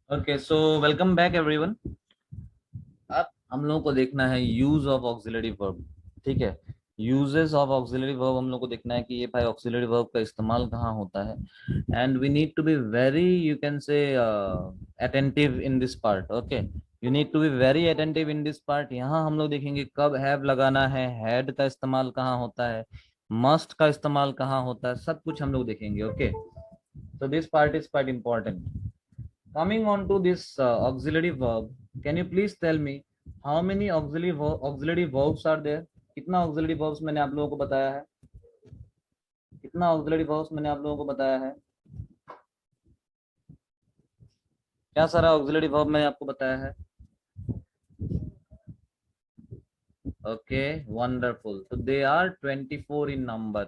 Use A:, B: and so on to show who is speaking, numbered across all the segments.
A: Okay so welcome back everyone. अब हम लोगों को देखना है यूज ऑफ ऑक्सिलरी वर्ब। ठीक है, यूजेस ऑफ ऑक्सिलरी वर्ब हम लोग को देखना है कि ये भाई ऑक्सिलरी वर्ब का इस्तेमाल कहाँ होता है। And we need to be very you can say attentive in this part. Okay, you need to be very attentive in this part. यहाँ हम लोग देखेंगे कब हैव लगाना है, हैड का इस्तेमाल कहाँ होता है, मस्ट का इस्तेमाल कहाँ होता है, सब कुछ हम लोग देखेंगे। Okay, so this part is quite important. Coming on to this auxiliary verb, can you please tell me how many auxiliary verbs are there? कितना auxiliary verbs मैंने आप लोगों को बताया है? कितना auxiliary verbs मैंने आप लोगों को बताया है? क्या सारा auxiliary verb मैंने आपको बताया है? Okay, wonderful. So they are 24 in number.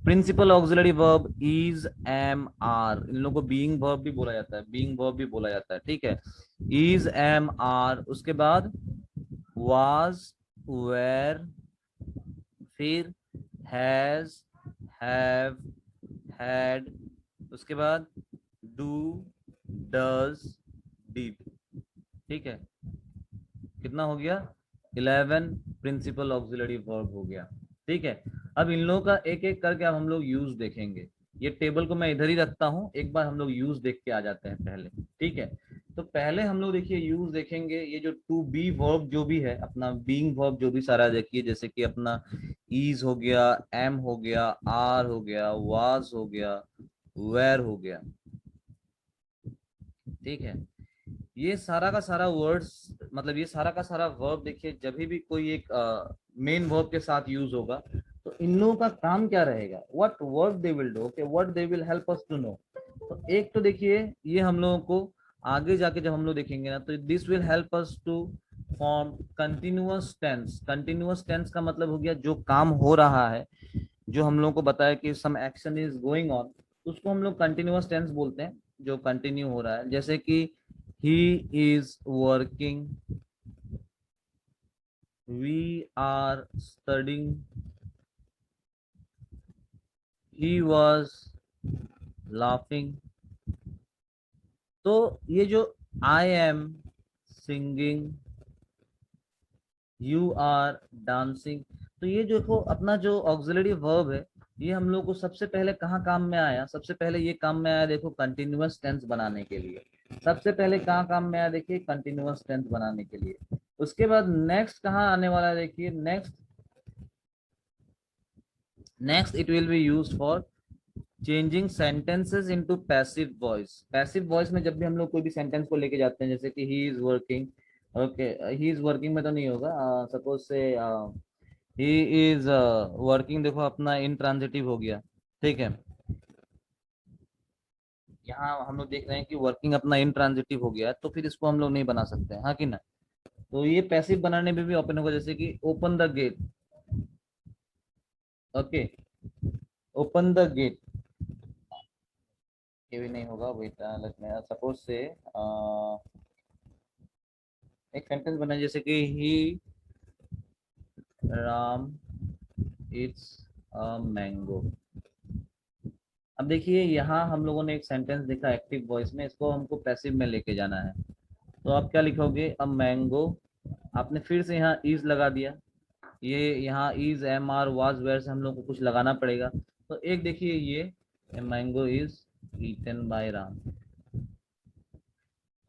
A: Principal auxiliary verb is, am, are. इन लोगों को being verb भी बोला जाता है, being verb भी बोला जाता है। ठीक है, is, am, are, उसके बाद was, were, फिर हैज, हैव, हैड, उसके बाद डू, डज, डिड। ठीक है, कितना हो गया? 11 प्रिंसिपल ऑक्सिलरी वर्ब हो गया। ठीक है, अब इन लोगों का एक एक करके अब हम लोग यूज देखेंगे। ये टेबल को मैं इधर ही रखता हूं, एक बार हम लोग यूज देख के आ जाते हैं पहले। ठीक है, तो पहले हम लोग देखिए यूज देखेंगे। ये जो टू बी वर्ब जो भी है, अपना बीइंग वर्ब जो भी सारा देखिए, जैसे कि अपना इज हो गया, एम हो गया, आर हो गया, वाज हो गया, वेर हो गया। ठीक है, ये सारा का सारा वर्ड्स, मतलब ये सारा का सारा वर्ब देखिए, जब भी कोई एक मेन वर्ब के साथ यूज होगा तो इन लोगों का काम क्या रहेगा, what work they will do, okay, what they will help us to know. तो एक तो देखिए ये हम लोगों को आगे जाके जब हम लोग देखेंगे ना, तो this will help us to form continuous tense. Continuous tense का मतलब हो गया जो काम हो रहा है, जो हम लोगों को बताया कि some action is going on, उसको हम लोग कंटिन्यूअस टेंस बोलते हैं, जो कंटिन्यू हो रहा है। जैसे कि he is working, we are studying, he was laughing। तो ये जो I am singing, you are dancing, तो ये जो देखो अपना जो ऑक्सिलरी वर्ब है, ये हम लोग को सबसे पहले कहाँ काम में आया? सबसे पहले ये काम में आया देखो कंटिन्यूअस टेंस बनाने के लिए। सबसे पहले कहाँ काम में आया देखिए? कंटिन्यूअस टेंस बनाने के लिए। उसके बाद नेक्स्ट कहाँ आने वाला है देखिए? Next it will be used for changing sentences into passive voice. Passive voice में जब भी हम लोग कोई भी सेंटेंस को लेके जाते हैं, जैसे कि he is working, okay, he is working में तो नहीं होगा, suppose say he is working, देखो अपना इंट्रांजिटिव हो गया। ठीक है, यहाँ हम लोग देख रहे हैं कि वर्किंग अपना इंट्रांजिटिव हो गया है, तो फिर इसको हम लोग नहीं बना सकते हैं, हाँ कि ना? तो ये पैसिव बनाने में भी ओपन होगा, जैसे कि open the gate. Okay, open the gate, ये भी नहीं होगा। वेट, लेट मी सपोज से एक सेंटेंस बना, जैसे कि ही राम इट्स अ मैंगो। अब देखिए यहाँ हम लोगों ने एक सेंटेंस देखा एक्टिव वॉइस में, इसको हमको पैसिव में लेके जाना है। तो आप क्या लिखोगे? अ मैंगो, आपने फिर से यहाँ इज लगा दिया। ये यहाँ is, am, are, was, were से हम लोग को कुछ लगाना पड़ेगा। तो एक देखिए ये mango is eaten by Ram.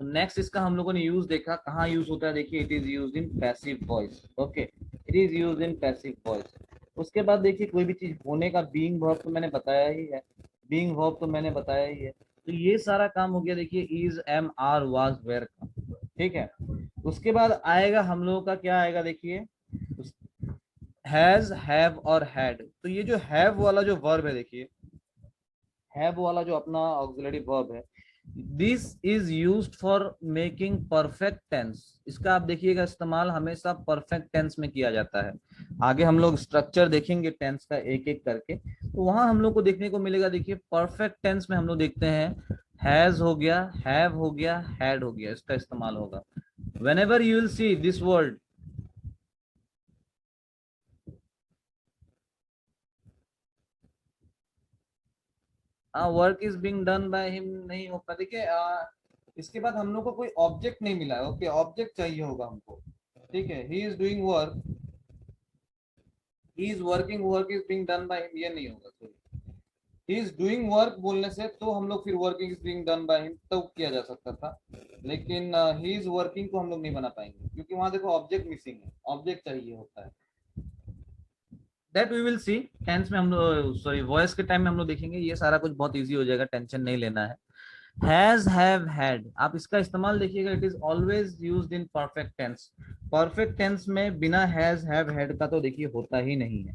A: तो नेक्स्ट इसका हम लोगों ने यूज देखा, कहाँ यूज होता है देखिए, it is use in passive voice. Okay, it is use in passive voice. उसके बाद देखिए कोई भी चीज होने का बीइंग वर्ब तो मैंने बताया ही है, बीइंग वर्ब तो मैंने बताया ही है। तो ये सारा काम हो गया देखिए is, am, are, was, were का। ठीक है, उसके बाद आएगा हम लोगों का क्या आएगा देखिए, हैज, हैव और हैड। तो ये जो हैव वाला जो वर्ब है देखिए, हैव वाला जो अपना ऑक्सिलरी वर्ब है, this is used for making perfect tense. इसका आप देखिएगा इस्तेमाल हमेशा परफेक्ट टेंस में किया जाता है। आगे हम लोग स्ट्रक्चर देखेंगे टेंस का एक एक करके, तो वहां हम लोग को देखने को मिलेगा। देखिए परफेक्ट टेंस में हम लोग देखते हैं हैज हो गया, हैव हो गया, हैड हो गया, इसका इस्तेमाल होगा। whenever you will see this word, work is being done by him नहीं हो पाता। देखिए इसके बाद हम लोग को कोई ऑब्जेक्ट नहीं मिला है। ओके, ऑब्जेक्ट चाहिए होगा हमको। ठीक है, he is doing work, he is working, work is being done by him, ये नहीं होगा। Sorry, he is doing work बोलने से तो हम लोग फिर working is being done by him तो किया जा सकता था, लेकिन ही इज वर्किंग को हम लोग नहीं बना पाएंगे क्योंकि वहां देखो ऑब्जेक्ट मिसिंग है, ऑब्जेक्ट चाहिए होता है। That we will see tense में हम लोग, सॉरी वॉइस के टाइम में हम लोग देखेंगे। ये सारा कुछ बहुत इजी हो जाएगा, टेंशन नहीं लेना है। हैज, हैव, हैड, आप इसका इस्तेमाल देखिएगा, it is always used in perfect tense. Perfect tense में बिना हैज, हैव, हैड का तो देखिए होता ही नहीं है।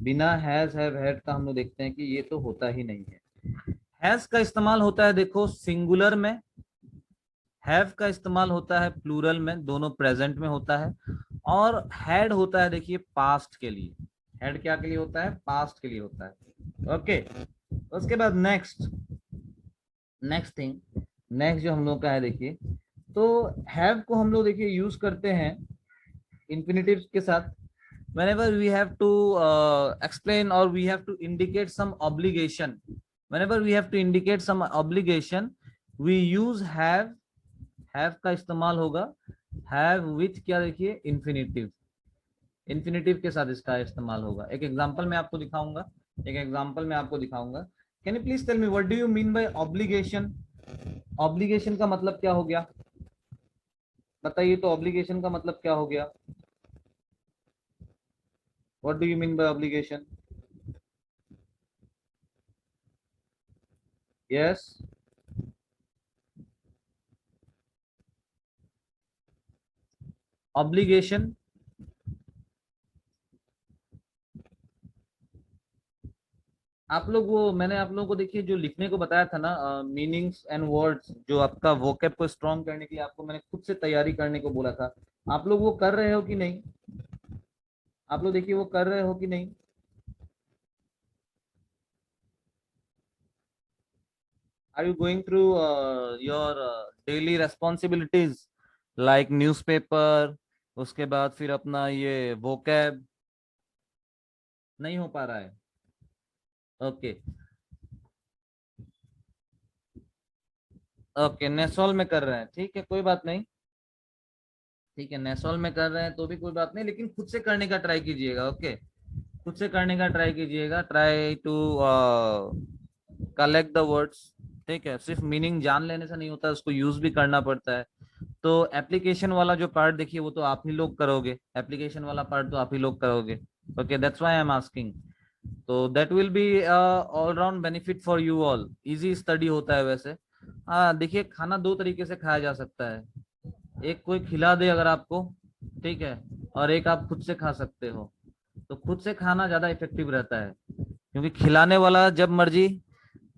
A: बिना हैज, हैव, हैड का हम लोग देखते हैं कि ये तो होता ही नहीं है। हैज का इस्तेमाल होता है देखो सिंगुलर में, हैव का इस्तेमाल होता है प्लूरल में, दोनों प्रेजेंट में होता है। और हैड होता है देखिए पास्ट के लिए। हैड क्या के लिए होता है? पास्ट के लिए होता है। ओके, उसके बाद नेक्स्ट, नेक्स्ट थिंग, नेक्स्ट जो हम लोग का है देखिए, तो हैव को हम लोग देखिए यूज करते हैं इंफिनिटिव के साथ whenever we have to explain or we have to indicate some obligation. Whenever we have to indicate some obligation, we use have का इस्तेमाल होगा have with क्या देखिए इंफिनिटिव, इंफिनिटिव के साथ इसका इस्तेमाल होगा। एक एग्जांपल मैं आपको दिखाऊंगा, एक एग्जांपल मैं आपको दिखाऊंगा। Can you please tell me what do you mean by obligation? Obligation का मतलब क्या हो गया बताइए, तो ऑब्लिगेशन का मतलब क्या हो गया? What do you mean by obligation? Yes, obligation, आप लोग वो मैंने आप लोगों को देखिए जो लिखने को बताया था ना, मीनिंग्स एंड वर्ड्स, जो आपका वोकैब को स्ट्रॉन्ग करने के लिए आपको मैंने खुद से तैयारी करने को बोला था, आप लोग वो कर रहे हो कि नहीं? आप लोग देखिए वो कर रहे हो कि नहीं? Are you going through your daily responsibilities like newspaper, उसके बाद फिर अपना ये वोकैब? नहीं हो पा रहा है? ओके, ओके, नेसोल में कर रहे हैं, ठीक है कोई बात नहीं। ठीक है, नेसोल में कर रहे हैं तो भी कोई बात नहीं, लेकिन खुद से करने का ट्राई कीजिएगा। ओके, खुद से करने का ट्राई कीजिएगा, try to collect the words. ठीक है, सिर्फ मीनिंग जान लेने से नहीं होता, उसको यूज भी करना पड़ता है। तो एप्लीकेशन वाला जो पार्ट देखिए वो तो आप ही लोग करोगे, एप्लीकेशन वाला पार्ट तो आप ही लोग करोगे। Okay, that's why I am asking. तो that will be all round benefit for you all, easy study होता है वैसे। हाँ देखिए, खाना दो तरीके से खाया जा सकता है, एक कोई खिला दे अगर आपको, ठीक है, और एक आप खुद से खा सकते हो। तो खुद से खाना ज्यादा इफेक्टिव रहता है, क्योंकि खिलाने वाला जब मर्जी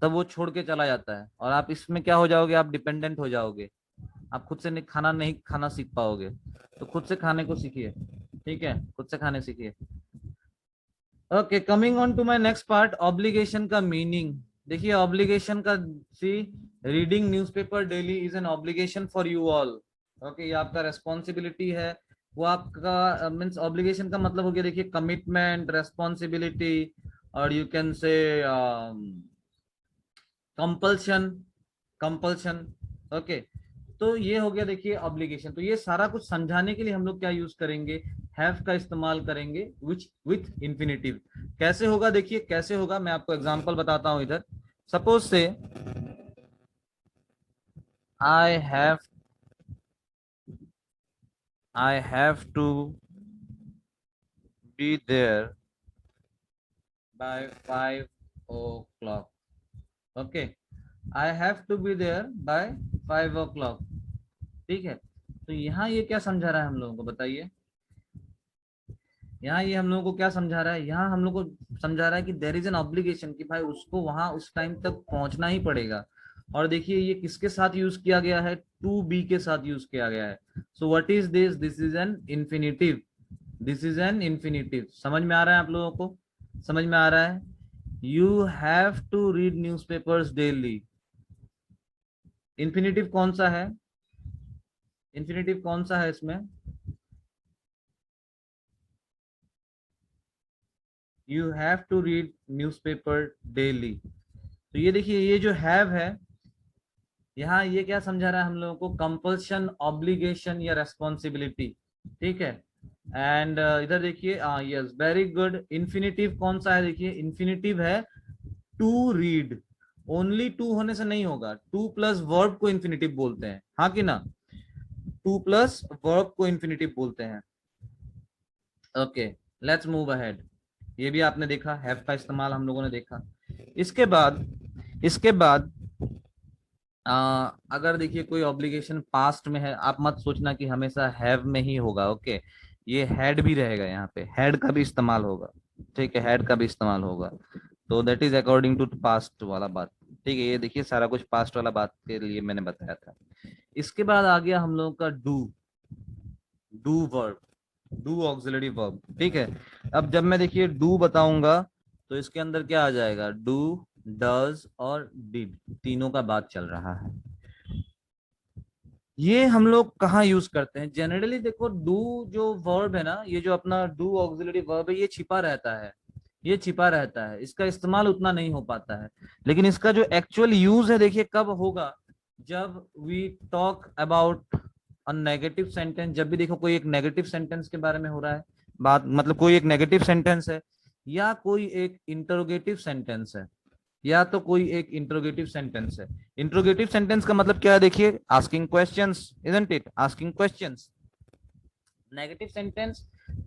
A: तब वो छोड़ के चला जाता है, और आप इसमें क्या हो जाओगे, आप डिपेंडेंट हो जाओगे, आप खुद से नहीं खाना, नहीं खाना सीख पाओगे। तो खुद से खाने को सीखिए, ठीक है, खुद से खाने सीखिए। Okay, coming on to my next part, obligation का मीनिंग। देखिए ऑब्लिगेशन का, see, reading newspaper daily is an obligation for you all. Okay, ये आपका रेस्पॉन्सिबिलिटी है, वो आपका मीन्स ऑब्लिगेशन का मतलब हो गया देखिए कमिटमेंट, रेस्पॉन्सिबिलिटी, और यू कैन से कंपल्शन, कंपल्शन। ओके, तो ये हो गया देखिए ऑब्लिगेशन। तो ये सारा कुछ समझाने के लिए हम लोग क्या यूज करेंगे? हैव का इस्तेमाल करेंगे, विच विथ इंफिनिटिव। कैसे होगा देखिए, कैसे होगा मैं आपको एग्जांपल बताता हूं इधर। Suppose say I have, I have to be there by 5 o'clock। Okay, I have to be there by 5 o'clock। ठीक है, तो यहाँ ये क्या समझा रहा है हम लोगों को बताइए? यहाँ ये हम लोगों को क्या समझा रहा है? यहाँ हम लोग को समझा रहा है कि देर इज एन ऑब्लिगेशन, कि भाई उसको वहां उस टाइम तक पहुंचना ही पड़ेगा। और देखिए ये किसके साथ यूज किया गया है? टू बी के साथ यूज किया गया है। So what is this? This is an infinitive, this is an infinitive. समझ में आ रहा है आप लोगों को? समझ में आ रहा है? You have to read news papers daily, infinitive कौन सा है? इन्फिनिटिव कौन सा है इसमें? You have to read newspaper daily. तो ये देखिए, ये जो हैव है, यहाँ ये क्या समझा रहा है हम लोगों को, कंपल्शन, ऑब्लिगेशन या रेस्पॉन्सिबिलिटी, ठीक है। एंड इधर देखिए, यस वेरी गुड, इन्फिनिटिव कौन सा है, देखिए इन्फिनिटिव है टू रीड। ओनली टू होने से नहीं होगा, टू प्लस वर्ब को इन्फिनिटिव बोलते हैं, हाँ कि ना, टू प्लस वर्ब को इन्फिनिटिव बोलते हैं। Okay, let's move ahead. ये भी आपने देखा, हैव का इस्तेमाल हम लोगों ने देखा। इसके बाद अगर देखिए कोई ऑब्लिगेशन पास्ट में है, आप मत सोचना कि हमेशा हैव में ही होगा, ओके। ये हैड भी रहेगा, यहाँ पे हैड का भी इस्तेमाल होगा, ठीक है, हैड का भी इस्तेमाल होगा। तो that is according to past वाला बात, ठीक है। ये देखिए सारा कुछ पास्ट वाला बात के लिए मैंने बताया था। इसके बाद आ गया हम लोगों का do, do verb, do auxiliary verb, ठीक है। अब जब मैं देखिए डू बताऊंगा तो इसके अंदर क्या आ जाएगा, डू, डज और डिड, तीनों का बात चल रहा है। ये हम लोग कहाँ यूज करते हैं जनरली, देखो डू जो वर्ब है ना, ये जो अपना डू ऑक्सिलरी वर्ब है, ये छिपा रहता है, ये छिपा रहता है, इसका इस्तेमाल उतना नहीं हो पाता है। लेकिन इसका जो एक्चुअल यूज है, देखिए कब होगा, जब we talk about a negative sentence. जब भी देखो कोई एक नेगेटिव सेंटेंस के बारे में हो रहा है बात, मतलब कोई एक नेगेटिव सेंटेंस है, या कोई एक इंटरोगेटिव सेंटेंस है, या तो कोई एक इंट्रोगेटिव सेंटेंस है। इंट्रोगेटिव सेंटेंस का मतलब क्या है, देखिए asking questions, isn't it, asking questions. Negative sentence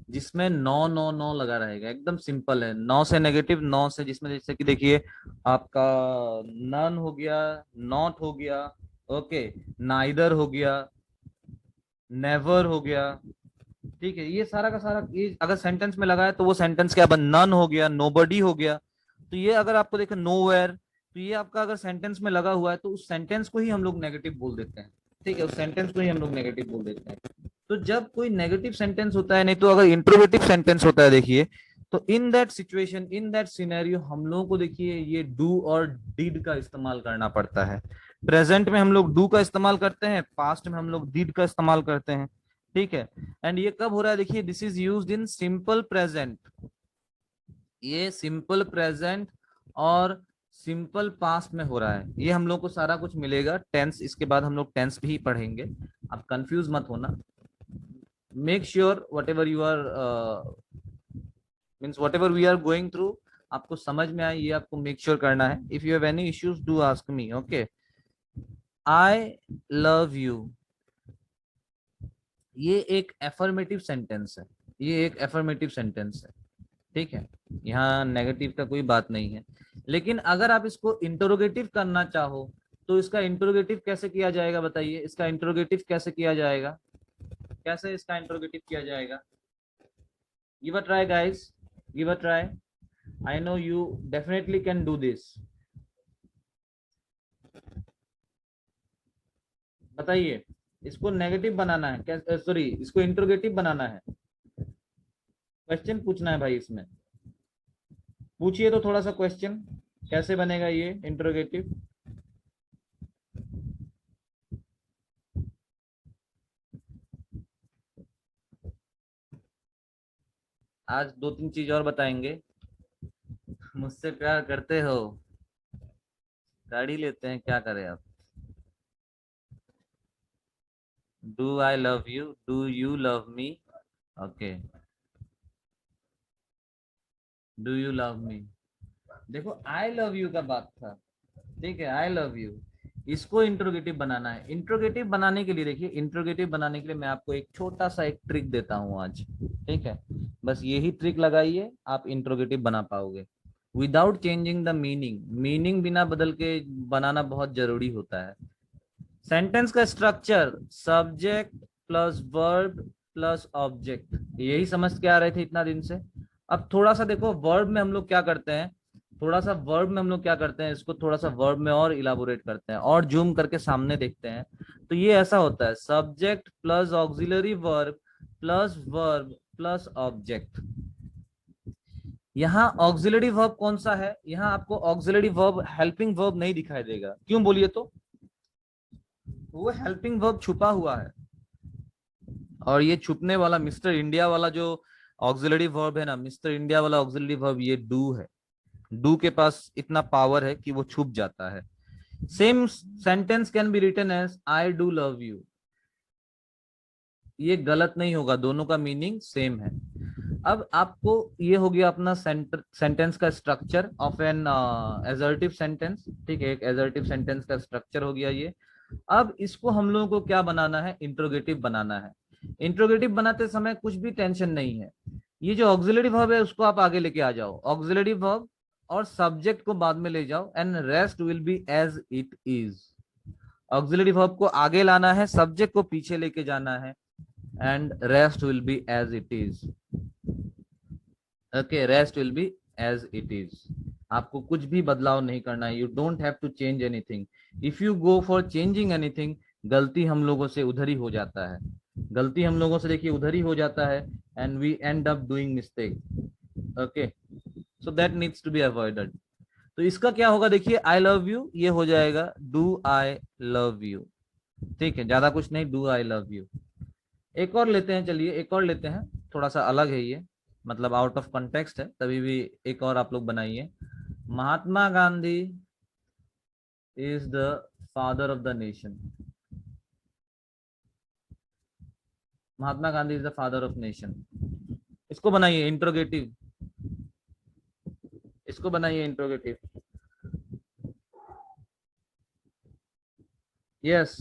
A: जिसमें नो नो नो लगा रहेगा, एकदम सिंपल है, नो से नेगेटिव, नो से, जिसमें जैसे कि देखिए आपका नन हो गया, नॉट हो गया, ओके, नाइदर हो गया, नेवर हो गया, ठीक है। ये सारा का सारा ये अगर सेंटेंस में लगा है तो वो सेंटेंस क्या बन, नन हो गया, नोबडी हो गया। तो ये अगर आपको देखे नोवेयर, तो ये आपका अगर सेंटेंस में लगा हुआ है तो उस सेंटेंस को ही हम लोग नेगेटिव बोल देते हैं, ठीक है, उस सेंटेंस को ही हम लोग नेगेटिव बोल देते हैं। तो जब कोई नेगेटिव सेंटेंस होता है, नहीं तो अगर इंट्रोगेटिव सेंटेंस होता है, देखिए, तो in that situation, in that scenario, हम लोगों को देखिए ये डू और डिड का इस्तेमाल करना पड़ता है। प्रेजेंट में हम लोग डू का इस्तेमाल करते हैं, पास्ट में हम लोग डिड का इस्तेमाल करते हैं, ठीक है। एंड ये कब हो रहा है, देखिए this is used in simple present, ये सिंपल प्रेजेंट और सिंपल पास्ट में हो रहा है। ये हम लोग को सारा कुछ मिलेगा टेंस, इसके बाद हम लोग टेंस भी पढ़ेंगे, आप कंफ्यूज मत होना। Make sure whatever you are means whatever we are going through, आपको समझ में आए, ये आपको मेक श्योर करना है। If you have any issues do ask me, okay. I love you, ये एक एफर्मेटिव सेंटेंस है, ये एक एफर्मेटिव सेंटेंस है, ठीक है। यहाँ नेगेटिव का कोई बात नहीं है। लेकिन अगर आप इसको इंटरोगेटिव करना चाहो तो इसका इंटरोगेटिव कैसे किया जाएगा, बताइए, इसका इंटरोगेटिव कैसे किया जाएगा, कैसे इसका इंटरोगेटिव किया जाएगा। Give a try guys, give a try, I know you definitely can do this. बताइए, इसको नेगेटिव बनाना है क्या, सॉरी इसको इंटरोगेटिव बनाना है, क्वेश्चन पूछना है भाई इसमें, पूछिए तो थोड़ा सा क्वेश्चन, कैसे बनेगा ये इंटरोगेटिव। आज दो तीन चीज और बताएंगे। मुझसे प्यार करते हो, गाड़ी लेते हैं, क्या करें आप। Do I love you, do you love me, okay, do you love me. देखो आई लव यू का बात था, ठीक है, आई लव यू, इसको इंट्रोगेटिव बनाना है। इंट्रोगेटिव बनाने के लिए देखिए, इंट्रोगेटिव बनाने के लिए मैं आपको एक छोटा सा एक ट्रिक देता हूं आज, ठीक है। बस यही ट्रिक लगाइए, आप इंट्रोगेटिव बना पाओगे without changing the meaning. Meaning बिना बदल के बनाना बहुत जरूरी होता है। सेंटेंस का structure subject plus verb plus object, यही समझ के आ रहे थे इतना दिन से। अब थोड़ा सा देखो वर्ब में हम लोग क्या करते हैं, थोड़ा सा वर्ब में हम लोग क्या करते हैं, इसको थोड़ा सा वर्ब में और इलाबोरेट करते हैं और जूम करके सामने देखते हैं। तो ये ऐसा होता है, subject plus auxiliary verb plus object. यहाँ ऑक्सिलरी वर्ब कौन सा है, यहाँ आपको ऑक्सिलरी वर्ब हेल्पिंग वर्ब नहीं दिखाई देगा, क्यों बोलिए तो, वो हेल्पिंग वर्ब छुपा हुआ है। और ये छुपने वाला मिस्टर इंडिया वाला जो ऑक्सिलरी वर्ब है ना, मिस्टर इंडिया वाला ऑक्सिलरी वर्ब, ये डू है। डू के पास इतना पावर है कि वो छुप जाता है। Same sentence can be written as I do love you, ये गलत नहीं होगा, दोनों का मीनिंग सेम है। अब आपको ये हो गया अपना सेंटेंस का structure of an assertive sentence, ठीक है, एक एजर्टिव सेंटेंस का स्ट्रक्चर हो गया ये। अब इसको हम लोगों को क्या बनाना है, इंट्रोगेटिव बनाना है। इंट्रोगेटिव बनाते समय कुछ भी टेंशन नहीं है, ये जो ऑक्सिलरी वर्ब है उसको आप आगे लेके आ जाओ, ऑक्सिलरी वर्ब और सब्जेक्ट को बाद में ले जाओ, and rest will be as it is. Auxiliary verb को आगे लाना है, सब्जेक्ट को पीछे लेके जाना है, and rest will be as it is. Okay, rest will be as it is. आपको कुछ भी बदलाव नहीं करना है, you don't have to change anything. If you go for changing anything, गलती हम लोगों से उधर ही हो जाता है, गलती हम लोगों से देखिए उधर ही हो जाता है, and we end up doing mistake. Okay, so that needs to be avoided. तो इसका क्या होगा देखिए, I love you ये हो जाएगा do I love you, ठीक है, ज्यादा कुछ नहीं, do I love you। एक और लेते हैं, चलिए एक और लेते हैं, थोड़ा सा अलग है ये, मतलब आउट ऑफ कॉन्टेक्स्ट है, तभी भी एक और आप लोग बनाइए। Mahatma Gandhi is the father of the nation. Mahatma Gandhi is the father of nation, इसको बनाइए इंट्रोगेटिव, इसको बनाइए इंट्रोगेटिव। यस,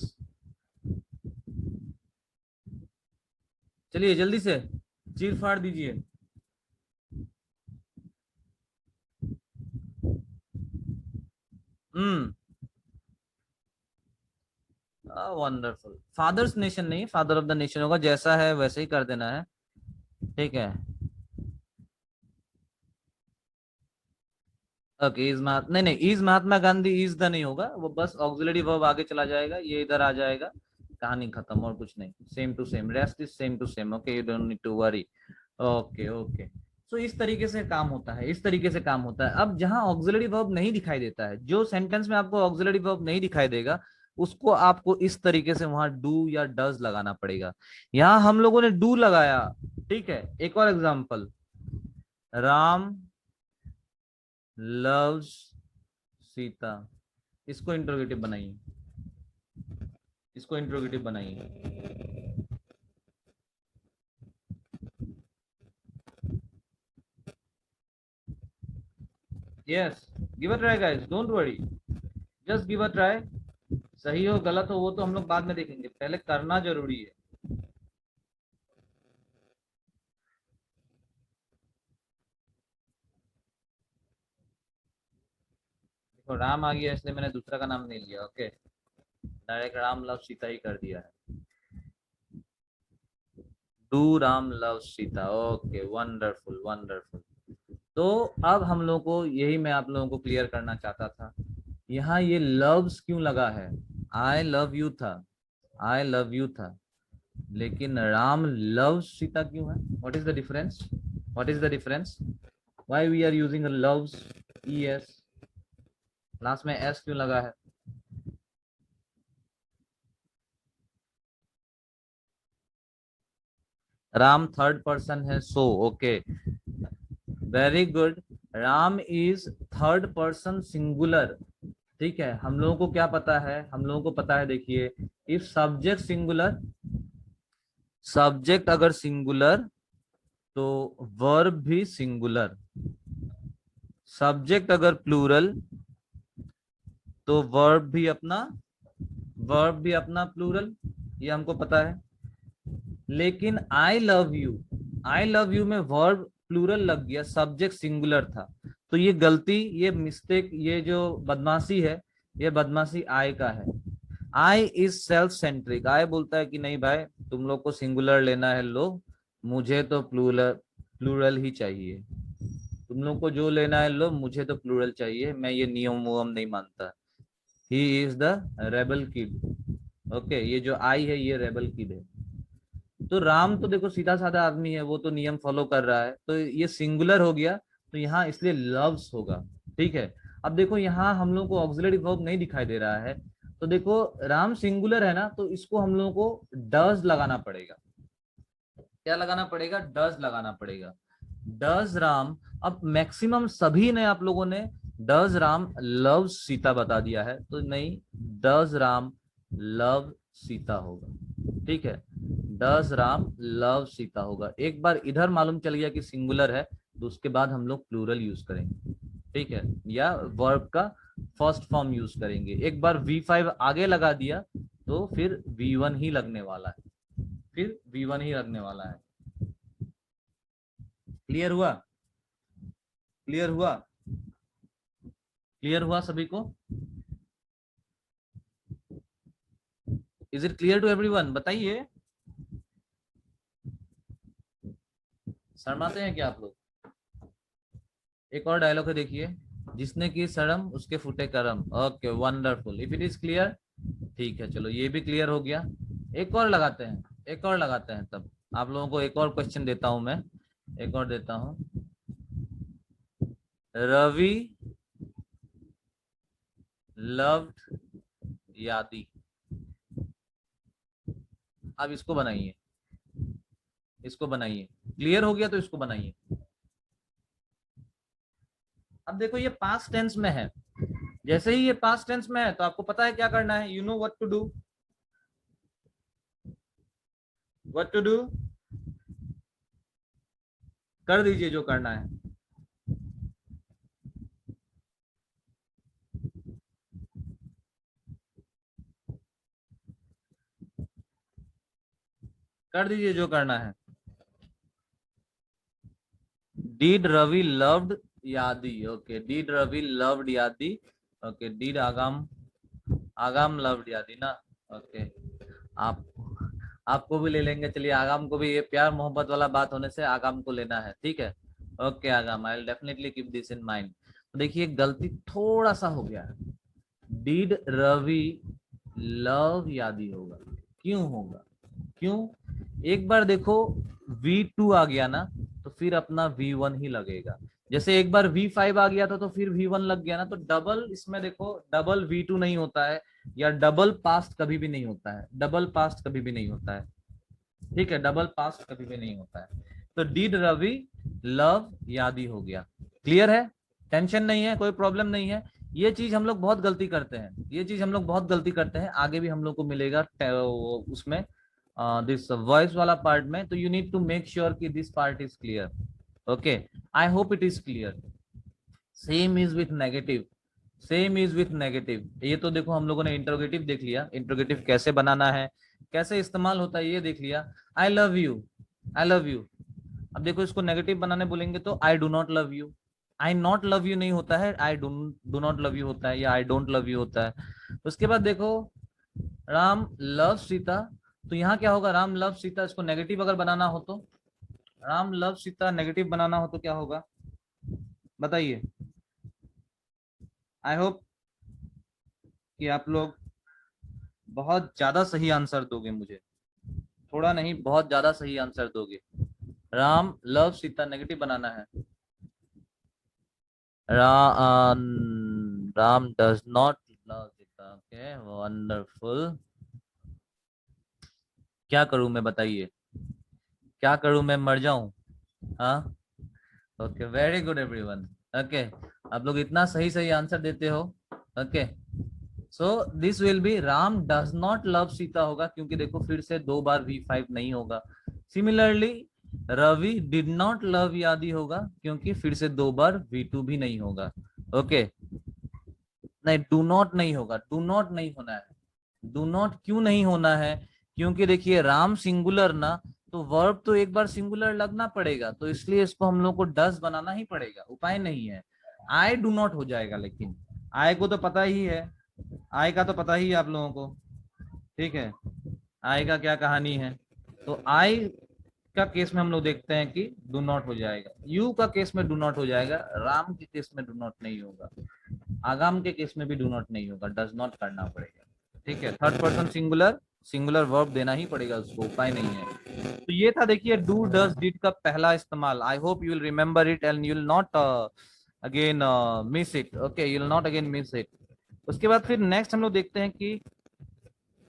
A: चलिए जल्दी से चीर फाड़ दीजिए। वंडरफुल, फादर्स नेशन नहीं, फादर ऑफ द नेशन होगा, जैसा है वैसे ही कर देना है, ठीक है। ओके, इज नहीं नहीं, is Mahatma Gandhi is the नहीं होगा, वो बस ऑक्सिलरी वर्ब आगे चला जाएगा, ये इधर आ जाएगा, कहानी खत्म, और कुछ नहीं, same to same, rest is same to same. Okay, you don't need to worry. Okay okay, so इस तरीके से काम होता है, इस तरीके से काम होता है। अब जहां ऑक्सिलरी वर्ब नहीं दिखाई देता है, जो सेंटेंस में आपको ऑक्सिलरी वर्ब नहीं दिखाई देगा, उसको आपको इस तरीके से वहां डू या डज लगाना पड़ेगा। यहाँ हम लोगों ने डू लगाया, ठीक है। एक और एग्जांपल, राम लव्स सीता, इसको इंट्रोगेटिव बनाइए, इसको इंट्रोगेटिव बनाइए। Yes, give a try guys, don't worry, just give a try. सही हो गलत हो वो तो हम लोग बाद में देखेंगे, पहले करना जरूरी है। देखो राम आ गया, इसलिए मैंने दूसरा का नाम नहीं लिया, okay, direct Ram love Sita ही कर दिया है। Do Ram love Sita, okay, wonderful wonderful. तो अब हम लोग को यही मैं आप लोगों को क्लियर करना चाहता था, यहाँ ये लव्स क्यों लगा है, आई लव यू था, आई लव यू था, लेकिन राम लव सीता क्यों है? What is the difference, what is the difference, why we are using loves, E S, last में एस क्यों लगा है? राम थर्ड पर्सन है, so okay, very good, Ram is third person singular, ठीक है। हम लोगों को क्या पता है, हम लोगों को पता है, देखिए, इफ सब्जेक्ट सिंगुलर, सब्जेक्ट अगर सिंगुलर तो वर्ब भी सिंगुलर, सब्जेक्ट अगर प्लूरल तो वर्ब भी अपना प्लूरल, ये हमको पता है। लेकिन आई लव यू में वर्ब प्लूरल लग गया, सब्जेक्ट सिंगुलर था, तो ये गलती, ये मिस्टेक, ये जो बदमाशी है, ये बदमाशी आई का है। आई इज सेल्फ सेंट्रिक, आई बोलता है कि नहीं भाई, तुम लोग को सिंगुलर लेना है लो, मुझे तो प्लूरल ही चाहिए, तुम लोग को जो लेना है लो, मुझे तो प्लूरल चाहिए, मैं ये नियम वयम नहीं मानता। He is the rebel kid, okay, ये जो आई है ये रेबल किड है। तो राम तो देखो सीधा साधा आदमी है, वो तो नियम फॉलो कर रहा है, तो ये सिंगुलर हो गया, तो यहाँ इसलिए लव्स होगा, ठीक है। अब देखो यहाँ हम लोग को ऑक्सिलरी वर्ब नहीं दिखाई दे रहा है, तो देखो राम सिंगुलर है ना, तो इसको हम लोगों को डज लगाना पड़ेगा, क्या लगाना पड़ेगा, डज लगाना पड़ेगा, डज राम। अब मैक्सिमम सभी ने आप लोगों ने डज राम लव सीता बता दिया है तो नहीं, डज राम लव सीता होगा। ठीक है, डज राम लव सीता होगा। एक बार इधर मालूम चल गया कि सिंगुलर है तो उसके बाद हम लोग प्लूरल यूज करेंगे। ठीक है, या वर्ब का फर्स्ट फॉर्म यूज करेंगे। एक बार V5 आगे लगा दिया तो फिर V1 ही लगने वाला है, फिर V1 ही लगने वाला है। क्लियर हुआ? क्लियर हुआ? क्लियर हुआ सभी को? Is it clear to everyone? बताइए, शर्माते हैं क्या आप लोग? एक और डायलॉग है, देखिए, जिसने की शर्म उसके फूटे करम। Okay, wonderful. If it is clear, ठीक है, चलो ये भी क्लियर हो गया। एक और लगाते हैं, एक और लगाते हैं, तब आप लोगों को एक और क्वेश्चन देता हूं मैं, एक और देता हूं। रवि लव्ड यादी। अब इसको बनाइए, इसको बनाइए। क्लियर हो गया तो इसको बनाइए। अब देखो ये पास्ट टेंस में है, जैसे ही ये पास्ट टेंस में है तो आपको पता है क्या करना है। You know what to do, what to do, कर दीजिए जो करना है। कर दीजिए जो करना है। Did Ravi loved Yadi? Okay. Did Ravi loved Yadi? Okay. Did Agam loved Yadi ना? Okay. आप आपको भी ले लेंगे, चलिए आगाम को भी, ये प्यार मोहब्बत वाला बात होने से आगाम को लेना है। ठीक है, ओके आगाम, I will definitely keep this in mind. देखिए गलती थोड़ा सा हो गया है, डिड रवि लव यादी होगा। क्यों होगा? क्यों? एक बार देखो V2 आ गया ना तो फिर अपना V1 ही लगेगा। जैसे एक बार V5 आ गया था तो फिर V1 लग गया ना, तो डबल इसमें देखो, डबल V2 नहीं होता है, या डबल पास्ट कभी भी नहीं होता है, डबल पास्ट कभी भी नहीं होता है। ठीक है, डबल पास्ट कभी भी नहीं होता है। तो डिड रवि लव यादी हो गया। क्लियर है? टेंशन नहीं है, कोई प्रॉब्लम नहीं है। ये चीज हम लोग बहुत गलती करते हैं, ये चीज हम लोग बहुत गलती करते हैं, आगे भी हम लोग को मिलेगा उसमें, दिस वॉइस वाला पार्ट में। तो you need to make sure कि this part is clear. Okay, I hope it is clear. Same is with negative, same is with negative. ये तो देखो हम लोगों ने इंट्रोगेटिव देख लिया, इंट्रोगेटिव कैसे बनाना है, कैसे इस्तेमाल होता है ये देख लिया। I love you, I love you. अब देखो इसको नेगेटिव बनाने बोलेंगे तो I do not love you. I not love you नहीं होता है, I do not love you होता है, या आई डोंट लव यू होता है। उसके बाद देखो राम लव सीता, तो यहाँ क्या होगा, राम लव सीता। इसको नेगेटिव अगर बनाना हो तो, राम लव सीता नेगेटिव बनाना हो तो क्या होगा, बताइए। आई होप कि आप लोग बहुत ज्यादा सही आंसर दोगे मुझे, थोड़ा नहीं बहुत ज्यादा सही आंसर दोगे। राम लव सीता नेगेटिव बनाना है। Ram does not love Sita. Okay, wonderful. क्या करूं मैं, बताइए, क्या करूं मैं, मर जाऊं? हाँ, okay, very good everyone. Okay, आप लोग इतना सही सही आंसर देते हो। Okay, so this will B Ram does not love Sita होगा, क्योंकि देखो फिर से दो बार V5 नहीं होगा। Similarly Ravi did not love यादी होगा, क्योंकि फिर से दो बार V2 भी नहीं होगा। ओके, नहीं, डू नॉट नहीं होगा, डू नॉट नहीं होना है। डू नॉट क्यों नहीं होना है? क्योंकि देखिए राम सिंगुलर ना, तो वर्ब तो एक बार सिंगुलर लगना पड़ेगा, तो इसलिए इसको हम लोग को डस बनाना ही पड़ेगा, उपाय नहीं है। आई डू नॉट हो जाएगा, लेकिन आई को तो पता ही है, आई का तो पता ही है आप लोगों को। ठीक है, आई का क्या कहानी है। तो आई का केस में हम लोग देखते हैं कि डू नॉट हो जाएगा, यू का केस में डू नॉट हो जाएगा, राम के केस में डू नॉट नहीं होगा, आगाम के केस में भी डू नॉट नहीं होगा, डज नॉट करना पड़ेगा। ठीक है, third person singular, singular verb देना ही पड़ेगा उसको, उपाय नहीं है। तो ये था देखिए डू डज डिड का पहला इस्तेमाल। I hope you will remember it and you will not again miss it. Okay, you will not again miss it. उसके बाद फिर नेक्स्ट हम लोग देखते हैं कि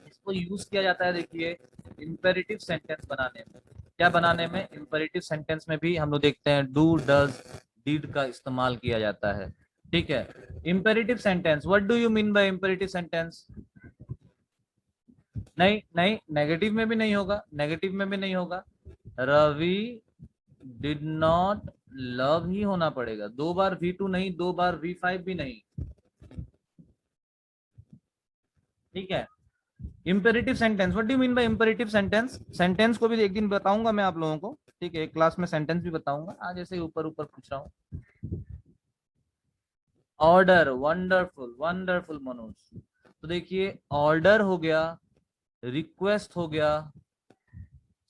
A: इसको यूज किया जाता है, देखिए इंपेरेटिव सेंटेंस बनाने में। क्या बनाने में? इंपेरेटिव सेंटेंस में भी हम लोग देखते हैं डू डज डिड का इस्तेमाल किया जाता है। ठीक है। Imperative sentence, what do you mean bye imperative sentence? नहीं नहीं, नेगेटिव में भी नहीं होगा, नेगेटिव में भी नहीं होगा। रवि डिड नॉट लव ही होना पड़ेगा, दो बार V2 नहीं, दो बार V5 भी नहीं। ठीक है। Imperative sentence, what do you mean bye imperative sentence? Sentence को भी एक दिन बताऊंगा मैं आप लोगों को, ठीक है, एक क्लास में सेंटेंस भी बताऊंगा, आज ऐसे ही ऊपर ऊपर पूछ रहा हूँ। Order, wonderful wonderful Manoj. तो देखिए, ऑर्डर हो गया, रिक्वेस्ट हो गया,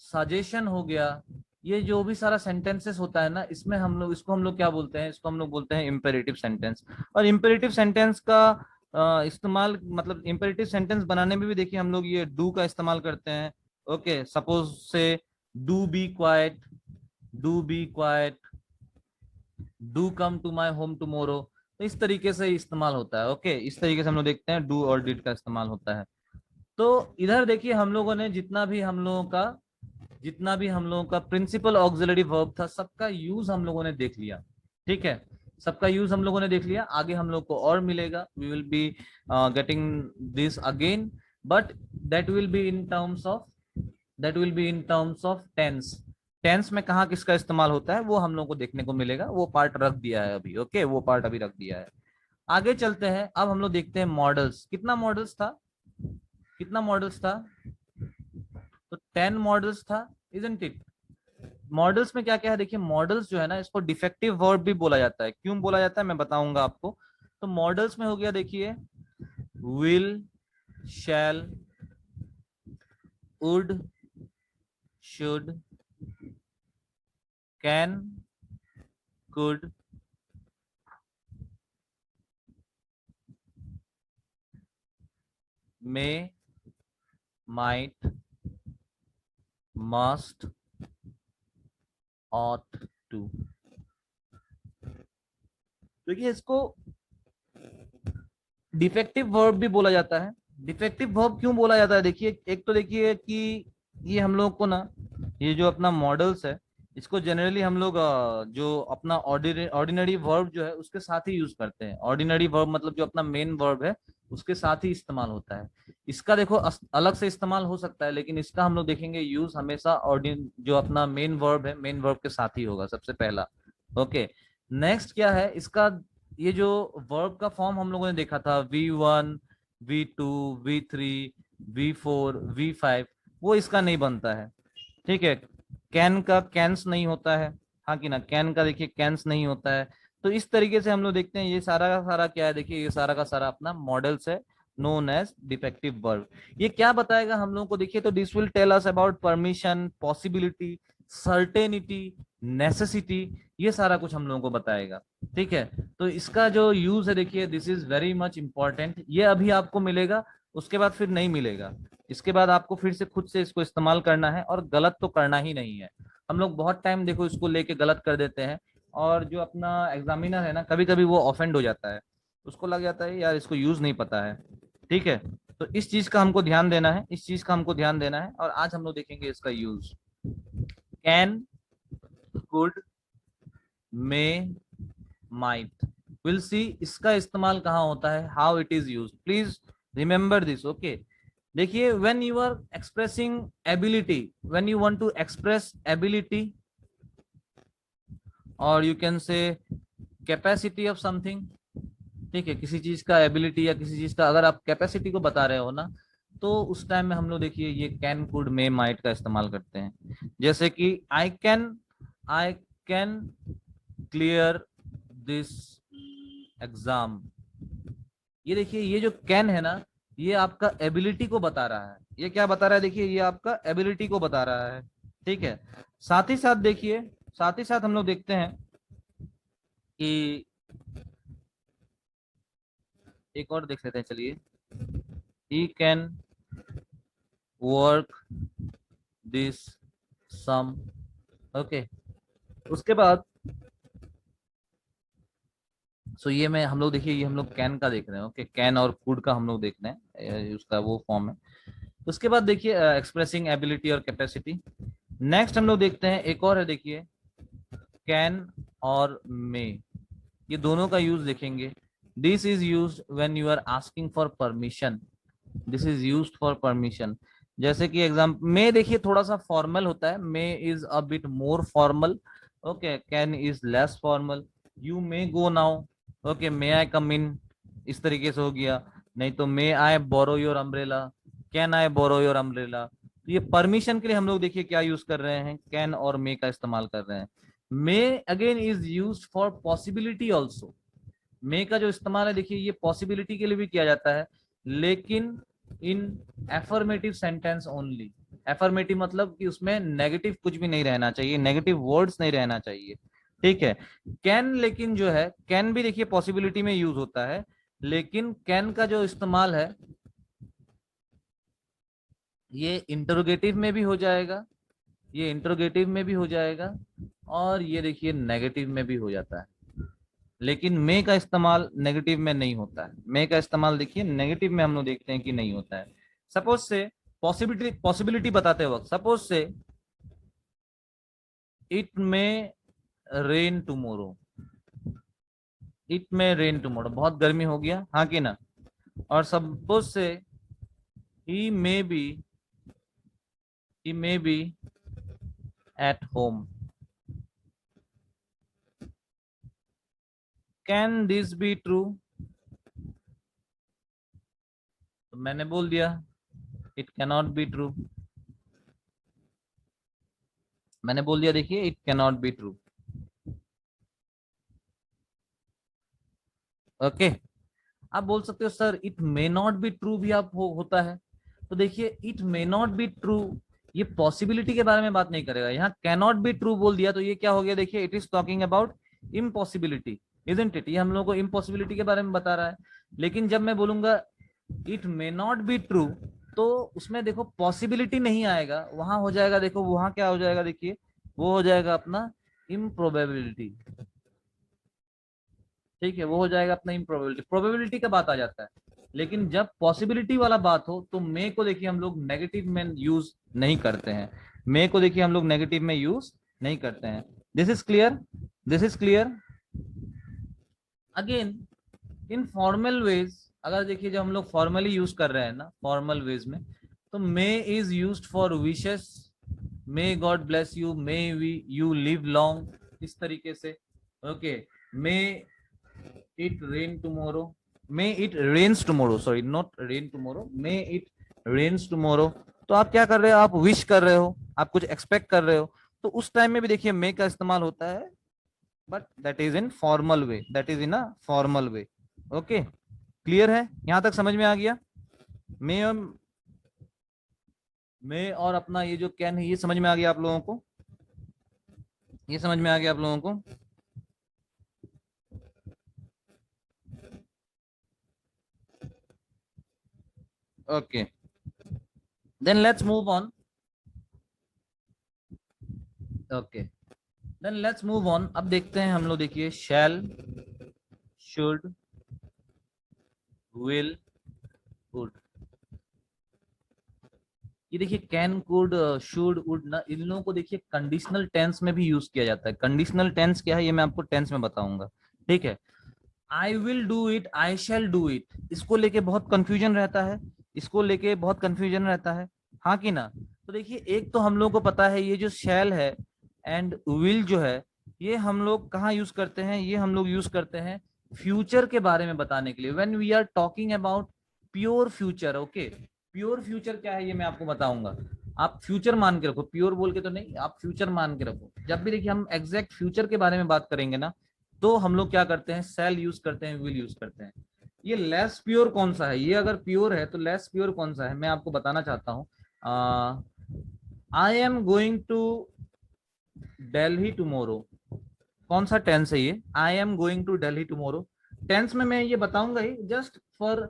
A: सजेशन हो गया, ये जो भी सारा सेंटेंसेस होता है ना, इसमें हम लोग इसको हम लोग क्या बोलते हैं, इसको हम लोग बोलते हैं इंपेरेटिव सेंटेंस। और इंपेरेटिव सेंटेंस का इस्तेमाल, मतलब इंपेरेटिव सेंटेंस बनाने में भी देखिए हम लोग ये डू का इस्तेमाल करते हैं। Okay, suppose say do be quiet, do be quiet, do come to my home tomorrow. तो इस तरीके से इस्तेमाल होता है। ओके, इस तरीके से हम लोग देखते हैं डू और डिड का इस्तेमाल होता है। तो इधर देखिए हम लोगों ने जितना भी हम लोगों का प्रिंसिपल ऑक्सिलरी वर्ब था, सबका यूज हम लोगों ने देख लिया। ठीक है, सबका यूज हम लोगों ने देख लिया। आगे हम लोग को और मिलेगा, we will be getting this again, but that will be in terms of, that will be in terms of tense. Tense में कहाँ किसका इस्तेमाल होता है वो हम लोग को देखने को मिलेगा, वो पार्ट रख दिया है अभी। ओके, वो पार्ट अभी रख दिया है। आगे चलते हैं, अब हम लोग देखते हैं मॉडल्स। कितना मॉडल्स था, कितना मॉडल्स था? तो 10 मॉडल्स था, इजंट इट? मॉडल्स में क्या क्या है देखिए, मॉडल्स जो है ना, इसको डिफेक्टिव वर्ब भी बोला जाता है। क्यों बोला जाता है मैं बताऊंगा आपको। तो मॉडल्स में हो गया देखिए, will, shall, would, should, can, could, may, might, must, ought to। देखिए, इसको डिफेक्टिव वर्ब भी बोला जाता है। डिफेक्टिव वर्ब क्यों बोला जाता है? देखिए, एक तो देखिए कि ये हम लोग को ना, ये जो अपना मॉडल्स है, इसको जनरली हम लोग जो अपना ऑर्डिनरी वर्ब जो है उसके साथ ही यूज करते हैं। ऑर्डिनरी वर्ब मतलब जो अपना मेन वर्ब है उसके साथ ही इस्तेमाल होता है। इसका देखो अलग से इस्तेमाल हो सकता है, लेकिन इसका हम लोग देखेंगे यूज हमेशा ऑर्डिन जो अपना मेन वर्ब है, मेन वर्ब के साथ ही होगा सबसे पहला। ओके, नेक्स्ट क्या है इसका, ये जो वर्ब का फॉर्म हम लोगों ने देखा था, V1, V2, V3, V4, V5, वो इसका नहीं बनता है। ठीक है, कैन का कैंस नहीं होता है, हाँ कि ना, कैन का देखिए कैंस नहीं होता है। तो इस तरीके से हम लोग देखते हैं, ये सारा का सारा क्या है, देखिए ये सारा का सारा अपना मॉडल्स है, नोन एज डिफेक्टिव वर्ब। ये क्या बताएगा हम लोगों को, देखिए, तो this will tell us about permission, possibility, certainty, necessity, ये सारा कुछ हम लोगों को बताएगा। ठीक है, तो इसका जो यूज है देखिए, this is very much important. ये अभी आपको मिलेगा, उसके बाद फिर नहीं मिलेगा। इसके बाद आपको फिर से खुद से इसको इस्तेमाल करना है, और गलत तो करना ही नहीं है। हम लोग बहुत टाइम देखो इसको लेके गलत कर देते हैं, और जो अपना एग्जामिनर है ना, कभी कभी वो ऑफेंड हो जाता है, उसको लग जाता है यार इसको यूज नहीं पता है। ठीक है, तो इस चीज का हमको ध्यान देना है, इस चीज का हमको ध्यान देना है, और आज हम लोग देखेंगे इसका use. Can, could, may, might, will see, इसका इस्तेमाल कहाँ होता है, how it is use, please remember this. Okay, देखिए, when you are expressing ability, when you want to express ability, और you can say capacity of something. ठीक है, किसी चीज का एबिलिटी या किसी चीज का अगर आप कैपेसिटी को बता रहे हो ना, तो उस टाइम में हम लोग देखिए ये कैन, कुड, मे, माइट का इस्तेमाल करते हैं। जैसे कि I can clear this exam. ये देखिए, ये जो कैन है ना, ये आपका एबिलिटी को बता रहा है। ये क्या बता रहा है, देखिए ये आपका एबिलिटी को बता रहा है। ठीक है, साथ ही साथ देखिए, साथ ही साथ हम लोग देखते हैं कि एक और देख लेते हैं, चलिए। He can work this sum. Okay, उसके बाद सो ये में हम लोग देखिए, ये हम लोग कैन का देख रहे हैं। ओके, कैन और कुड का हम लोग देख रहे हैं, उसका वो फॉर्म है। उसके बाद देखिए एक्सप्रेसिंग एबिलिटी और कैपेसिटी। नेक्स्ट हम लोग देखते हैं, एक और है देखिए, कैन और मे। ये दोनों का यूज देखेंगे। This is used when you are asking for permission, this is used for permission. जैसे कि एग्जाम्पल मे देखिए थोड़ा सा फॉर्मल होता है, may is a bit more formal, okay, can is less formal, you may go now, okay, may I come in, इस तरीके से हो गया। नहीं तो may I borrow your umbrella, can I borrow your umbrella. तो ये परमिशन के लिए हम लोग देखिए क्या यूज कर रहे हैं, कैन और मे का इस्तेमाल कर रहे हैं। May again is used for possibility also. May का जो इस्तेमाल है देखिए ये पॉसिबिलिटी के लिए भी किया जाता है, लेकिन इन एफर्मेटिव सेंटेंस ओनली। एफर्मेटिव मतलब कि उसमें नेगेटिव कुछ भी नहीं रहना चाहिए, नेगेटिव वर्ड्स नहीं रहना चाहिए, ठीक है। कैन लेकिन जो है, कैन भी देखिए पॉसिबिलिटी में यूज होता है, लेकिन कैन का जो इस्तेमाल है ये इंटरोगेटिव में भी हो जाएगा, ये इंटरोगेटिव में भी हो जाएगा, और ये देखिए नेगेटिव में भी हो जाता है। लेकिन मे का इस्तेमाल नेगेटिव में नहीं होता है। मे का इस्तेमाल देखिए नेगेटिव में हम लोग देखते हैं कि नहीं होता है। सपोज से पॉसिबिलिटी पॉसिबिलिटी बताते वक्त, सपोज से it may rain tomorrow, it may rain tomorrow, बहुत गर्मी हो गया, हाँ कि ना। और suppose say he may be, he may be at home, can this be true. तो मैंने बोल दिया इट कैनॉट बी ट्रू, मैंने बोल दिया देखिए it cannot be true, okay. आप बोल सकते हो sir it may not be true भी आप होता है। तो देखिए it may not be true ये पॉसिबिलिटी के बारे में बात नहीं करेगा, यहाँ कैनॉट बी ट्रू बोल दिया तो ये क्या हो गया, देखिए it is talking about impossibility, isn't it, ये हम लोग को इम्पॉसिबिलिटी के बारे में बता रहा है। लेकिन जब मैं बोलूंगा it may not be true, तो उसमें देखो पॉसिबिलिटी नहीं आएगा, वहां हो जाएगा, देखो वहां क्या हो जाएगा, देखिए वो हो जाएगा अपना इम्प्रोबेबिलिटी, ठीक है, वो हो जाएगा अपना इम्प्रोबेबिलिटी, प्रोबेबिलिटी का बात आ जाता है। लेकिन जब पॉसिबिलिटी वाला बात हो तो मे को देखिए हम लोग नेगेटिव में यूज नहीं करते हैं, मे को देखिए हम लोग नेगेटिव में यूज नहीं करते हैं। This is clear, this is clear. Again in formal ways, अगर देखिए जब हम लोग फॉर्मली यूज कर रहे हैं ना, फॉर्मल वेज में, तो may is used for wishes, may God bless you, may we you live long, इस तरीके से, okay. May it rain tomorrow, may it rains tomorrow, sorry not rain tomorrow, may it rains tomorrow। तो आप क्या कर रहे हो, आप विश कर रहे हो, आप कुछ एक्सपेक्ट कर रहे हो, तो उस टाइम में भी देखिए मे का इस्तेमाल होता है, but that is in formal way, that is in a formal way, okay. Clear है, यहां तक समझ में आ गया। मे मे और अपना ये जो कैन है ये समझ में आ गया आप लोगों को, ये समझ में आ गया आप लोगों को। Okay, then let's move on, okay, then let's move on. अब देखते हैं हम लोग, देखिए शैल, शुड, विल, वुड, ये देखिए कैन, कुड, शुड, वुड ना, इन लोगों को देखिए कंडीशनल टेंस में भी यूज किया जाता है। कंडीशनल टेंस क्या है ये मैं आपको टेंस में बताऊंगा, ठीक है। आई will do it, I shall do it, इसको लेके बहुत कंफ्यूजन रहता है, इसको लेके बहुत कंफ्यूजन रहता है, हाँ कि ना। तो देखिए एक तो हम लोग को पता है ये जो शैल है एंड विल जो है, ये हम लोग कहाँ यूज करते हैं, ये हम लोग यूज करते हैं फ्यूचर के बारे में बताने के लिए, when we are talking about pure future, okay. Pure future क्या है ये मैं आपको बताऊंगा, आप फ्यूचर मान के रखो, प्योर बोल के तो नहीं, आप फ्यूचर मान के रखो। जब भी देखिए हम एग्जैक्ट फ्यूचर के बारे में बात करेंगे ना, तो हम लोग क्या करते हैं, सेल यूज करते हैं, विल यूज करते हैं। ये लेस प्योर कौन सा है, ये अगर प्योर है तो लेस प्योर कौन सा है मैं आपको बताना चाहता हूँ। I am going to Delhi tomorrow, कौन सा टेंस है ये, I am going to Delhi tomorrow. Tense में मैं ये बताऊंगा ही, just for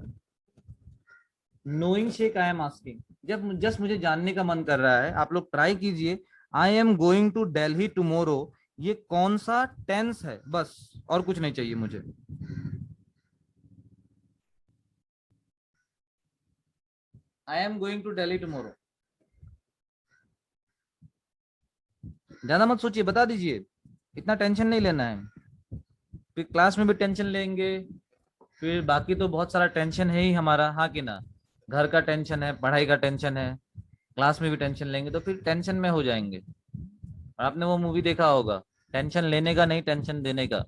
A: knowing sake I am asking, जब जस्ट मुझे जानने का मन कर रहा है, आप लोग ट्राई कीजिए। I am going to Delhi tomorrow, ये कौन सा टेंस है, बस और कुछ नहीं चाहिए मुझे। I am going to Delhi tomorrow, ज्यादा मत सोचिए, बता दीजिए, इतना टेंशन नहीं लेना है। फिर क्लास में भी टेंशन लेंगे, फिर बाकी तो बहुत सारा टेंशन है ही हमारा, हाँ कि ना। घर का टेंशन है, पढ़ाई का टेंशन है, क्लास में भी टेंशन लेंगे तो फिर टेंशन में हो जाएंगे। और आपने वो मूवी देखा होगा, टेंशन लेने का नहीं, टेंशन देने का।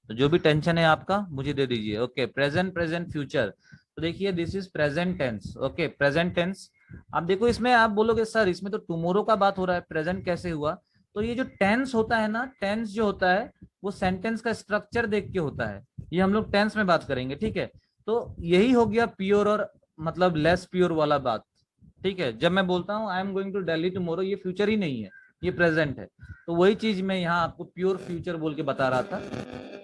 A: तो जो भी टेंशन है आपका मुझे दे दीजिए। Okay, present, present, future. तो देखिए this is present tense. Okay, present tense. आप देखो इसमें आप बोलोगे सर इसमें तो टुमारो का बात हो रहा है, प्रेजेंट कैसे हुआ? तो ये जो टेंस होता है ना, टेंस जो होता है वो सेंटेंस का स्ट्रक्चर देख के होता है। ये हम लोग टेंस में बात करेंगे, ठीक है। तो यही हो गया प्योर और मतलब लेस प्योर वाला बात, ठीक है। जब मैं बोलता हूँ I am going to Delhi tomorrow, ये फ्यूचर ही नहीं है, ये प्रेजेंट है। तो वही चीज मैं यहाँ आपको प्योर फ्यूचर बोल के बता रहा था।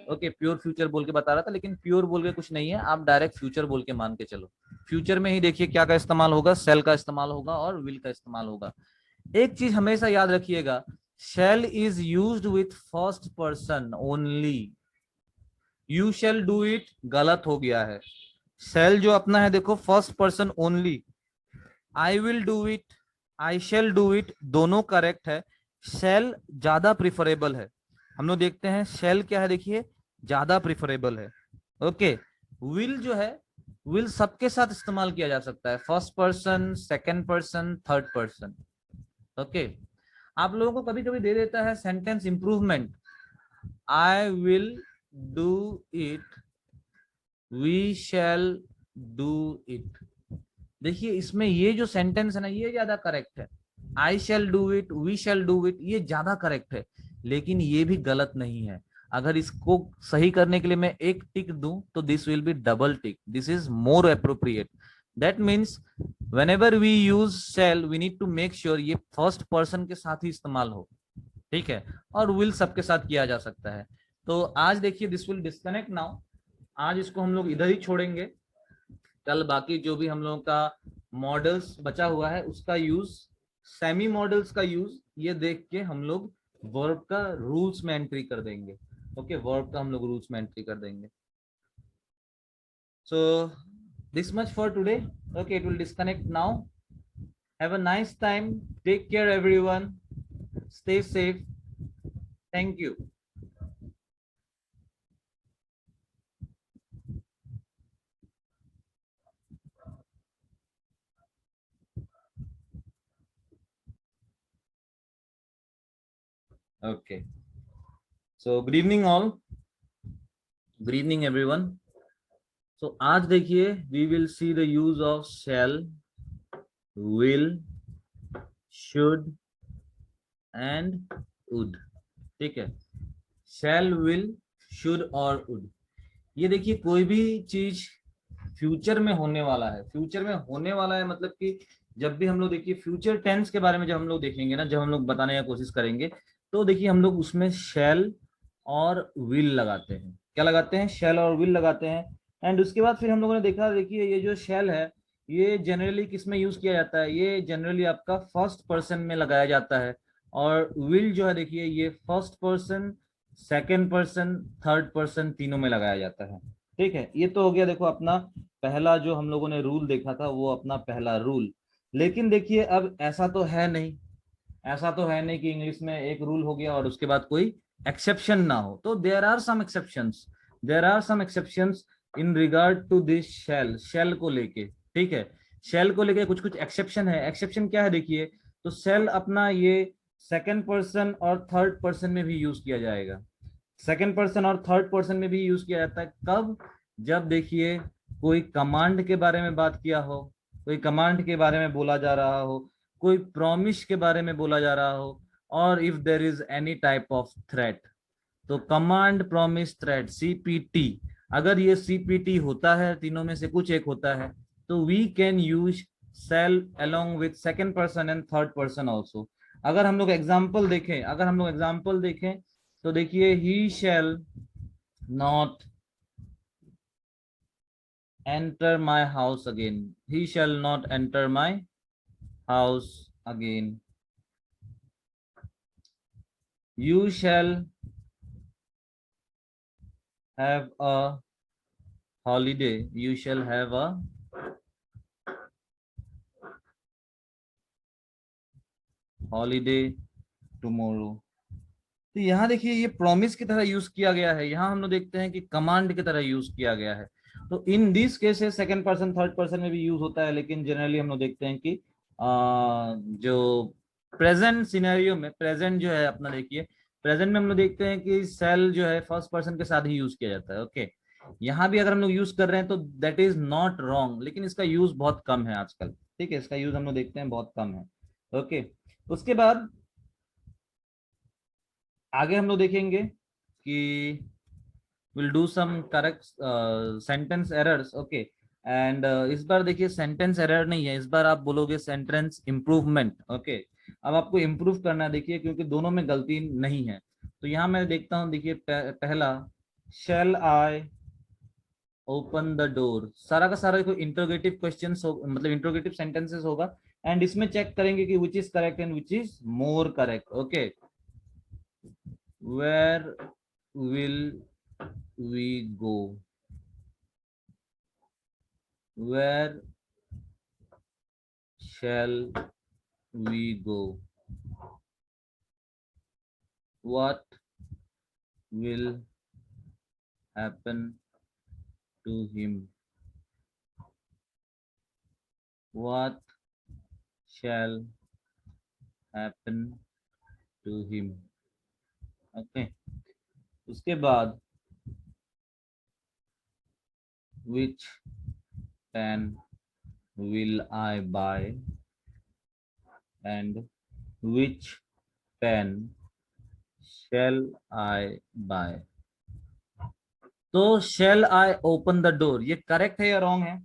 A: ओके, प्योर फ्यूचर बोल के बता रहा था, लेकिन प्योर बोल के कुछ नहीं है, आप डायरेक्ट फ्यूचर बोल के मान के चलो। फ्यूचर में ही देखिए क्या का इस्तेमाल होगा, सेल का इस्तेमाल होगा और विल का इस्तेमाल होगा। एक चीज हमेशा याद रखिएगा, shall is used with first person only. You shall do it गलत हो गया है। शेल जो अपना है देखो first person only. I will do it, I shall do it, दोनों करेक्ट है। शेल ज्यादा प्रिफरेबल है। हम लोग देखते हैं शेल क्या है, देखिए ज्यादा प्रिफरेबल है। ओके, विल जो है, विल सबके साथ इस्तेमाल किया जा सकता है, first person, second person, third person. Okay, आप लोगों को कभी कभी दे देता है sentence improvement, I will do it, we shall do it. देखिए इसमें ये जो सेंटेंस है ना, ये ज्यादा करेक्ट है। I shall do it, we shall do it, ये ज्यादा करेक्ट है, लेकिन ये भी गलत नहीं है। अगर इसको सही करने के लिए मैं एक टिक दूं तो this will B double tick, this is more appropriate. That means whenever we use shall we need to make sure ये फर्स्ट पर्सन के साथ ही इस्तेमाल हो, ठीक है। और विल सबके साथ किया जा सकता है। तो आज देखिए दिस विल डिस्कनेक्ट नाउ, आज इसको हम लोग इधर ही छोड़ेंगे। कल बाकी जो भी हम लोगों का मॉडल्स बचा हुआ है उसका यूज, सेमी मॉडल्स का यूज, ये देख के हम लोग वर्ब का रूल्स में एंट्री कर देंगे। ओके, वर्ब का हम लोग रूल्स में एंट्री कर देंगे। So this much for today. Okay, it will disconnect now. Have a nice time, take care everyone, stay safe, thank you. Okay, so good evening all, good evening everyone. So आज देखिए we will see the use of shall, will, should and would, ठीक है। Shall, will, should और would. ये देखिए कोई भी चीज फ्यूचर में होने वाला है, फ्यूचर में होने वाला है मतलब कि जब भी हम लोग देखिए फ्यूचर टेंस के बारे में जब हम लोग देखेंगे ना, जब हम लोग बताने की कोशिश करेंगे, तो देखिए हम लोग उसमें शैल और विल लगाते हैं। क्या लगाते हैं? शैल और विल लगाते हैं। एंड उसके बाद फिर हम लोगों ने देखा, देखिए ये जो शैल है ये जनरली किस में यूज किया जाता है? ये जनरली आपका फर्स्ट पर्सन में लगाया जाता है। और विल जो है देखिए ये first person, second person, third person, तीनों में लगाया जाता है, ठीक है। ये तो हो गया देखो अपना पहला जो हम लोगों ने रूल देखा था, वो अपना पहला रूल। लेकिन देखिए अब ऐसा तो है नहीं, ऐसा तो है नहीं कि इंग्लिश में एक रूल हो गया और उसके बाद कोई एक्सेप्शन ना हो। तो there are some exceptions, there are some exceptions in regard to this shall, shall को लेके, ठीक है। शैल को लेके कुछ कुछ एक्सेप्शन है। एक्सेप्शन क्या है देखिए, तो शैल अपना ये सेकंड पर्सन और थर्ड पर्सन में भी यूज किया जाएगा। सेकंड पर्सन और थर्ड पर्सन में भी यूज किया जाता है। कब? जब देखिए कोई कमांड के बारे में बात किया हो, कोई कमांड के बारे में बोला जा रहा हो, कोई प्रॉमिस के बारे में बोला जा रहा हो, और if there is any type of threat. तो कमांड, प्रॉमिस, थ्रेट, सीपीटी, अगर ये सीपीटी होता है, तीनों में से कुछ एक होता है, तो we can use shall along with second person and third person also. अगर हम लोग एग्जाम्पल देखें, अगर हम लोग एग्जाम्पल देखें तो देखिए he shall not enter my house again, he shall not enter my house again. You shall have a holiday, you shall have a holiday tomorrow. तो यहाँ देखिए ये प्रॉमिस की तरह यूज किया गया है, यहाँ हम लोग देखते हैं कि कमांड की तरह यूज किया गया है। तो in this cases second person third person में भी यूज होता है, लेकिन जनरली हम लोग देखते हैं कि जो प्रेजेंट सिनेरियो में, प्रेजेंट जो है अपना देखिए, प्रेजेंट में हम लोग देखते हैं कि सेल जो है फर्स्ट पर्सन के साथ ही यूज किया जाता है। ओके, यहाँ भी अगर हम लोग यूज कर रहे हैं तो दैट इज नॉट रॉन्ग, लेकिन इसका यूज बहुत कम है आजकल। ठीक है, इसका यूज हम लोग देखते हैं बहुत कम है। ओके, उसके बाद आगे हम लोग देखेंगे कि will do some correct sentence errors. Okay, and इस बार देखिए सेंटेंस एरर नहीं है, इस बार आप बोलोगे सेंटेंस इम्प्रूवमेंट। ओके, अब आपको इम्प्रूव करना है देखिए, क्योंकि दोनों में गलती नहीं है। तो यहाँ मैं देखता हूँ, देखिए पहला, shall I open the door, सारा का सारा कोई इंट्रोगेटिव क्वेश्चन मतलब इंट्रोगेटिव सेंटेंसेस होगा, एंड इसमें चेक करेंगे कि which is correct and which is more correct. Okay, where will we go? Where shall we go? What will happen to him? What shall happen to him? Okay. उसके बाद which pen will I buy and which pen shall I buy? तो shall I open the door ये correct है या wrong है?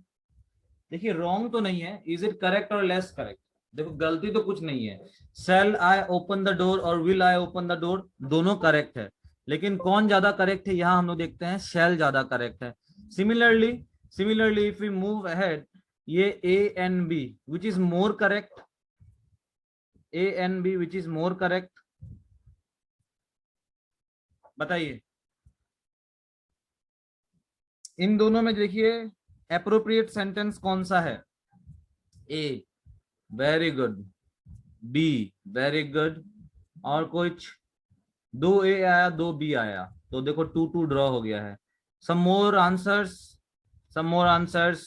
A: देखिए wrong तो नहीं है, इज इट करेक्ट और लेस करेक्ट? देखो गलती तो कुछ नहीं है, shall I open the door और will I open the door दोनों करेक्ट है, लेकिन कौन ज्यादा करेक्ट है यहाँ हम लोग देखते हैं शेल ज्यादा करेक्ट है। Similarly, similarly if we move ahead, ये A and B which is more correct, A and B which is more correct, बताइए। इन दोनों में देखिए एप्रोप्रिएट सेंटेंस कौन सा है? A, very good, B, very good, और कुछ? दो ए आया दो बी आया, तो देखो 2-2 ड्रॉ हो गया है। सम मोर आंसर्स, सम मोर आंसर्स,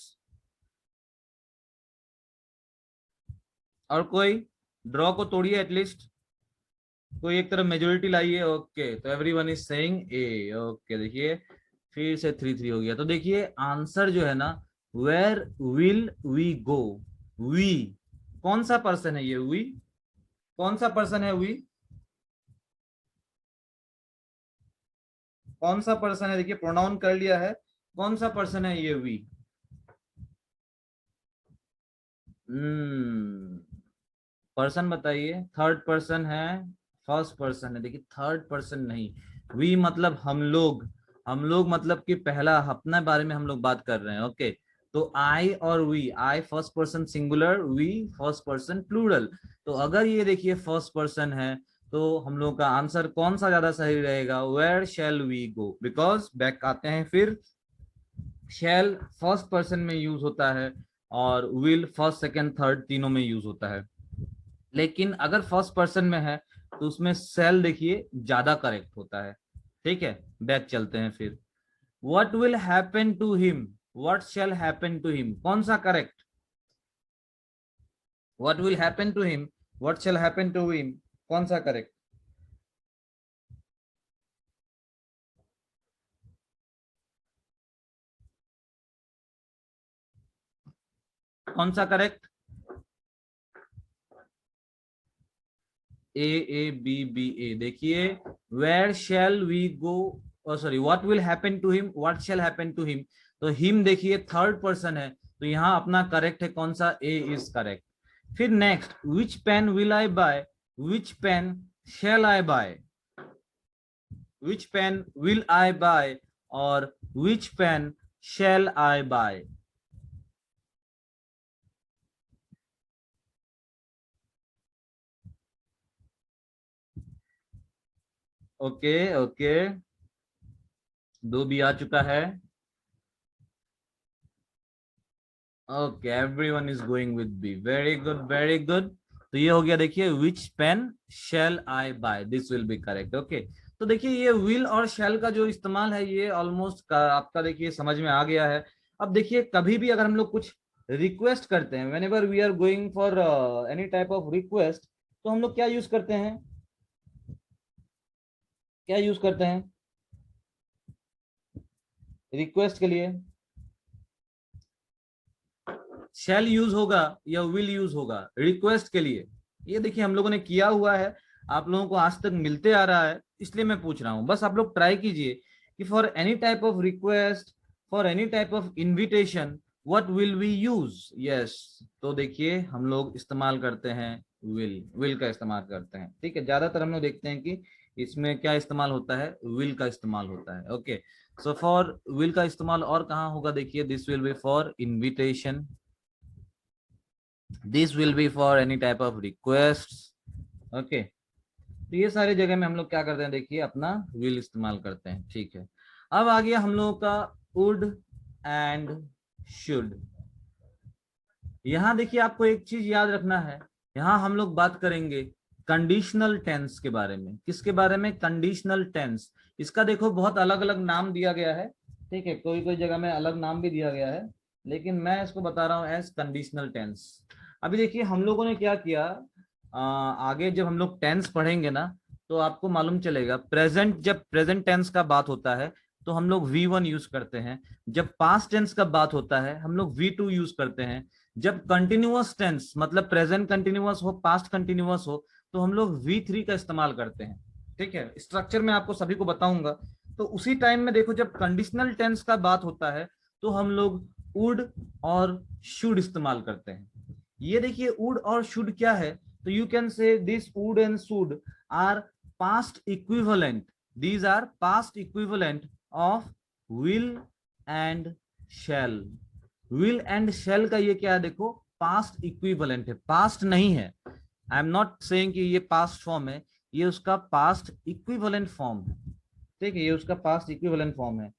A: और कोई? ड्रॉ को तोड़िए एटलीस्ट, कोई एक तरफ मेजोरिटी लाइए। ओके, तो everyone is saying A. Okay, देखिए फिर से 3-3 हो गया। तो देखिए आंसर जो है ना, where will we go, we कौन सा पर्सन है? ये वी कौन सा पर्सन है? वी कौन सा पर्सन है? देखिए प्रोनाउन कर लिया है, कौन सा पर्सन है ये वी? पर्सन बताइए, थर्ड पर्सन है, फर्स्ट पर्सन है? देखिए थर्ड पर्सन नहीं, वी मतलब हम लोग, हम लोग मतलब कि पहला अपने बारे में हम लोग बात कर रहे हैं। ओके, तो आई और we, I first person singular, we first person plural. तो अगर ये देखिए फर्स्ट पर्सन है, तो हम लोग का आंसर कौन सा ज्यादा सही रहेगा? Where shall we go, because back आते हैं फिर, शैल फर्स्ट पर्सन में यूज होता है और विल फर्स्ट सेकंड थर्ड तीनों में यूज होता है। लेकिन अगर फर्स्ट पर्सन में है तो उसमें सेल देखिए ज्यादा करेक्ट होता है। ठीक है, बैक चलते हैं फिर। What will happen to him, what shall happen to him, कौन सा correct? What will happen to him, what shall happen to him, कौन सा करेक्ट? कौन सा correct? A B B A. देखिए where shall we go, sorry what will happen to him, what shall happen to him, तो him देखिए third person है, तो यहाँ अपना करेक्ट है कौन सा? A is correct. फिर next, which pen will I buy, which pen shall I buy, which pen will I buy और which pen shall I buy? Okay okay, दो भी आ चुका है। Okay, everyone is going with B, very good very good. तो ये हो गया देखिए, which pen shall I buy, this will be correct. Okay, तो देखिए ये विल और शेल का जो इस्तेमाल है ये ऑलमोस्ट आपका देखिए समझ में आ गया है। अब देखिए कभी भी अगर हम लोग कुछ रिक्वेस्ट करते हैं, whenever we are going for any type of request, तो हम लोग क्या यूज करते हैं, क्या यूज करते हैं रिक्वेस्ट के लिए? शैल यूज होगा या विल यूज होगा रिक्वेस्ट के लिए? ये देखिए हम लोगों ने किया हुआ है, आप लोगों को आज तक मिलते आ रहा है, इसलिए मैं पूछ रहा हूं। बस आप लोग ट्राई कीजिए कि for any type of request, for any type of invitation, what will we use? Yes, तो देखिए हम लोग इस्तेमाल करते हैं विल का इस्तेमाल करते हैं। ठीक है, ज्यादातर हम लोग देखते हैं कि इसमें क्या इस्तेमाल होता है, विल का इस्तेमाल होता है। ओके, सो फॉर विल का इस्तेमाल और कहाँ होगा, देखिए this will B for invitation, this will B for any type of request. Okay, तो ये सारे जगह में हम लोग क्या करते हैं, देखिए अपना विल इस्तेमाल करते हैं। ठीक है, अब आ गया हम लोगों का वुड एंड शुड। यहां देखिए आपको एक चीज याद रखना है, यहां हम लोग बात करेंगे कंडीशनल टेंस के बारे में। किसके बारे में? Conditional tense. इसका देखो बहुत अलग अलग नाम दिया गया है, ठीक है, कोई कोई जगह में अलग नाम भी दिया गया है, लेकिन मैं इसको बता रहा हूं एज कंडीशनल टेंस। अभी देखिए हम लोगों ने क्या किया, आगे जब हम लोग टेंस पढ़ेंगे ना तो आपको मालूम चलेगा, प्रेजेंट जब प्रेजेंट टेंस का बात होता है तो हम लोग V1 यूज करते हैं, जब पास्ट टेंस का बात होता है हम लोग V2 यूज करते हैं, जब कंटिन्यूअस टेंस मतलब प्रेजेंट कंटिन्यूअस हो, पास्ट कंटिन्यूअस हो, तो हम लोग V3 का इस्तेमाल करते हैं। ठीक है, स्ट्रक्चर में आपको सभी को बताऊंगा। तो उसी टाइम में देखो जब कंडीशनल टेंस का बात होता है तो हम लोग वुड और शुड इस्तेमाल करते हैं। ये देखिए वुड और शुड क्या है, तो you can say this would and should are past equivalent, these are past equivalent of will and shall. Will and shall का ये क्या है, देखो पास्ट इक्विवेलेंट है, पास्ट नहीं है। आई एम नॉट सेइंग कि ये पास्ट फॉर्म है, ये उसका पास्ट इक्विवेलेंट फॉर्म है। ठीक है, ये उसका पास्ट इक्विवेलेंट फॉर्म है।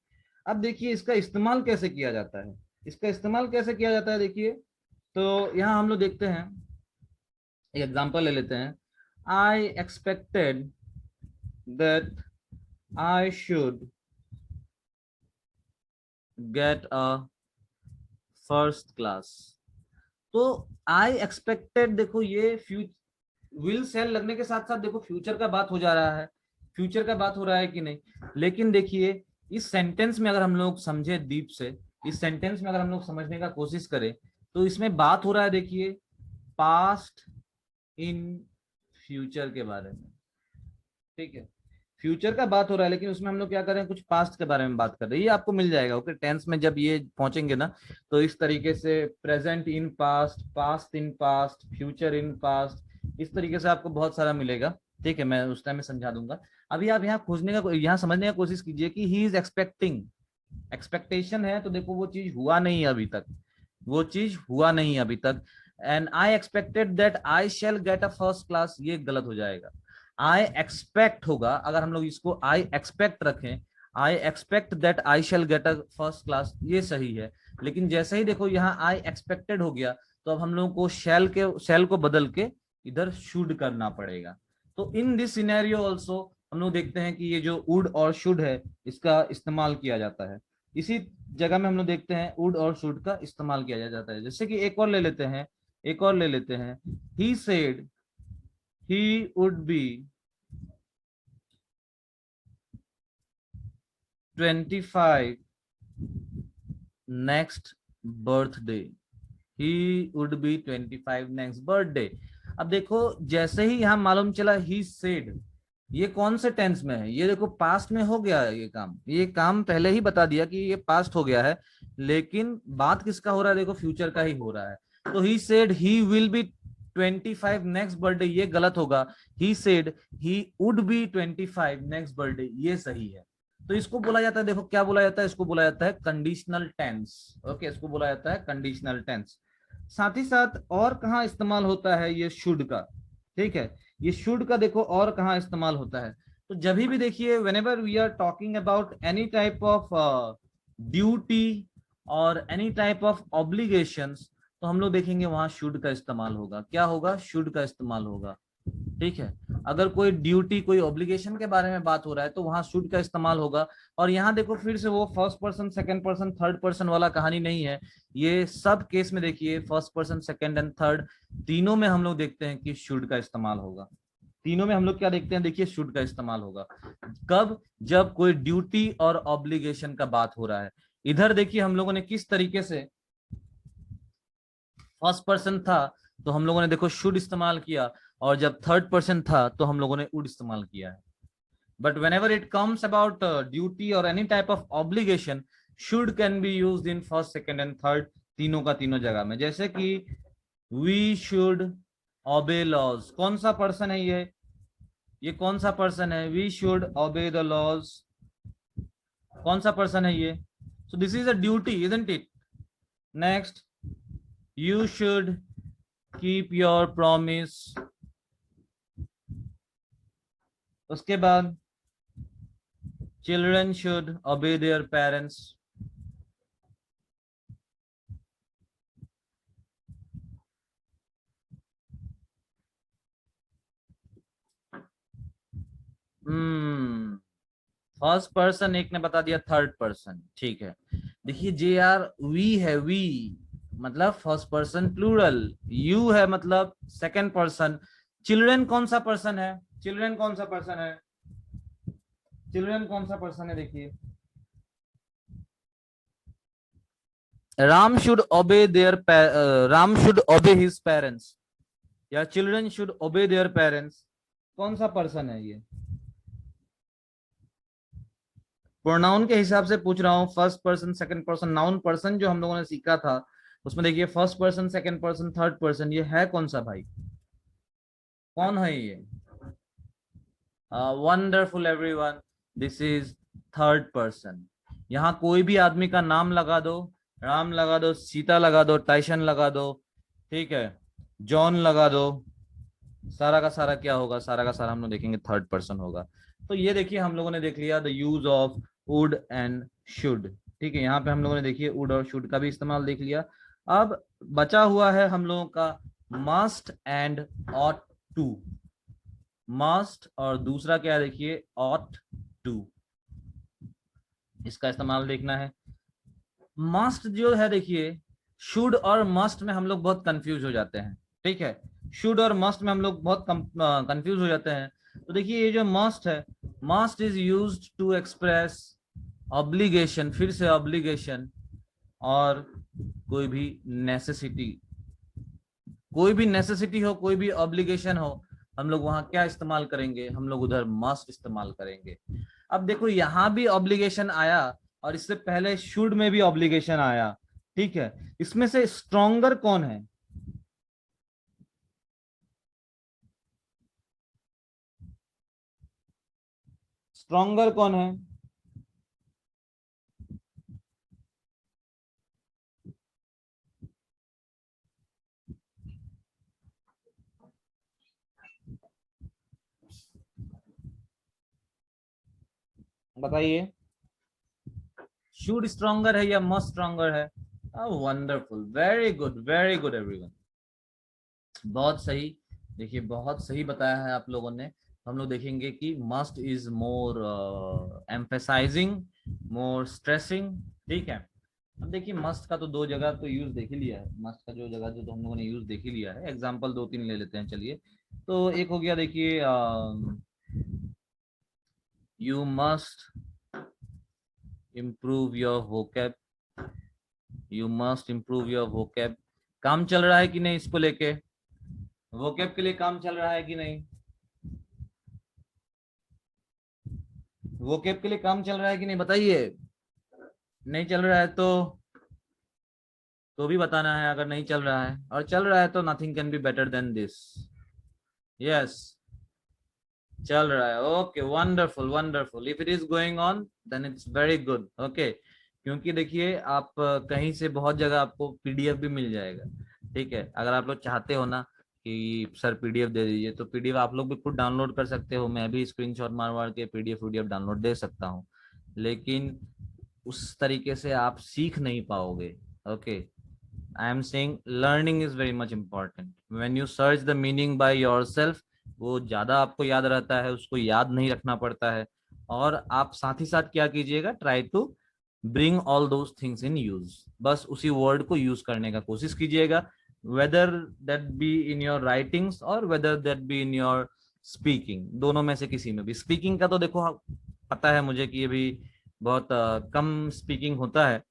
A: अब देखिए इसका इस्तेमाल कैसे किया जाता है, इसका इस्तेमाल कैसे किया जाता है देखिए, तो यहां हम लोग देखते हैं, एक एग्जांपल ले लेते हैं। I expected that I should get a first class. तो आई एक्सपेक्टेड, देखो ये विल सेल लगने के साथ साथ देखो फ्यूचर का बात हो जा रहा है, फ्यूचर का बात हो रहा है कि नहीं। लेकिन देखिए इस सेंटेंस में अगर हम लोग समझे डीप से, इस सेंटेंस में अगर हम लोग समझने का कोशिश करें, तो इसमें बात हो रहा है देखिए पास्ट इन फ्यूचर के बारे में। ठीक है, फ्यूचर का बात हो रहा है, लेकिन उसमें हम लोग क्या कर रहे हैं, कुछ पास्ट के बारे में बात कर रहे हैं। ये आपको मिल जाएगा ओके, टेंस में जब ये पहुंचेंगे ना, तो इस तरीके से present in past, past in past, future in past, इस तरीके से आपको बहुत सारा मिलेगा। ठीक है, मैं उस टाइम में समझा दूंगा। अभी आप यहाँ खोजने का, यहाँ समझने का कोशिश कीजिए कि ही इज एक्सपेक्टिंग, एक्सपेक्टेशन है, तो देखो वो चीज हुआ नहीं अभी तक, वो चीज हुआ नहीं अभी तक। And I expected that I shell get a first class, ये गलत हो जाएगा। आई एक्सपेक्ट होगा, अगर हम लोग इसको आई एक्सपेक्ट रखें, I expect that I shell get a first class, ये सही है। लेकिन जैसे ही देखो यहाँ आई एक्सपेक्टेड हो गया, तो अब हम लोगों को शैल को बदल के इधर शुड करना पड़ेगा। तो इन दिस सिनेरियो ऑल्सो हम लोग देखते हैं कि ये जो वुड और शुड है इसका इस्तेमाल किया जाता है। इसी जगह में हम लोग देखते हैं वुड और शुड का इस्तेमाल किया जाता है। जैसे कि एक और ले लेते हैं, एक और ले लेते हैं, he said he would be 25 next birthday, he would be 25 next birthday. अब देखो जैसे ही यहां मालूम चला ही सेड, ये कौन से टेंस में है, ये देखो पास्ट में हो गया है, ये काम पहले ही बता दिया कि ये पास्ट हो गया है, लेकिन बात किसका हो रहा है, देखो फ्यूचर का ही हो रहा है। तो he said he will be 25 next birthday, ये गलत होगा। He said he would be 25 next birthday, ये सही है। तो इसको बोला जाता है, देखो क्या बोला जाता है, इसको बोला जाता है कंडीशनल टेंस। ओके, इसको बोला जाता है कंडीशनल टेंस। साथ ही साथ और कहाँ इस्तेमाल होता है ये शुड का, ठीक है, ये शुड का देखो और कहाँ इस्तेमाल होता है। तो जब भी देखिए whenever we are talking about any type of duty or any type of obligations, तो हम लोग देखेंगे वहां शुड का इस्तेमाल होगा। क्या होगा? शुड का इस्तेमाल होगा। ठीक है। अगर कोई ड्यूटी, कोई ऑब्लिगेशन के बारे में बात हो रहा है तो वहां शुड का इस्तेमाल होगा। और यहाँ देखो फिर से वो first person, second person, third person वाला कहानी नहीं है। ये सब केस में देखिए first person, second and third तीनों में हम लोग देखते हैं कि शुड का इस्तेमाल होगा। तीनों में हम लोग क्या देखते हैं? देखिए शुड का इस्तेमाल होगा। कब? जब कोई ड्यूटी और ऑब्लिगेशन का बात हो रहा है। इधर देखिए हम लोगों ने किस तरीके से, फर्स्ट पर्सन था तो हम लोगों ने देखो शुड इस्तेमाल किया, और जब थर्ड पर्सन था तो हम लोगों ने वुड इस्तेमाल किया है। But whenever it comes about duty or any type of obligation, should can be used in first, second and third, तीनों का तीनों जगह में। जैसे कि we should obey laws, कौन सा पर्सन है ये कौन सा पर्सन है? we should obey the laws, कौन सा पर्सन है ये? so this is a duty, isn't it? next, you should keep your promise, उसके बाद children should obey their parents, first person एक ने बता दिया थर्ड पर्सन, ठीक है। देखिए जे आर वी है, वी मतलब फर्स्ट पर्सन प्लूरल, यू है मतलब सेकंड पर्सन। चिल्ड्रन कौन सा पर्सन है? चिल्ड्रन कौन सा पर्सन है? चिल्ड्रन कौन सा पर्सन है? देखिए Ram should obey their, Ram should obey his parents, या children should obey their parents, कौन सा पर्सन है ये? प्रोनाउन के हिसाब से पूछ रहा हूँ, first person, second person, noun person जो हम लोगों ने सीखा था उसमें देखिए first person, second person, third person, ये है कौन सा भाई? कौन है ये? Wonderful everyone, this is third person. यहाँ कोई भी आदमी का नाम लगा दो, राम लगा दो, सीता लगा दो, टाइसन लगा दो, ठीक है, जॉन लगा दो, सारा का सारा क्या होगा? सारा का सारा हम लोग देखेंगे थर्ड पर्सन होगा। तो ये देखिए हम लोगों ने देख लिया the use of would and should. ठीक है, यहाँ पे हम लोगों ने देखिए वुड और शुड का भी इस्तेमाल देख लिया। अब बचा हुआ है हम लोगों का must and ought to. Must और दूसरा क्या है? देखिए ऑट टू, इसका इस्तेमाल देखना है। मस्ट जो है देखिए, शुड और मस्ट में हम लोग बहुत कंफ्यूज हो जाते हैं। ठीक है, शुड और मस्ट में हम लोग बहुत कंफ्यूज हो जाते हैं। तो देखिए ये जो मस्ट है, must is used to express obligation, फिर से ऑब्लिगेशन, और कोई भी नेसेसिटी, कोई भी नेसेसिटी हो, कोई भी ऑब्लिगेशन हो, हम लोग वहां क्या इस्तेमाल करेंगे? हम लोग उधर मस्ट इस्तेमाल करेंगे। अब देखो यहां भी ऑब्लिगेशन आया और इससे पहले शुड में भी ऑब्लिगेशन आया। ठीक है, इसमें से स्ट्रॉन्गर कौन है? स्ट्रॉन्गर कौन है? बताइए, शुड स्ट्रॉन्गर है या मस्ट स्ट्रॉन्गर है? वंडरफुल, वेरी गुड एवरीवन, बहुत सही। देखिए बहुत सही बताया है आप लोगों ने। हम लोग देखेंगे कि must is more emphasizing, more stressing. ठीक है, अब देखिए मस्ट का तो दो जगह तो यूज देख ही लिया है, मस्ट का जो जगह जो तो हम लोगों ने यूज देख ही लिया है। एग्जांपल दो तीन ले लेते हैं चलिए। तो एक हो गया देखिए, you must improve your vocab, you must improve your vocab. काम चल रहा है कि नहीं इसको लेके? वोकैब के लिए काम चल रहा है कि नहीं? वोकैब के लिए काम चल रहा है कि नहीं बताइए। नहीं चल रहा है तो भी बताना है, अगर नहीं चल रहा है, और चल रहा है तो nothing can be better than this. Yes, चल रहा है। Okay, wonderful wonderful, if it is going on then it's very good. Okay, क्योंकि देखिए आप कहीं से बहुत जगह आपको पीडीएफ भी मिल जाएगा। ठीक है, अगर आप लोग चाहते हो ना कि सर पीडीएफ दे दीजिए, तो पीडीएफ आप लोग भी खुद डाउनलोड कर सकते हो। मैं भी स्क्रीनशॉट मार मार के पीडीएफ डाउनलोड दे सकता हूँ, लेकिन उस तरीके से आप सीख नहीं पाओगे। Okay, I am saying learning is very much important. When you search the meaning by yourself, वो ज्यादा आपको याद रहता है, उसको याद नहीं रखना पड़ता है. और आप साथ ही साथ क्या कीजिएगा, try to bring all those things in use. बस उसी वर्ड को यूज करने का कोशिश कीजिएगा, whether that be in your writings और whether that be in your speaking. दोनों में से किसी में भी. स्पीकिंग का तो देखो पता है मुझे कि ये भी बहुत कम स्पीकिंग होता है,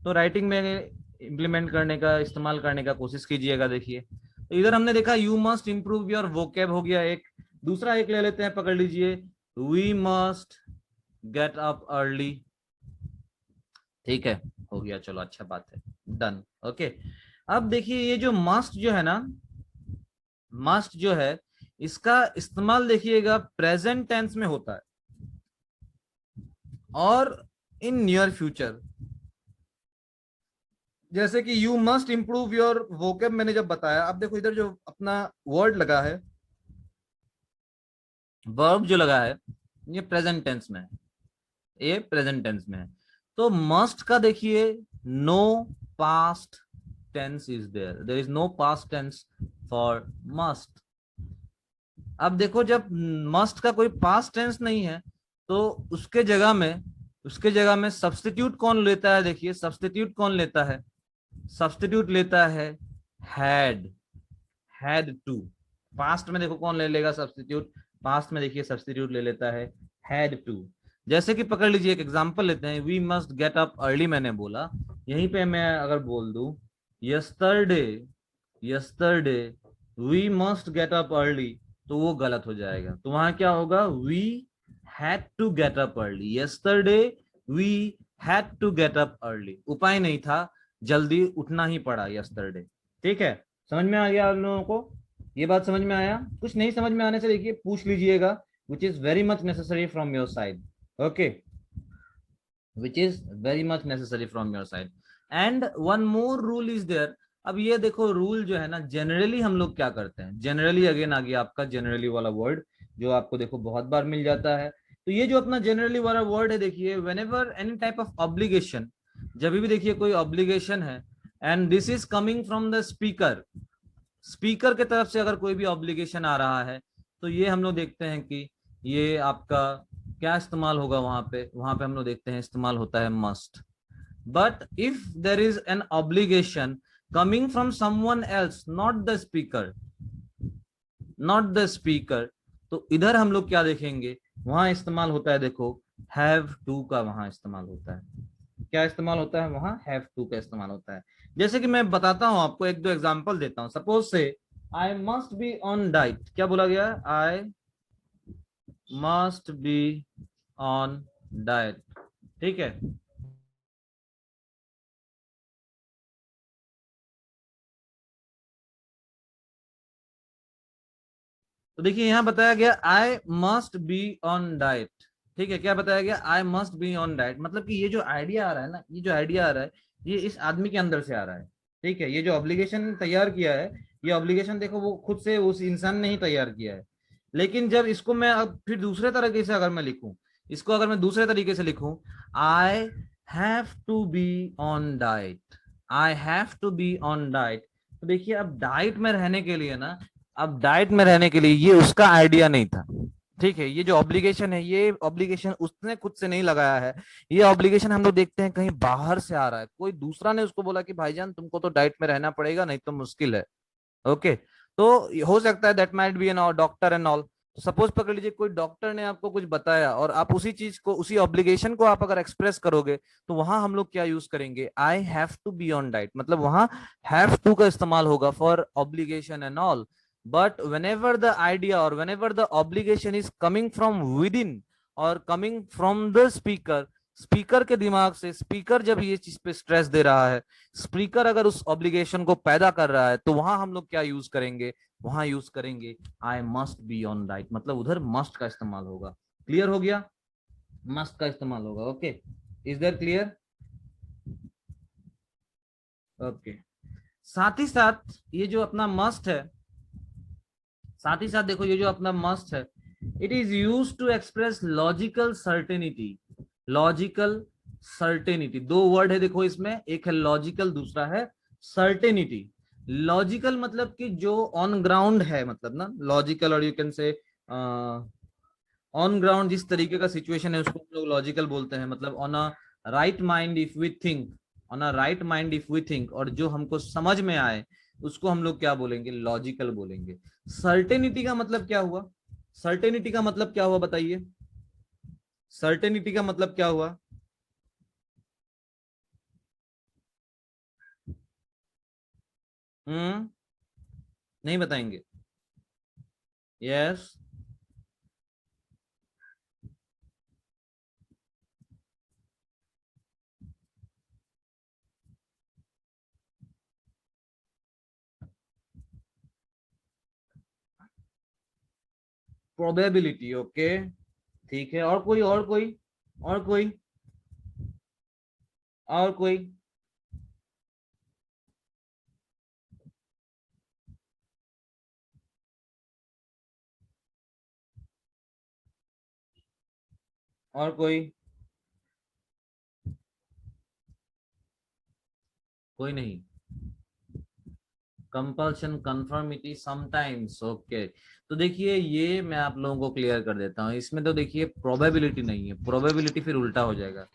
A: तो राइटिंग में इम्प्लीमेंट करने का, इस्तेमाल करने का कोशिश कीजिएगा. देखिए तो इधर हमने देखा you must improve your vocab हो गया एक. दूसरा एक ले लेते हैं, पकड़ लीजिए, we must get up early. ठीक है, हो गया, चलो अच्छा बात है, डन. ओके, अब देखिए ये जो मस्ट जो है ना, मस्ट जो है इसका इस्तेमाल देखिएगा प्रेजेंट टेंस में होता है और इन नियर फ्यूचर. जैसे कि you must improve your vocab मैंने जब बताया, अब देखो इधर जो अपना वर्ड लगा है, वर्ब जो लगा है, ये प्रेजेंट टेंस में है, ये प्रेजेंट टेंस में है. तो मस्ट का देखिए no past tense is there, there is no past tense for must. अब देखो जब मस्ट का कोई पास्ट टेंस नहीं है तो उसके जगह में सब्स्टिट्यूट कौन लेता है, देखिए सब्स्टिट्यूट कौन लेता है, सब्स्टिट्यूट लेता है हैड टू. पास्ट में देखो कौन ले लेगा सब्स्टिट्यूट, पास्ट में देखिए सब्स्टिट्यूट ले लेता है हैड टू. जैसे कि पकड़ लीजिए एक एग्जांपल लेते हैं, we must get up early मैंने बोला, यहीं पे मैं अगर बोल दूं yesterday, yesterday we must get up early, तो वो गलत हो जाएगा. तो वहां क्या होगा, we had to get up early. Yesterday we had to get up early, उपाय नहीं था, जल्दी उठना ही पड़ा यस्टरडे. ठीक है, समझ में आ गया आप लोगों को, ये बात समझ में आया? कुछ नहीं समझ में आने से देखिए पूछ लीजिएगा, which is very much necessary from your side. Okay, which is very much necessary from your side. And one more rule is there. अब ये देखो रूल जो है ना, जनरली हम लोग क्या करते हैं, जनरली अगेन आ गया आपका जनरली वाला वर्ड जो आपको देखो बहुत बार मिल जाता है. तो ये जो अपना जनरली वाला वर्ड है, देखिए whenever any type of obligation, जब भी देखिए कोई ऑब्लिगेशन है and this is coming from the speaker, speaker के तरफ से अगर कोई भी ऑब्लिगेशन आ रहा है, तो ये हम लोग देखते हैं कि ये आपका क्या इस्तेमाल होगा वहां पे हम लोग देखते हैं इस्तेमाल होता है must. But if there is an obligation coming from someone else, not the speaker, not the speaker, तो इधर हम लोग क्या देखेंगे, वहां इस्तेमाल होता है, देखो हैव टू का वहां इस्तेमाल होता है. क्या इस्तेमाल होता है वहां, हैव टू का इस्तेमाल होता है. जैसे कि मैं बताता हूं आपको, एक दो एग्जांपल देता हूं. Suppose say I must be on diet, क्या बोला गया, I must be on diet. ठीक है, तो देखिए यहां बताया गया I must be on diet. ठीक है, क्या बताया गया, I must be on diet. मतलब कि ये जो आइडिया आ रहा है ना, ये जो आइडिया आ रहा है, ये इस आदमी के अंदर से आ रहा है. ठीक है, ये जो ऑब्लिगेशन तैयार किया है, ये ऑब्लिगेशन देखो वो खुद से उस इंसान ने ही तैयार किया है. लेकिन जब इसको मैं अब फिर दूसरे तरीके से अगर मैं लिखूं, इसको अगर मैं दूसरे तरीके से लिखूं, I have to be on diet, I have to be on diet. तो देखिए अब डाइट में रहने के लिए ना, अब डाइट में रहने के लिए ये उसका आइडिया नहीं था. ठीक है, ये जो ऑब्लिगेशन है, ये ऑब्लिगेशन उसने खुद से नहीं लगाया है. ये ऑब्लिगेशन हम लोग देखते हैं कहीं बाहर से आ रहा है, कोई दूसरा ने उसको बोला कि भाईजान तुमको तो डाइट में रहना पड़ेगा, नहीं तो मुश्किल है. ओके, तो हो सकता है that might be an doctor and all. Suppose पकड़ लीजिए कोई डॉक्टर ने आपको कुछ बताया और आप उसी चीज को, उसी ऑब्लिगेशन को आप अगर एक्सप्रेस करोगे, तो वहां हम लोग क्या यूज करेंगे, I have to be on diet. मतलब वहां हैव टू का इस्तेमाल होगा for obligation and all. But whenever the idea or whenever the obligation is coming from within or coming from the speaker, speaker के दिमाग से, speaker जब ये चीज पे स्ट्रेस दे रहा है, स्पीकर अगर उस ऑब्लिगेशन को पैदा कर रहा है, तो वहां हम लोग क्या यूज करेंगे, वहां यूज करेंगे I must be on diet. मतलब उधर मस्ट का इस्तेमाल होगा. क्लियर हो गया, मस्ट का इस्तेमाल होगा. Okay, is there clear? Okay, साथ ही साथ ये जो अपना मस्ट है, साथ ही साथ देखो ये जो अपना मस्ट है, it is use to express logical certainty. Logical certainty, दो वर्ड है देखो इसमें, एक है लॉजिकल, दूसरा है सर्टेनिटी। लॉजिकल मतलब कि जो ऑन ग्राउंड है, मतलब ना लॉजिकल, और यू कैन से ऑन ग्राउंड जिस तरीके का सिचुएशन है उसको हम लोग लॉजिकल बोलते हैं। मतलब on a right mind if we think, on a right mind if we think, और जो हमको समझ में आए उसको हम लोग क्या बोलेंगे, लॉजिकल बोलेंगे। सर्टेनिटी का मतलब क्या हुआ, सर्टेनिटी का मतलब क्या हुआ बताइए, सर्टेनिटी का मतलब क्या हुआ? हम्म, नहीं बताएंगे? यस। प्रोबेबिलिटी, ओके, ठीक है। और कोई, और कोई, और कोई, और कोई? और कोई? कोई नहीं? Compulsion, conformity, sometimes, okay. तो देखिए ये मैं आप लोगों को क्लियर कर देता हूँ, इसमें तो देखिए प्रोबेबिलिटी नहीं है, प्रोबेबिलिटी फिर उल्टा हो जाएगा।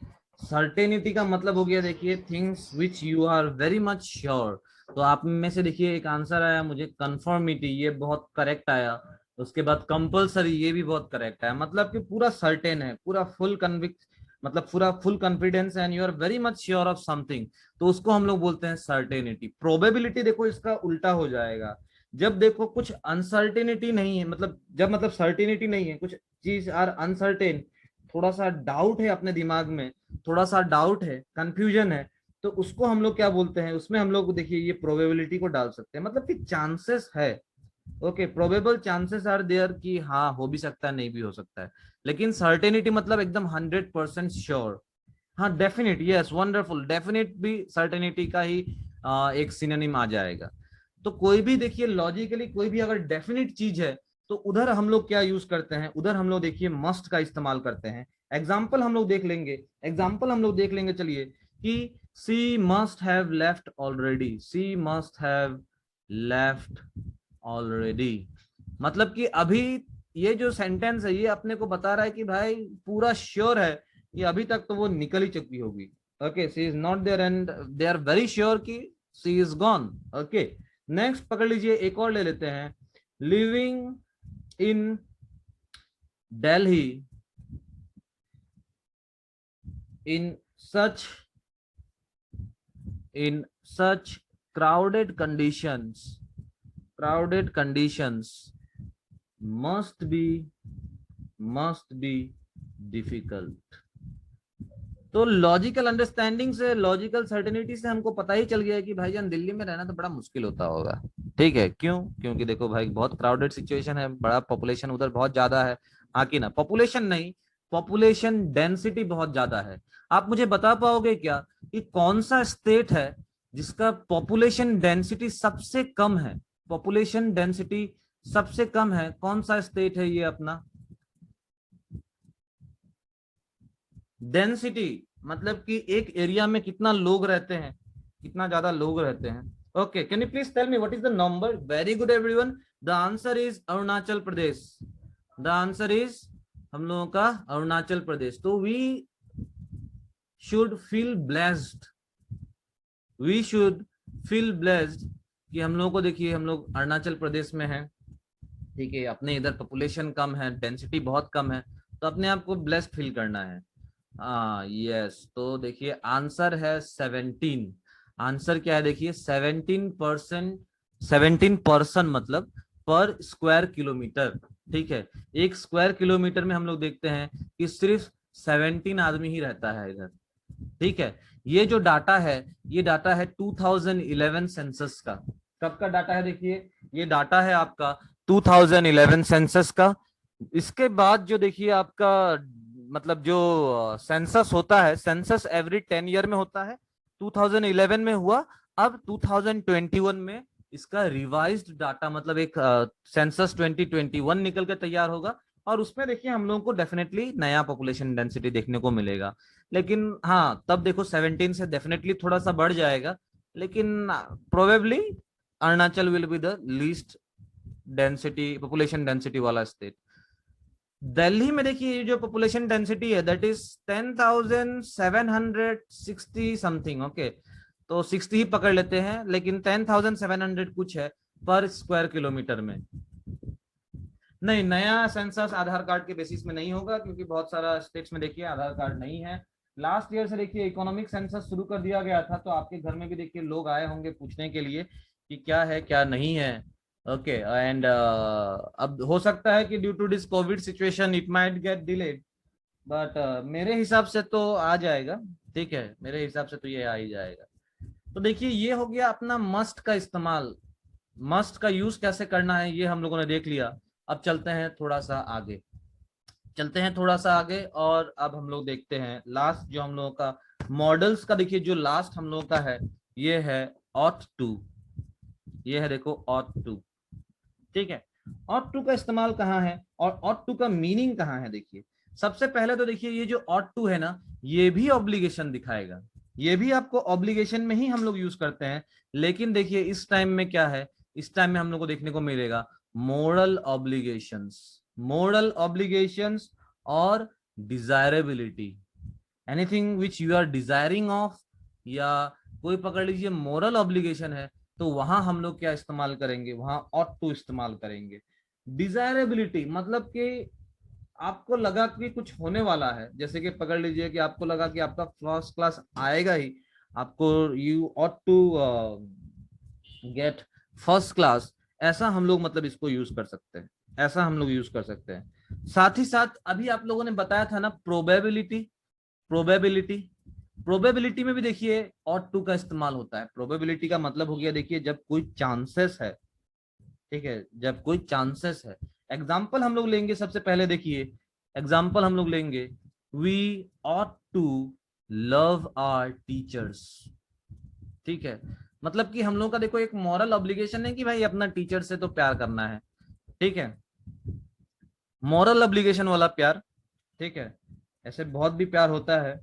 A: सर्टेनिटी का मतलब हो गया देखिए things which you are very much sure. तो आप में से देखिए एक आंसर आया मुझे कंफर्मिटी, ये बहुत करेक्ट आया। उसके बाद कंपल्सरी, ये भी बहुत करेक्ट आया। मतलब कि पूरा सर्टेन है, पूरा फुल कन्विक्ट, मतलब पूरा full confidence and you are very much sure of something, तो उसको हम लोग बोलते हैं सर्टेनिटी। प्रोबेबिलिटी देखो इसका उल्टा हो जाएगा, जब देखो कुछ अनसर्टेनिटी नहीं है, मतलब जब मतलब सर्टेनिटी नहीं है, कुछ चीज आर अनसर्टेन, थोड़ा सा डाउट है अपने दिमाग में, थोड़ा सा डाउट है, कंफ्यूजन है, तो उसको हम लोग क्या बोलते हैं, उसमें हम लोग देखिए ये प्रोबेबिलिटी को डाल सकते हैं, मतलब कि चांसेस है। Okay, probable chances are there कि हाँ हो भी सकता है, नहीं भी हो सकता है। लेकिन सर्टेनिटी मतलब एकदम 100% श्योर। हाँ, डेफिनेट, यस, वंडरफुल, डेफिनेट भी सर्टेनिटी का ही एक सिनोनिम आ जाएगा। तो कोई भी देखिए लॉजिकली कोई भी अगर डेफिनेट चीज है तो उधर हम लोग क्या यूज करते हैं, उधर हम लोग देखिए मस्ट का इस्तेमाल करते हैं। एग्जाम्पल हम लोग देख लेंगे, एग्जाम्पल हम लोग देख लेंगे, चलिए, कि she must have left already, she must have left already, मतलब कि अभी ये जो सेंटेंस है ये अपने को बता रहा है कि भाई पूरा श्योर है कि अभी तक तो वो निकल ही चुकी होगी। Okay, she is not there and they are very sure कि she is gone. Okay, next पकड़ लीजिए, एक और ले लेते हैं। Living in Delhi in such, in such crowded conditions, crowded conditions must be, must be difficult। तो लॉजिकल अंडरस्टैंडिंग से, लॉजिकल सर्टेनिटी से हमको पता ही चल गया है कि भाईजान दिल्ली में रहना तो बड़ा मुश्किल होता होगा। ठीक है, क्यों? क्योंकि देखो भाई बहुत क्राउडेड सिचुएशन है, बड़ा पॉपुलेशन उधर बहुत ज्यादा है। हाँ कि ना, पॉपुलेशन नहीं, पॉपुलेशन डेंसिटी बहुत ज्यादा है। आप मुझे बता पाओगे क्या कि कौन सा स्टेट है जिसका पॉपुलेशन डेंसिटी सबसे कम है? पॉपुलेशन डेंसिटी सबसे कम है, कौन सा स्टेट है ये अपना? डेंसिटी मतलब कि एक एरिया में कितना लोग रहते हैं, कितना ज्यादा लोग रहते हैं। Okay, can you please tell me what is the number? Very good everyone, the answer is Arunachal Pradesh. The answer is हम लोगों का अरुणाचल प्रदेश। तो we should feel blessed, we should feel blessed कि हम लोगों को देखिए हम लोग अरुणाचल प्रदेश में हैं। ठीक है, अपने इधर पॉपुलेशन कम है, डेंसिटी बहुत कम है, तो अपने आप को ब्लेस्ड फील करना है। हाँ यस, तो देखिए आंसर है 17। आंसर क्या है देखिए, 17%, 17% मतलब पर स्क्वायर किलोमीटर। ठीक है, एक स्क्वायर किलोमीटर में हम लोग देखते हैं कि सिर्फ 17 आदमी ही रहता है इधर। ठीक है, ये जो डाटा है ये डाटा है 2011 सेंसस का। कब का डाटा है देखिए, ये डाटा है आपका 2011 सेंसस का। इसके बाद जो देखिए आपका मतलब जो सेंसस होता है, सेंसस एवरी 10 ईयर में होता है। 2011 में हुआ, अब 2021 में इसका रिवाइज्ड डाटा मतलब एक सेंसस 2021 निकल के तैयार होगा, और उसमें देखिए हम लोगों को डेफिनेटली नया पॉपुलेशन डेंसिटी देखने को मिलेगा। लेकिन हाँ, तब देखो 17 से डेफिनेटली थोड़ा सा बढ़ जाएगा, लेकिन probably Arunachal will be the least density, population density वाला स्टेट। दिल्ली में देखिए जो पॉपुलेशन डेंसिटी है दैट इज 10,760 समथिंग। ओके, तो 60 ही पकड़ लेते हैं, लेकिन 10,700 कुछ है पर स्क्वायर किलोमीटर में। नहीं, नया सेंसस आधार कार्ड के बेसिस में नहीं होगा, क्योंकि बहुत सारा स्टेट्स में देखिए आधार कार्ड नहीं है। लास्ट ईयर से देखिए इकोनॉमिक सेंसस शुरू कर दिया गया था, तो आपके घर में भी देखिए लोग आए होंगे पूछने के लिए कि क्या है क्या नहीं है। ओके, एंड अब हो सकता है कि due to this COVID situation it might get delayed, but मेरे हिसाब से तो आ जाएगा। ठीक है, मेरे हिसाब से तो ये आ ही जाएगा। तो देखिए ये हो गया अपना मस्ट का इस्तेमाल। मस्ट का यूज कैसे करना है ये हम लोगों ने देख लिया। अब चलते हैं थोड़ा सा आगे, चलते हैं थोड़ा सा आगे, और अब हम लोग देखते हैं लास्ट जो हम लोगों का मॉडल्स का। देखिए जो लास्ट हम लोगों का है ये है ऑट टू। ये है देखो ऑट टू। ठीक है, ऑट टू का इस्तेमाल कहाँ है और ऑट टू का मीनिंग कहाँ है। देखिए सबसे पहले तो देखिए ये जो ऑट टू है ना, ये भी ऑब्लिगेशन दिखाएगा। ये भी आपको ऑब्लिगेशन में ही हम लोग यूज करते हैं, लेकिन देखिए इस टाइम में क्या है, इस टाइम में हम लोग को देखने को मिलेगा मोरल ऑब्लिगेशंस। मोरल ऑब्लिगेशंस और desirability, anything which you are desiring of, या कोई पकड़ लीजिए मोरल ऑब्लिगेशन है, तो वहां हम लोग क्या इस्तेमाल करेंगे, वहां ऑट टू इस्तेमाल करेंगे। डिजायरेबिलिटी मतलब कि आपको लगा कि कुछ होने वाला है, जैसे कि पकड़ लीजिए कि आपको लगा कि आपका फर्स्ट क्लास आएगा ही, आपको you ought to get first class. ऐसा हम लोग मतलब इसको यूज कर सकते हैं, ऐसा हम लोग यूज कर सकते हैं। साथ ही साथ अभी आप लोगों ने बताया था ना प्रोबेबिलिटी। प्रोबेबिलिटी, प्रोबेबिलिटी में भी देखिए ऑट टू का इस्तेमाल होता है। प्रोबेबिलिटी का मतलब हो गया देखिए जब कोई चांसेस है। ठीक है, जब कोई चांसेस है। एग्जाम्पल हम लोग लेंगे सबसे पहले, देखिए एग्जाम्पल हम लोग लेंगे, we ought to love our teachers. ठीक है, मतलब कि हम लोग का देखो एक मॉरल ऑब्लिगेशन है कि भाई अपना टीचर से तो प्यार करना है। ठीक है, मॉरल ऑब्लिगेशन वाला प्यार। ठीक है, ऐसे बहुत भी प्यार होता है।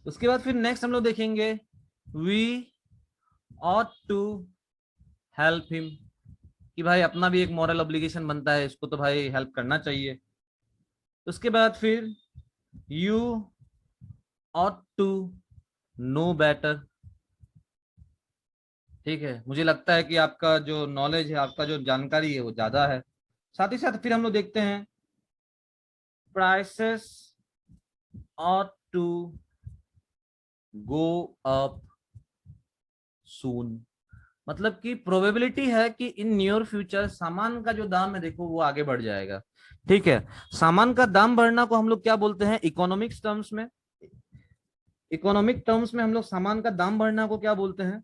A: उसके बाद फिर नेक्स्ट हम लोग देखेंगे we ought to help him, कि भाई अपना भी एक मॉरल ऑब्लिगेशन बनता है, इसको तो भाई हेल्प करना चाहिए। उसके बाद फिर you ought to know better. ठीक है, मुझे लगता है कि आपका जो नॉलेज है, आपका जो जानकारी है वो ज्यादा है। साथ ही साथ फिर हम लोग देखते हैं prices ought to go up soon, मतलब कि प्रोबेबिलिटी है कि इन नियर फ्यूचर सामान का जो दाम है देखो वो आगे बढ़ जाएगा। ठीक है, सामान का दाम बढ़ना को हम लोग क्या बोलते हैं इकोनॉमिक्स टर्म्स में। इकोनॉमिक टर्म्स में हम लोग सामान का दाम बढ़ना को क्या बोलते हैं,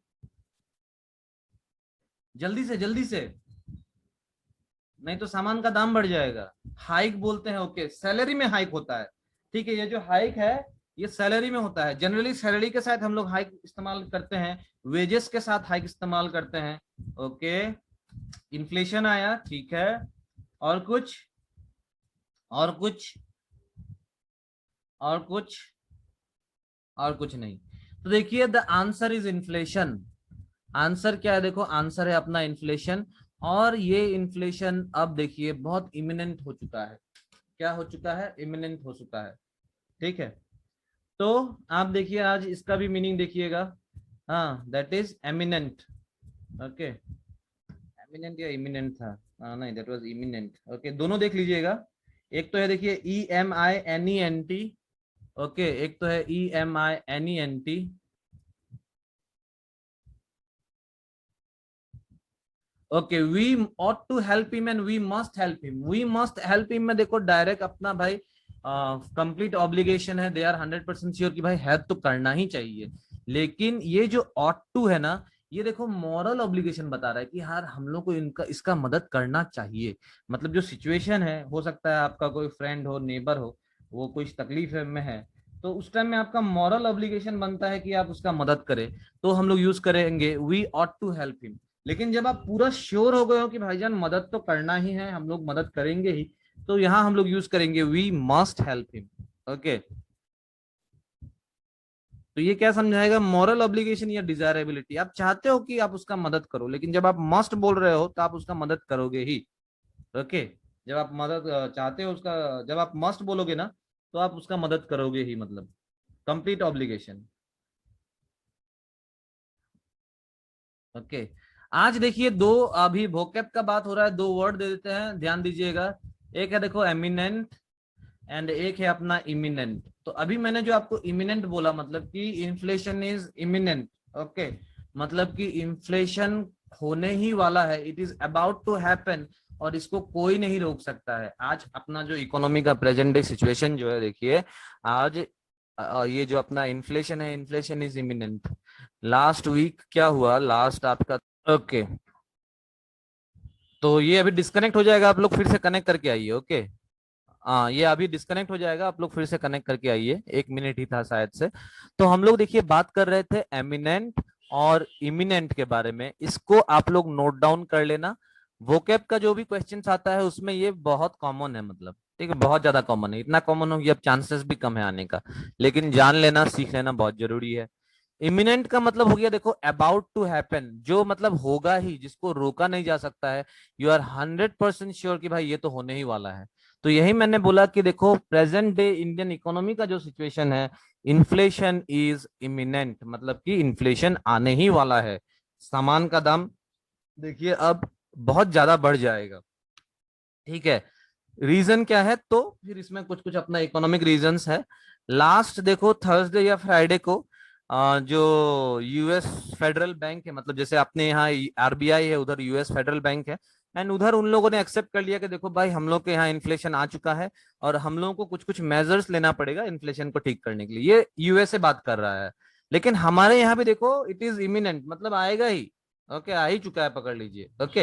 A: जल्दी से जल्दी से, नहीं तो सामान का दाम बढ़ जाएगा। हाइक बोलते हैं। ओके, सैलरी में हाइक होता है। ठीक है, ये जो हाइक है ये सैलरी में होता है। जनरली सैलरी के साथ हम लोग हाइक इस्तेमाल करते हैं, वेजेस के साथ हाइक इस्तेमाल करते हैं। ओके, इन्फ्लेशन आया, ठीक है, और कुछ, और कुछ, और कुछ, और कुछ नहीं। तो देखिए the answer is inflation. Answer क्या है, देखो आंसर है अपना इन्फ्लेशन। और ये इन्फ्लेशन अब देखिए बहुत इमिनेंट हो चुका है। क्या हो चुका है, इमिनेंट हो चुका है। ठीक है, तो आप देखिए आज इसका भी मीनिंग देखिएगा। हाँ, that is eminent. Okay, eminent या इमिनेंट था, नहीं दैट वाज इमिनेंट। ओके, दोनों देख लीजिएगा। एक तो है देखिए EMINENT। ओके, एक तो है EMINENT। Okay, we ought to help him and we must help him. We must help him में देखो डायरेक्ट अपना भाई कंप्लीट ऑब्लिगेशन है, दे आर 100% श्योर कि भाई हेल्प तो करना ही चाहिए। लेकिन ये जो ऑट टू है ना, ये देखो मॉरल ऑब्लिगेशन बता रहा है कि यार हम लोग को इनका इसका मदद करना चाहिए। मतलब जो सिचुएशन है, हो सकता है आपका कोई फ्रेंड हो, नेबर हो, वो कुछ तकलीफ में है, तो उस टाइम में आपका मॉरल ऑब्लिगेशन बनता है कि आप उसका मदद करें, तो हम लोग यूज करेंगे we ought to help him. लेकिन जब आप पूरा श्योर हो गए हो कि भाईजान मदद तो करना ही है, हम लोग मदद करेंगे ही, तो यहां हम लोग यूज करेंगे we must help him. Okay, तो ये क्या समझाएगा, मॉरल ऑब्लिगेशन या डिजायरेबिलिटी। आप चाहते हो कि आप उसका मदद करो, लेकिन जब आप मस्ट बोल रहे हो तो आप उसका मदद करोगे ही। ओके, जब आप मदद चाहते हो उसका, जब आप मस्ट बोलोगे ना तो आप उसका मदद करोगे ही, मतलब कंप्लीट ऑब्लिगेशन। ओके, आज देखिए दो, अभी वोकैब का बात हो रहा है, दो वर्ड दे देते हैं, ध्यान दीजिएगा। एक है देखो एमिनेंट, एंड एक है अपना इमिनेंट। तो अभी मैंने जो आपको इमिनेंट बोला, मतलब कि इन्फ्लेशन इज इमिनेंट। ओके, मतलब कि इन्फ्लेशन होने ही वाला है, it is about to happen, और इसको कोई नहीं रोक सकता है। आज अपना जो इकोनॉमी का प्रेजेंट डे सिचुएशन जो है देखिए, आज ये जो अपना इन्फ्लेशन है, inflation is imminent. Last week क्या हुआ, लास्ट आपका, ओके, तो ये अभी डिस्कनेक्ट हो जाएगा, आप लोग फिर से कनेक्ट करके आइए। ओके, हाँ ये अभी डिस्कनेक्ट हो जाएगा, आप लोग फिर से कनेक्ट करके आइए, 1 मिनट ही था शायद से। तो हम लोग देखिए बात कर रहे थे एमिनेंट और इमिनेंट के बारे में, इसको आप लोग नोट डाउन कर लेना। वोकैब का जो भी क्वेश्चन आता है उसमें ये बहुत कॉमन है, मतलब ठीक है, बहुत ज्यादा कॉमन है, इतना कॉमन हो कि अब चांसेस भी कम है आने का, लेकिन जान लेना, सीख लेना बहुत जरूरी है। इमिनेंट का मतलब हो गया देखो अबाउट टू हैपन, जो मतलब होगा ही, जिसको रोका नहीं जा सकता है। यू आर 100% श्योर कि भाई ये तो होने ही वाला है। तो यही मैंने बोला कि देखो प्रेजेंट डे इंडियन इकोनॉमी का जो सिचुएशन है, इन्फ्लेशन इज इमिनेंट, मतलब कि इन्फ्लेशन आने ही वाला है। सामान का दाम देखिए अब बहुत ज्यादा बढ़ जाएगा। ठीक है, रीजन क्या है, तो फिर इसमें कुछ कुछ अपना इकोनॉमिक रीजंस है। लास्ट देखो थर्सडे या फ्राइडे को जो यूएस फेडरल बैंक है, मतलब जैसे अपने यहाँ आरबीआई है, उधर यूएस फेडरल बैंक है, एंड उधर उन लोगों ने एक्सेप्ट कर लिया कि देखो भाई हम लोग के यहाँ इन्फ्लेशन आ चुका है, और हम लोगों को कुछ कुछ मेजर्स लेना पड़ेगा इन्फ्लेशन को ठीक करने के लिए। ये यूएस से बात कर रहा है, लेकिन हमारे यहाँ भी देखो इट इज इमिनेंट, मतलब आएगा ही। ओके, आ ही चुका है, पकड़ लीजिए। ओके,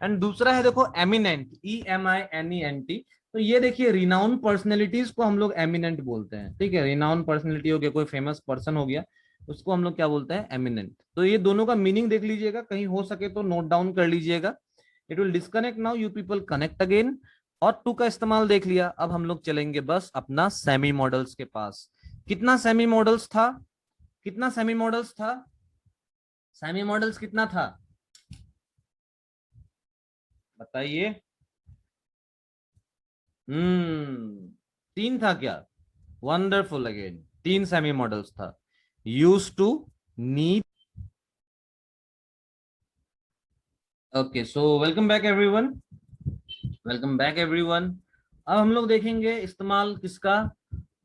A: एंड दूसरा है देखो एमिनेंट, EMINENT। तो ये देखिए रिनाउन पर्सनैलिटीज को हम लोग एमिनेंट बोलते हैं। ठीक है, रिनाउन पर्सनैलिटी हो गया, कोई फेमस पर्सन हो गया, उसको हम लोग क्या बोलते हैं, एमिनेंट। तो ये दोनों का मीनिंग देख लीजिएगा, कहीं हो सके तो नोट डाउन कर लीजिएगा। It will disconnect now, you people connect again. और टू का इस्तेमाल देख लिया, अब हम लोग चलेंगे बस अपना सेमी मॉडल्स के पास। कितना सेमी मॉडल्स था, कितना सेमी मॉडल्स था, सेमी मॉडल्स कितना था, बताइए। हम्म, तीन था क्या, वंडरफुल, अगेन तीन सेमी मॉडल्स था। Use to, need. Okay, so welcome back everyone, welcome back everyone. अब हम लोग देखेंगे इस्तेमाल किसका,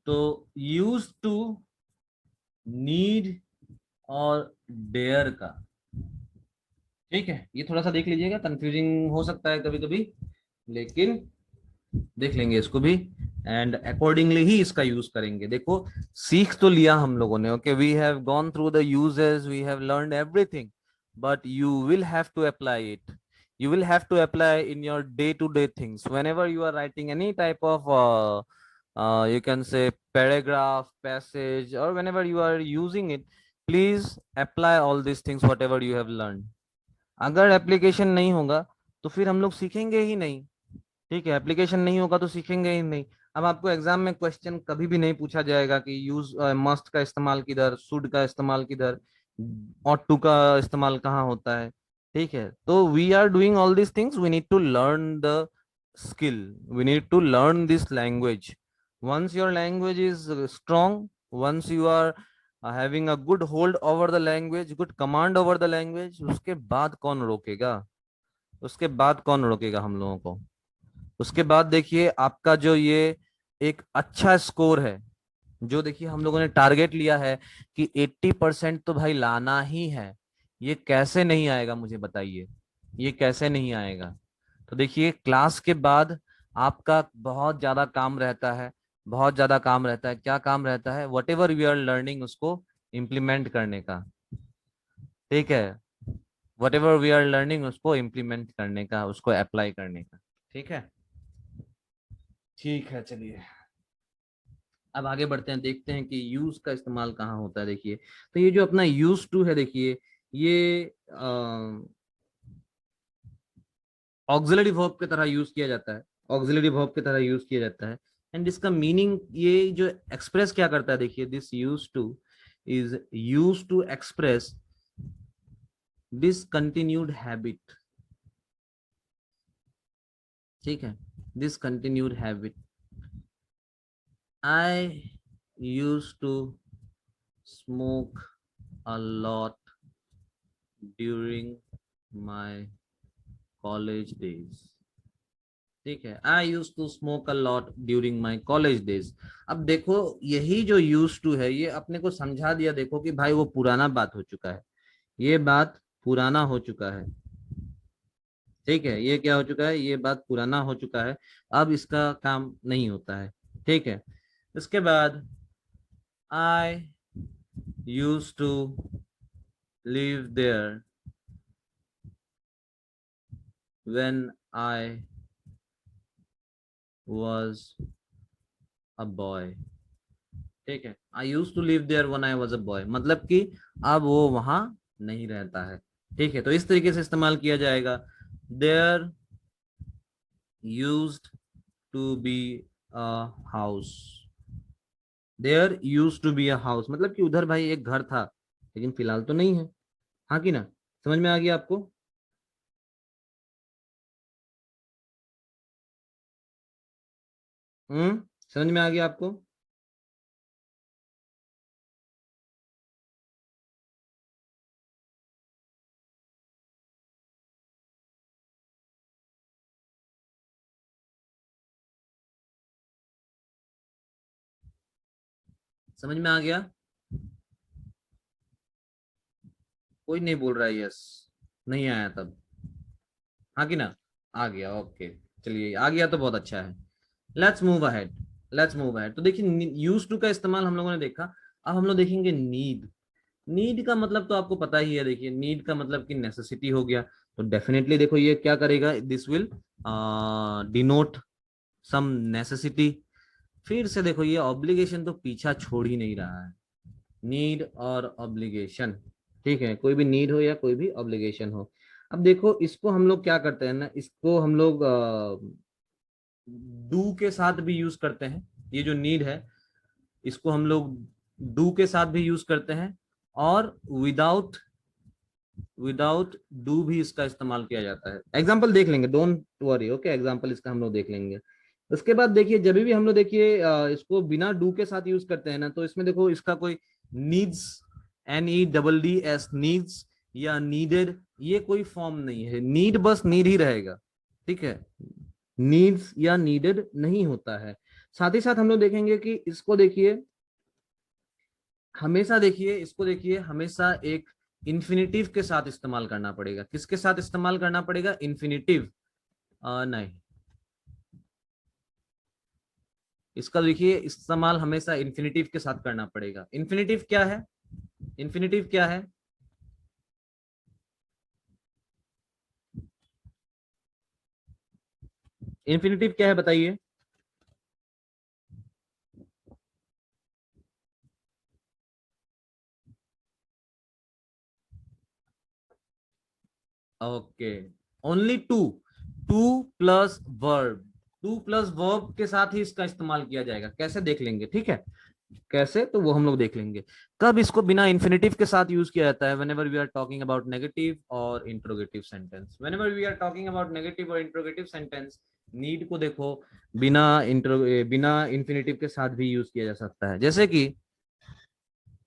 A: तो यूज टू, नीड और डेयर का। ठीक है, ये थोड़ा सा देख लीजिएगा, कंफ्यूजिंग हो सकता है कभी कभी, लेकिन देख लेंगे इसको भी, एंड अकॉर्डिंगली ही इसका यूज करेंगे। देखो सीख तो लिया हम लोगों ने, okay, we have gone through the uses, we have learned everything, but you will have to apply it. You will have to apply in your day-to-day things. Whenever you are writing any type of, you can say paragraph, passage, or whenever you are using it, please apply all these things, whatever you have learned. अगर application नहीं होगा तो फिर हम लोग सीखेंगे ही नहीं। ठीक है, एप्लीकेशन नहीं होगा तो सीखेंगे ही नहीं। अब आपको एग्जाम में क्वेश्चन कभी भी नहीं पूछा जाएगा कि यूज मस्ट का इस्तेमाल किधर, शुड का इस्तेमाल किधर, ought टू का इस्तेमाल कहाँ होता है। ठीक है, तो we are doing all these things, we need to learn the skill, we need to learn this language. Once your language is strong, once you are having a good hold over the language, good command over the language, उसके बाद कौन रोकेगा, उसके बाद कौन रोकेगा हम लोगों को। उसके बाद देखिए आपका जो ये एक अच्छा स्कोर है, जो देखिए हम लोगों ने टारगेट लिया है कि 80% तो भाई लाना ही है। ये कैसे नहीं आएगा मुझे बताइए, ये कैसे नहीं आएगा। तो देखिए क्लास के बाद आपका बहुत ज्यादा काम रहता है, बहुत ज्यादा काम रहता है। क्या काम रहता है, whatever we are learning उसको इम्प्लीमेंट करने का। ठीक है, whatever we are learning उसको इम्प्लीमेंट करने का, उसको अप्लाई करने का। ठीक है, ठीक है, चलिए अब आगे बढ़ते हैं, देखते हैं कि यूज का इस्तेमाल कहाँ होता है। देखिए तो ये जो अपना यूज टू है, देखिए ये ऑक्सिलरी वर्ब की तरह यूज किया जाता है, ऑक्सिलरी वर्ब की तरह यूज किया जाता है। एंड इसका मीनिंग ये जो एक्सप्रेस क्या करता है, देखिए this use to is used to express discontinued habit. ठीक है, discontinued habit. I used to smoke a lot during my college days. ठीक है, I use to smoke a lot during my college days. अब देखो यही जो use to है ये अपने को समझा दिया, देखो कि भाई वो पुराना बात हो चुका है, ये बात पुराना हो चुका है. ठीक है, ये क्या हो चुका है, ये बात पुराना हो चुका है, अब इसका काम नहीं होता है. ठीक है, इसके बाद I use to live there when I was a boy. ठीक है, I use to live there when I was a boy, मतलब कि अब वो वहां नहीं रहता है. ठीक है, तो इस तरीके से इस्तेमाल किया जाएगा. There used to be a house. There used to be a house मतलब कि उधर भाई एक घर था, लेकिन फिलहाल तो नहीं है. हाँ कि ना, समझ में आ गया आपको? समझ में आ गया आपको? समझ में आ गया? कोई नहीं बोल रहा है यस, नहीं आया तब. हाँ कि ना, आ गया. ओके, चलिए आ गया तो बहुत अच्छा है. Let's move ahead. Let's move ahead. तो देखिए यूज टू का इस्तेमाल हम लोगों ने देखा. अब हम लोग देखेंगे नीड. नीड का मतलब तो आपको पता ही है. देखिए नीड का मतलब कि नेसेसिटी हो गया, तो डेफिनेटली देखो ये क्या करेगा, this will denote some necessity. फिर से देखो ये ऑब्लिगेशन तो पीछा छोड़ ही नहीं रहा है. नीड और ऑब्लिगेशन. ठीक है, कोई भी नीड हो या कोई भी ऑब्लिगेशन हो. अब देखो इसको हम लोग क्या करते हैं ना, इसको हम लोग डू के साथ भी यूज करते हैं. ये जो नीड है इसको हम लोग डू के साथ भी यूज करते हैं, और विदाउट विदाउट डू भी इसका इस्तेमाल किया जाता है. एग्जाम्पल देख लेंगे, डोंट वरी. ओके, एग्जाम्पल इसका हम लोग देख लेंगे. उसके बाद देखिए जब भी हम लोग देखिए इसको बिना डू के साथ यूज करते हैं ना, तो इसमें देखो इसका कोई नीड्स, NEDDS नीड्स या नीडेड, ये कोई फॉर्म नहीं है. नीड बस नीड ही रहेगा. ठीक है, नीड्स या नीडेड नहीं होता है. साथ ही साथ हम लोग देखेंगे कि इसको देखिए हमेशा, देखिए इसको देखिए हमेशा एक इन्फिनिटिव के साथ इस्तेमाल करना पड़ेगा. किसके साथ इस्तेमाल करना पड़ेगा? इन्फिनिटिव. नहीं, इसका देखिए इस्तेमाल हमेशा इन्फिनिटिव के साथ करना पड़ेगा. इन्फिनिटिव क्या है? इन्फिनिटिव क्या है? इन्फिनिटिव क्या है बताइए? Okay, only to. To plus verb. To plus verb के साथ ही इसका इस्तेमाल किया जाएगा. कैसे देख लेंगे, ठीक है, कैसे तो वो हम लोग देख लेंगे. कब इसको बिना इन्फिनिटिव के साथ यूज किया जाता है? Whenever we are talking about negative और interrogative sentence. Whenever we are talking about negative और इंट्रोगेटिव सेंटेंस, नीड को देखो बिना इन्फिनिटिव के साथ भी यूज किया जा सकता है. जैसे कि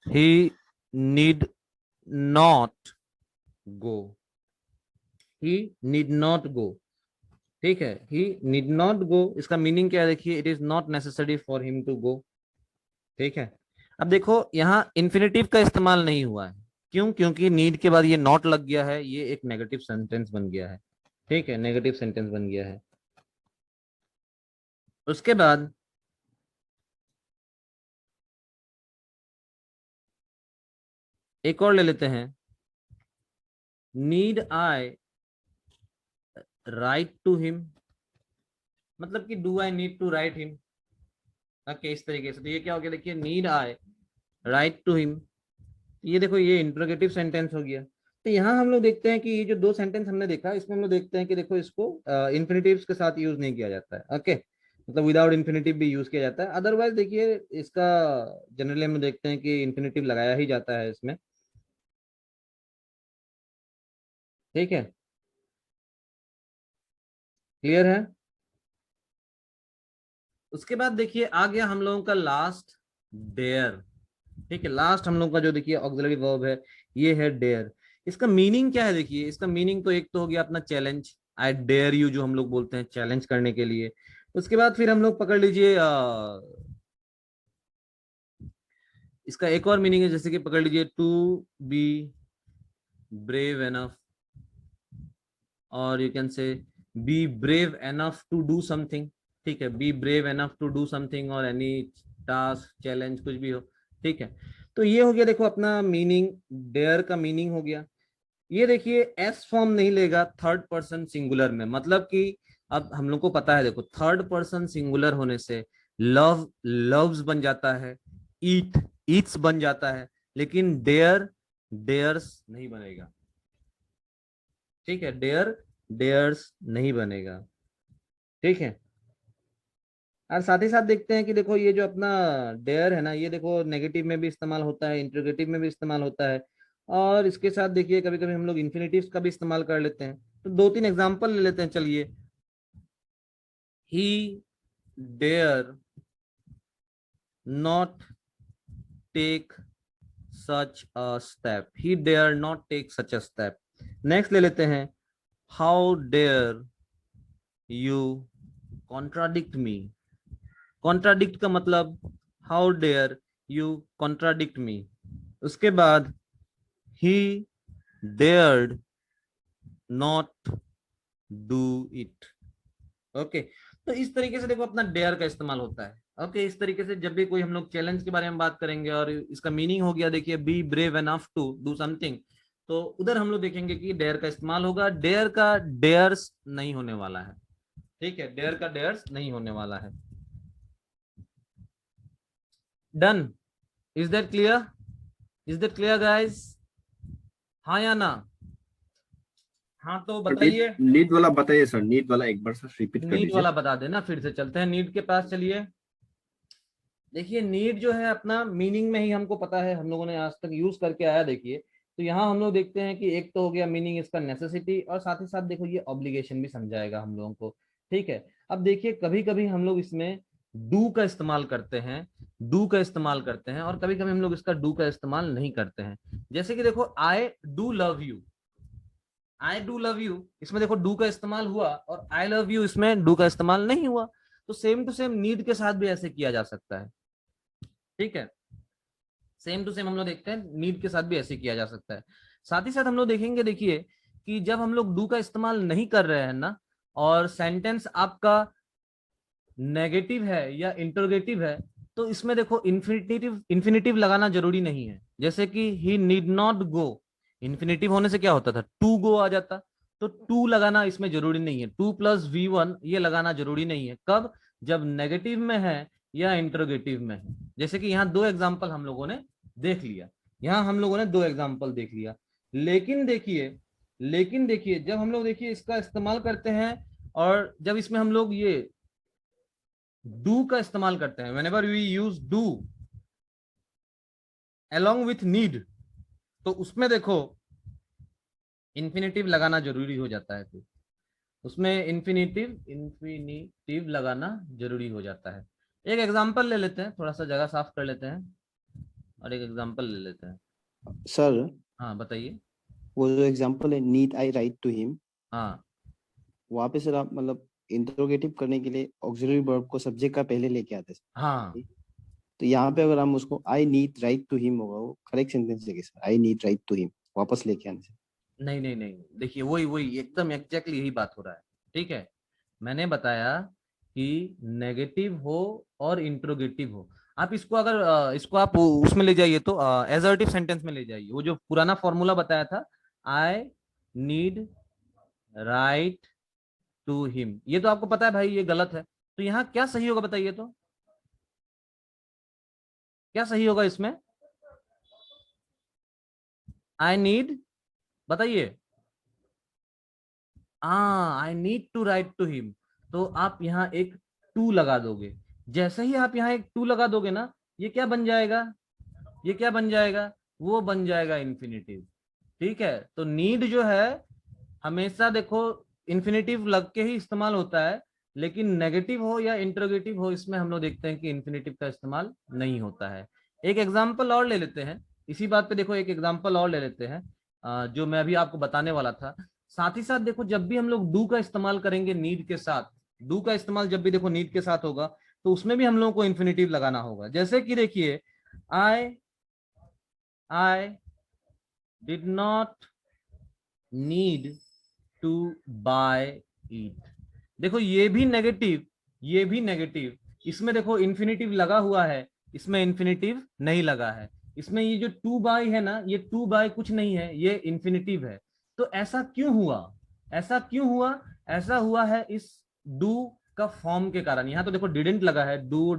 A: he need not go. He need not go. ठीक है, ही नीड नॉट गो, इसका मीनिंग क्या है? देखिए it is not necessary for him to go. ठीक है, अब देखो यहाँ इन्फिनिटिव का इस्तेमाल नहीं हुआ है. क्यों? क्योंकि नीड के बाद ये नॉट लग गया है, ये एक नेगेटिव सेंटेंस बन गया है. ठीक है, नेगेटिव सेंटेंस बन गया है. उसके बाद एक और ले लेते हैं. Need I write to him, मतलब कि do I need to write him. Okay, इस तरीके से. तो ये क्या हो गया, देखिए need I write to him, ये देखो ये इंट्रोगेटिव सेंटेंस हो गया. तो यहाँ हम लोग देखते हैं कि ये जो दो सेंटेंस हमने देखा, इसमें हम लोग देखते हैं कि देखो इसको इन्फिनिटिव्स के साथ यूज नहीं किया जाता है. ओके,
B: मतलब विदाउट इन्फिनेटिव भी यूज किया जाता है। अदरवाइज देखिए इसका जनरली हम देखते हैं कि इन्फिनेटिव लगाया ही जाता है इसमें। ठीक है, क्लियर है। उसके बाद देखिए आ गया हम लोगों का लास्ट, डेयर। ठीक है, लास्ट हम लोग का जो देखिए ऑक्सिलरी वर्ब है ये है डेयर। इसका मीनिंग क्या है? देखिए इसका मीनिंग तो एक तो हो गया अपना चैलेंज, आई डेयर यू, जो हम लोग बोलते हैं चैलेंज करने के लिए। उसके बाद फिर हम लोग पकड़ लीजिए इसका एक और मीनिंग है, जैसे कि पकड़ लीजिए टू बी ब्रेव एनफ, और you can say be brave enough to do something. ठीक है, be brave enough to do something और एनी टास्क चैलेंज कुछ भी हो। ठीक है, तो ये हो गया देखो अपना मीनिंग, डेयर का मीनिंग हो गया। ये देखिए एस फॉर्म नहीं लेगा थर्ड पर्सन सिंगुलर में, मतलब कि अब हम लोग को पता है देखो थर्ड पर्सन सिंगुलर होने से लव लव्स बन जाता है, ईट ईट्स बन जाता है, लेकिन डेयर डेयर्स नहीं बनेगा। ठीक है, डेयर डेयर्स नहीं बनेगा। ठीक है, और साथ ही साथ देखते हैं कि देखो ये जो अपना डेयर है ना, ये देखो नेगेटिव में भी इस्तेमाल होता है, इंट्रोगेटिव में भी इस्तेमाल होता है, और इसके साथ देखिए कभी कभी हम लोग इन्फिनेटिव्स का भी इस्तेमाल कर लेते हैं। तो दो तीन एग्जांपल ले लेते हैं चलिए। He dare not take such a step, he dare not take such a step. Next ले लेते हैं, how dare you contradict me. Contradict का मतलब how dare you contradict me. उसके बाद he dared not do it. Okay, तो इस तरीके से देखो अपना डेयर का इस्तेमाल होता है। ओके, इस तरीके से जब भी कोई हम लोग चैलेंज के बारे में बात करेंगे और इसका मीनिंग हो गया देखिए be brave enough to do something, तो उधर हम लोग देखेंगे कि डेयर का इस्तेमाल होगा। डेयर का डेयर्स नहीं होने वाला है। ठीक है, डेयर का डेयर्स नहीं होने वाला है। Done, is that clear? Is that clear guys? हाँ या ना? हाँ तो
C: और नीट
A: बताइए।
C: नीट वाला बताइए सर, नीट वाला एक बार सर रिपीट कर
A: नीट
C: दीजिए।
A: वाला बता देना, फिर से चलते हैं नीट के पास, चलिए। देखिए नीड जो है अपना मीनिंग में ही हमको पता है, हम लोगों ने आज तक यूज करके आया। देखिए तो यहाँ हम लोग देखते हैं कि एक तो हो गया मीनिंग इसका नेसेसिटी, और साथ ही साथ देखो ये ऑब्लिगेशन भी समझाएगा हम लोगों को। ठीक है, अब देखिए कभी कभी हम लोग इसमें डू का इस्तेमाल करते हैं, डू का इस्तेमाल करते हैं, और कभी कभी हम लोग इसका डू का इस्तेमाल नहीं करते हैं। जैसे कि देखो आई do love you, I do love you, इसमें देखो डू का इस्तेमाल हुआ, और आई लव यू इसमें डू का इस्तेमाल नहीं हुआ। तो सेम टू सेम नीड के साथ भी ऐसे किया जा सकता है। ठीक है, सेम टू सेम हम लोग देखते हैं नीड के साथ भी ऐसे किया जा सकता है। साथ ही साथ हम लोग देखेंगे देखिए कि जब हम लोग डू का इस्तेमाल नहीं कर रहे हैं ना, और सेंटेंस आपका नेगेटिव है या इंटरोगेटिव है, तो इसमें देखो इन्फिनिटिव इन्फिनिटिव लगाना जरूरी नहीं है। जैसे कि he need not go, infinitive होने से क्या होता था, टू गो आ जाता। तो टू लगाना इसमें जरूरी नहीं है, टू प्लस V1 ये लगाना जरूरी नहीं है। कब? जब नेगेटिव में है या इंटरोगेटिव में है। जैसे कि यहाँ दो एग्जाम्पल हम लोगों ने देख लिया, यहाँ हम लोगों ने दो एग्जाम्पल देख लिया। लेकिन देखिए जब हम लोग देखिए इसका इस्तेमाल करते हैं, और जब इसमें हम लोग ये डू का इस्तेमाल करते हैं, whenever we use do along with need, तो उसमें देखो इन्फिनेटिव लगाना जरूरी हो जाता है। फिर उसमें इन्फिनेटिव लगाना जरूरी हो जाता है। एक एग्जांपल ले लेते हैं, थोड़ा सा जगह साफ कर लेते हैं, और एक एग्जांपल ले लेते हैं।
D: सर,
A: हाँ बताइए।
D: वो जो एग्जांपल है need I write to him,
A: हाँ
D: वहाँ पे सर आप मतलब इंट्रोगेटिव करने के लिए ऑक्सिलरी वर्ब को सब्जेक्ट का पहले लेके आते हैं
A: हाँ,
D: सर। तो यहाँ पे अगर हम उसको I need write to him होगा, वो करेक्ट सेंटेंस है sir, I need write to him वापस लेके आने से।
A: नहीं नहीं नहीं, देखिए वही वही एकदम एग्जैक्टली यही बात हो रहा है। ठीक है, मैंने बताया कि नेगेटिव हो और इंट्रोगेटिव हो। आप इसको अगर इसको आप उसमें ले जाइए तो एजर्टिव सेंटेंस में ले जाइए, वो जो पुराना फॉर्मूला बताया था, I need write to him, ये तो आपको पता है भाई ये गलत है। तो यहाँ क्या सही होगा बताइए तो, क्या सही होगा इसमें? आई नीड, बताइए। हाँ, I need to write to him. तो आप यहाँ एक
B: टू लगा दोगे, जैसे ही आप यहाँ एक टू लगा दोगे ना, ये क्या बन जाएगा, ये क्या बन जाएगा, वो बन जाएगा इन्फिनिटिव। ठीक है, तो नीड जो है हमेशा देखो इन्फिनिटिव लग के ही इस्तेमाल होता है, लेकिन नेगेटिव हो या इंटरोगेटिव हो, इसमें हम लोग देखते हैं कि इन्फिनिटिव का इस्तेमाल नहीं होता है। एक एग्जाम्पल और ले लेते हैं इसी बात पे, देखो एक एग्जाम्पल और ले लेते हैं जो मैं अभी आपको बताने वाला था। साथ ही साथ देखो जब भी हम लोग डू का इस्तेमाल करेंगे नीड के साथ, डू का इस्तेमाल जब भी देखो नीड के साथ होगा, तो उसमें भी हम लोगों को इन्फिनिटिव लगाना होगा। जैसे कि देखिए I did not need to buy it। देखो ये भी नेगेटिव, ये भी नेगेटिव, इसमें देखो इन्फिनिटिव लगा हुआ है, इसमें इन्फिनिटिव नहीं लगा है। इसमें ये जो टू बाय है ना, ये टू बाय कुछ नहीं है, ये इन्फिनिटिव है। तो ऐसा क्यों हुआ, ऐसा क्यों हुआ, ऐसा हुआ है इस डू का फॉर्म के कारण। यहाँ तो देखो डिडंट लगा है, डू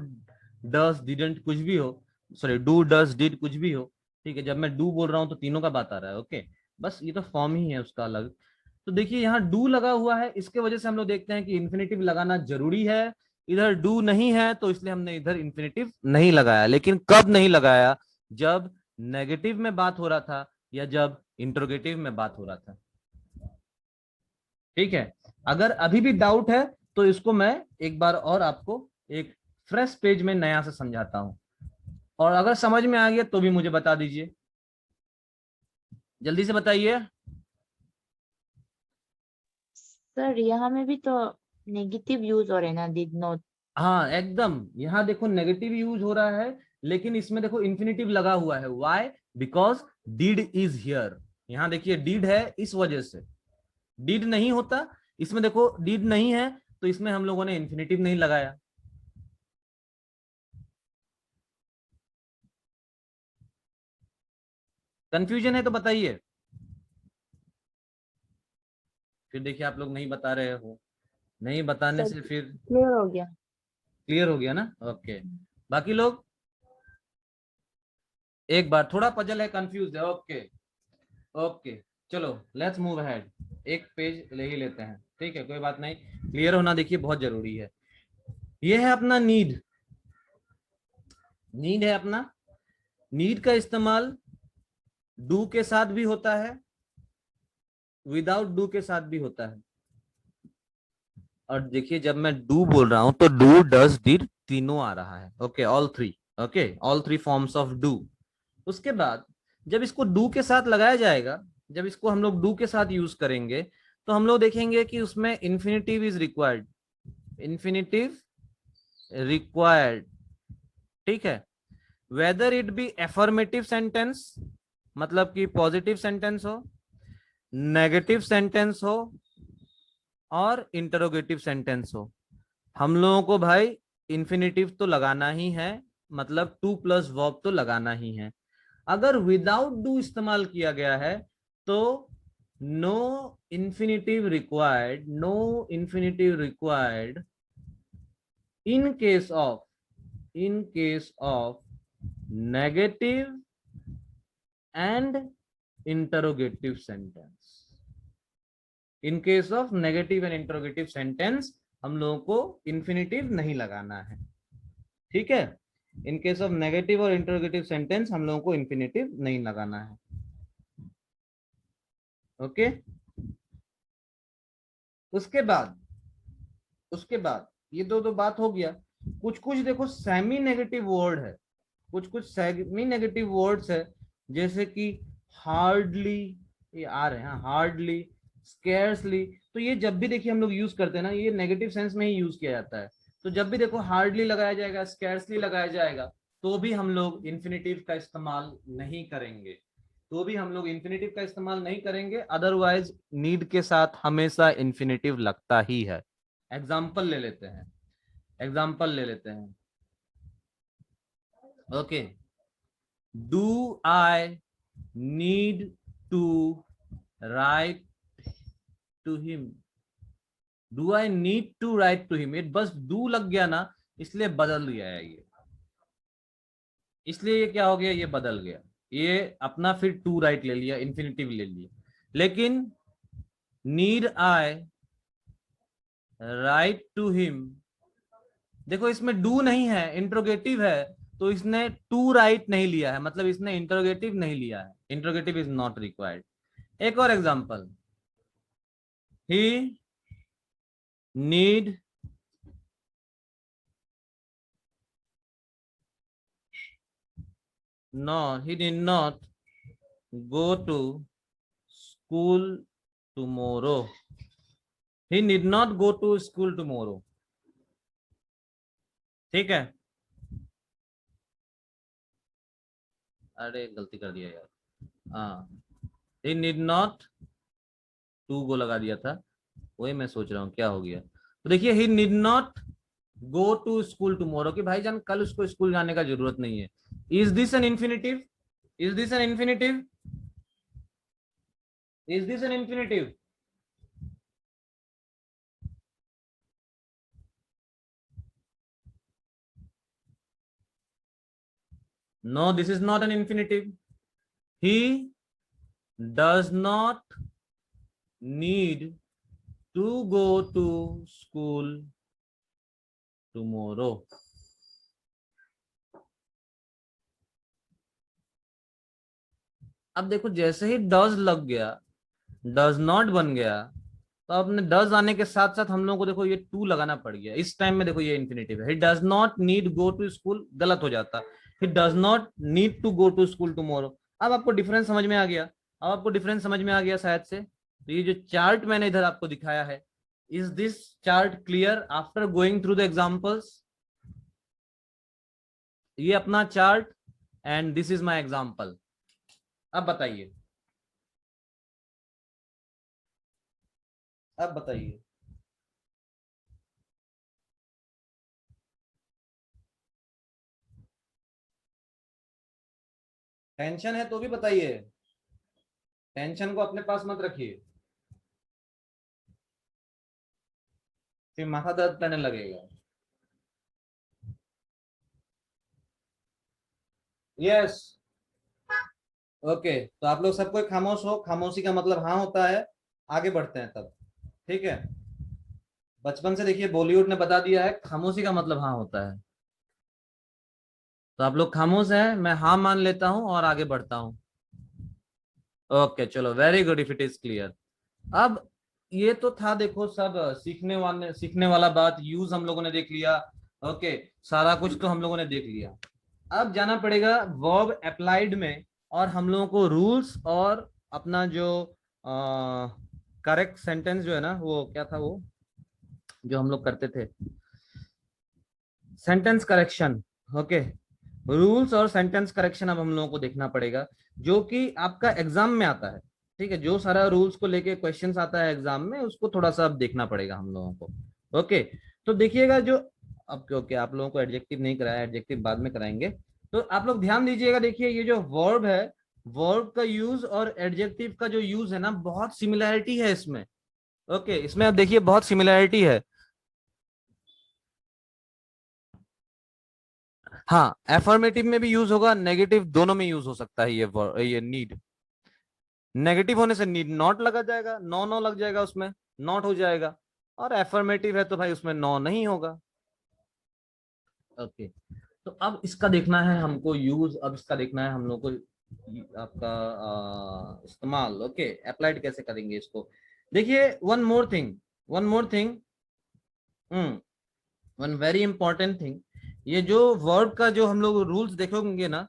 B: डस डिडंट कुछ भी हो, सॉरी डू डस डिड कुछ भी हो। ठीक है, जब मैं डू बोल रहा हूँ तो तीनों का बात आ रहा है। ओके, बस ये तो फॉर्म ही है उसका अलग। तो देखिए यहाँ डू लगा हुआ है, इसके वजह से हम लोग देखते हैं कि इन्फिनिटिव लगाना जरूरी है। इधर डू नहीं है तो इसलिए हमने इधर इन्फिनिटिव नहीं लगाया। लेकिन कब नहीं लगाया, जब नेगेटिव में बात हो रहा था या जब इंटरोगेटिव में बात हो रहा था। ठीक है, अगर अभी भी डाउट है तो इसको मैं एक बार और आपको एक फ्रेश पेज में नया से समझाता हूं, और अगर समझ में आ गया तो भी मुझे बता दीजिए, जल्दी से बताइए।
E: सर यहाँ में भी तो नेगेटिव यूज हो रहे ना, डिड नॉट।
B: हाँ एकदम, यहाँ देखो नेगेटिव यूज हो रहा है, लेकिन इसमें देखो इन्फिनिटिव लगा हुआ है। Why, because did is here. यहाँ देखिए डिड है, इस वजह से। डिड नहीं होता, इसमें देखो डिड नहीं है तो इसमें हम लोगों ने इन्फिनिटिव नहीं लगाया। कंफ्यूजन है तो बताइए। फिर देखिए आप लोग नहीं बता रहे हो, नहीं बताने से फिर
E: क्लियर हो गया।
B: क्लियर हो गया ना। ओके, बाकी लोग एक बार थोड़ा पजल है, कंफ्यूज है। ओके ओके, चलो लेट्स मूव अहेड, एक पेज ले ही लेते हैं। ठीक है, कोई बात नहीं, क्लियर होना देखिए बहुत जरूरी है। ये है अपना नीड, नीड है अपना। नीड का इस्तेमाल डू के साथ भी होता है, विदाउट डू के साथ भी होता है। और देखिए जब मैं डू बोल रहा हूं तो डू डज डिड तीनों आ रहा है। Okay, all three. Okay, all three forms of do. उसके बाद जब इसको डू के साथ लगाया जाएगा, जब इसको हम लोग डू के साथ यूज करेंगे, तो हम लोग देखेंगे कि उसमें infinitive is required, infinitive required. ठीक है, whether it be affirmative sentence, मतलब कि पॉजिटिव सेंटेंस हो, नेगेटिव सेंटेंस हो, और इंटरोगेटिव सेंटेंस हो, हम लोगों को भाई इन्फिनिटिव तो लगाना ही है, मतलब टू प्लस वर्ब तो लगाना ही है। अगर विदाउट डू इस्तेमाल किया गया है तो no infinitive required, no infinitive required in case of negative and interrogative sentence. In case of negative and interrogative sentence हम लोगों को इन्फिनिटिव नहीं लगाना है। ठीक है, इन केस ऑफ नेगेटिव और इंटरोगेटिव सेंटेंस हम लोगों को इन्फिनिटिव नहीं लगाना है। ओके, उसके बाद ये दो बात हो गया। कुछ कुछ देखो सेमी नेगेटिव वर्ड है, कुछ कुछ सेमी नेगेटिव वर्ड्स है, जैसे कि हार्डली, ये आ रहे हैं हार्डली, स्केर्सली। तो ये जब भी देखिए हम लोग यूज करते हैं ना, ये नेगेटिव सेंस में ही यूज किया जाता है। तो जब भी देखो हार्डली लगाया जाएगा, स्केर्सली लगाया जाएगा, तो भी हम लोग इन्फिनिटिव का इस्तेमाल नहीं करेंगे, तो भी हम लोग इन्फिनिटिव का इस्तेमाल नहीं करेंगे। अदरवाइज नीड के साथ हमेशा इन्फिनिटिव लगता ही है। एग्जाम्पल ले लेते हैं, एग्जाम्पल ले लेते हैं। Okay, do I need to write to him, do I need to write to him, ये बस डू लग गया ना, इसलिए बदल गया है ये, इसलिए ये क्या हो गया, ये बदल गया, ये अपना फिर टू राइट ले लिया, इन्फिनिटिव ले लिया। लेकिन need I write to him, देखो इसमें डू नहीं है, इंट्रोगेटिव है, तो इसने टू राइट नहीं लिया है, मतलब इसने इंट्रोगेटिव नहीं लिया है, इंट्रोगेटिव इज नॉट रिक्वायर्ड। एक और example, he need he did not go to school tomorrow, he need not go to school tomorrow। ठीक है, अरे गलती कर दिया यार, हाँ, he need not टू को लगा दिया था, वही मैं सोच रहा हूँ क्या हो गया। तो देखिए he need not go to school tomorrow, कि भाईजान कल उसको स्कूल जाने का जरूरत नहीं है। Is this an infinitive? Is this an infinitive? Is this an infinitive? No, this is not an infinitive. He does not need to go to school tomorrow. अब देखो जैसे ही डज लग गया, डज नॉट बन गया, तो अपने does आने के साथ साथ हम लोगों को देखो ये टू लगाना पड़ गया। इस टाइम में देखो ये इंफिनिटिव है, he does not need go to school गलत हो जाता, he does not need to go to school tomorrow. अब आपको डिफरेंस समझ में आ गया, अब आपको डिफरेंस समझ में आ गया शायद से। तो ये जो चार्ट मैंने इधर आपको दिखाया है, is this chart clear after going through the examples? ये अपना chart and this is my example. अब बताइए, अब बताइए, टेंशन है तो भी बताइए, टेंशन को अपने पास मत रखिए, फिर माथा दर्द करने लगेगा। यस, ओके, तो आप लोग सब कोई खामोश हो, खामोशी का मतलब हाँ होता है। आगे बढ़ते हैं तब, ठीक है। बचपन से देखिए बॉलीवुड ने बता दिया है खामोशी का मतलब हाँ होता है। तो आप लोग खामोश हैं, मैं हाँ मान लेता हूं और आगे बढ़ता हूं। ओके चलो, very good, if it is clear. अब ये तो था देखो सब सीखने वाला बात, यूज हम लोगों ने देख लिया। ओके, सारा कुछ तो हम लोगों ने देख लिया। अब जाना पड़ेगा वर्ब अप्लाइड में, और हम लोगों को रूल्स और अपना जो करेक्ट सेंटेंस जो है ना, वो क्या था वो जो हम लोग करते थे, सेंटेंस करेक्शन। ओके, रूल्स और सेंटेंस करेक्शन अब हम लोगों को देखना पड़ेगा, जो कि आपका एग्जाम में आता है। ठीक है, जो सारा रूल्स को लेके क्वेश्चंस आता है एग्जाम में, उसको थोड़ा सा अब देखना पड़ेगा हम लोगों को। ओके, तो देखिएगा जो अब ओके, आप लोगों को एडजेक्टिव नहीं कराया, एडजेक्टिव बाद में कराएंगे। तो आप लोग ध्यान दीजिएगा, देखिए ये जो वर्ब है, वर्ब का यूज और एडजेक्टिव का जो यूज है ना, बहुत सिमिलैरिटी है इसमें। ओके, इसमें आप देखिए बहुत सिमिलैरिटी है। हाँ, एफर्मेटिव में भी यूज होगा, नेगेटिव दोनों में यूज हो सकता है ये नीड। नेगेटिव होने से नीड नॉट लगा जाएगा, नो नो लग जाएगा, उसमें नॉट हो जाएगा। और एफर्मेटिव है तो भाई उसमें नो नहीं होगा। ओके, तो अब इसका देखना है हमको यूज, अब इसका देखना है हम लोग को आपका इस्तेमाल। ओके, अप्लाइड कैसे करेंगे इसको, देखिए one more thing, one more thing, one very important thing. ये जो वर्ब का जो हम लोग रूल्स देखोगे ना,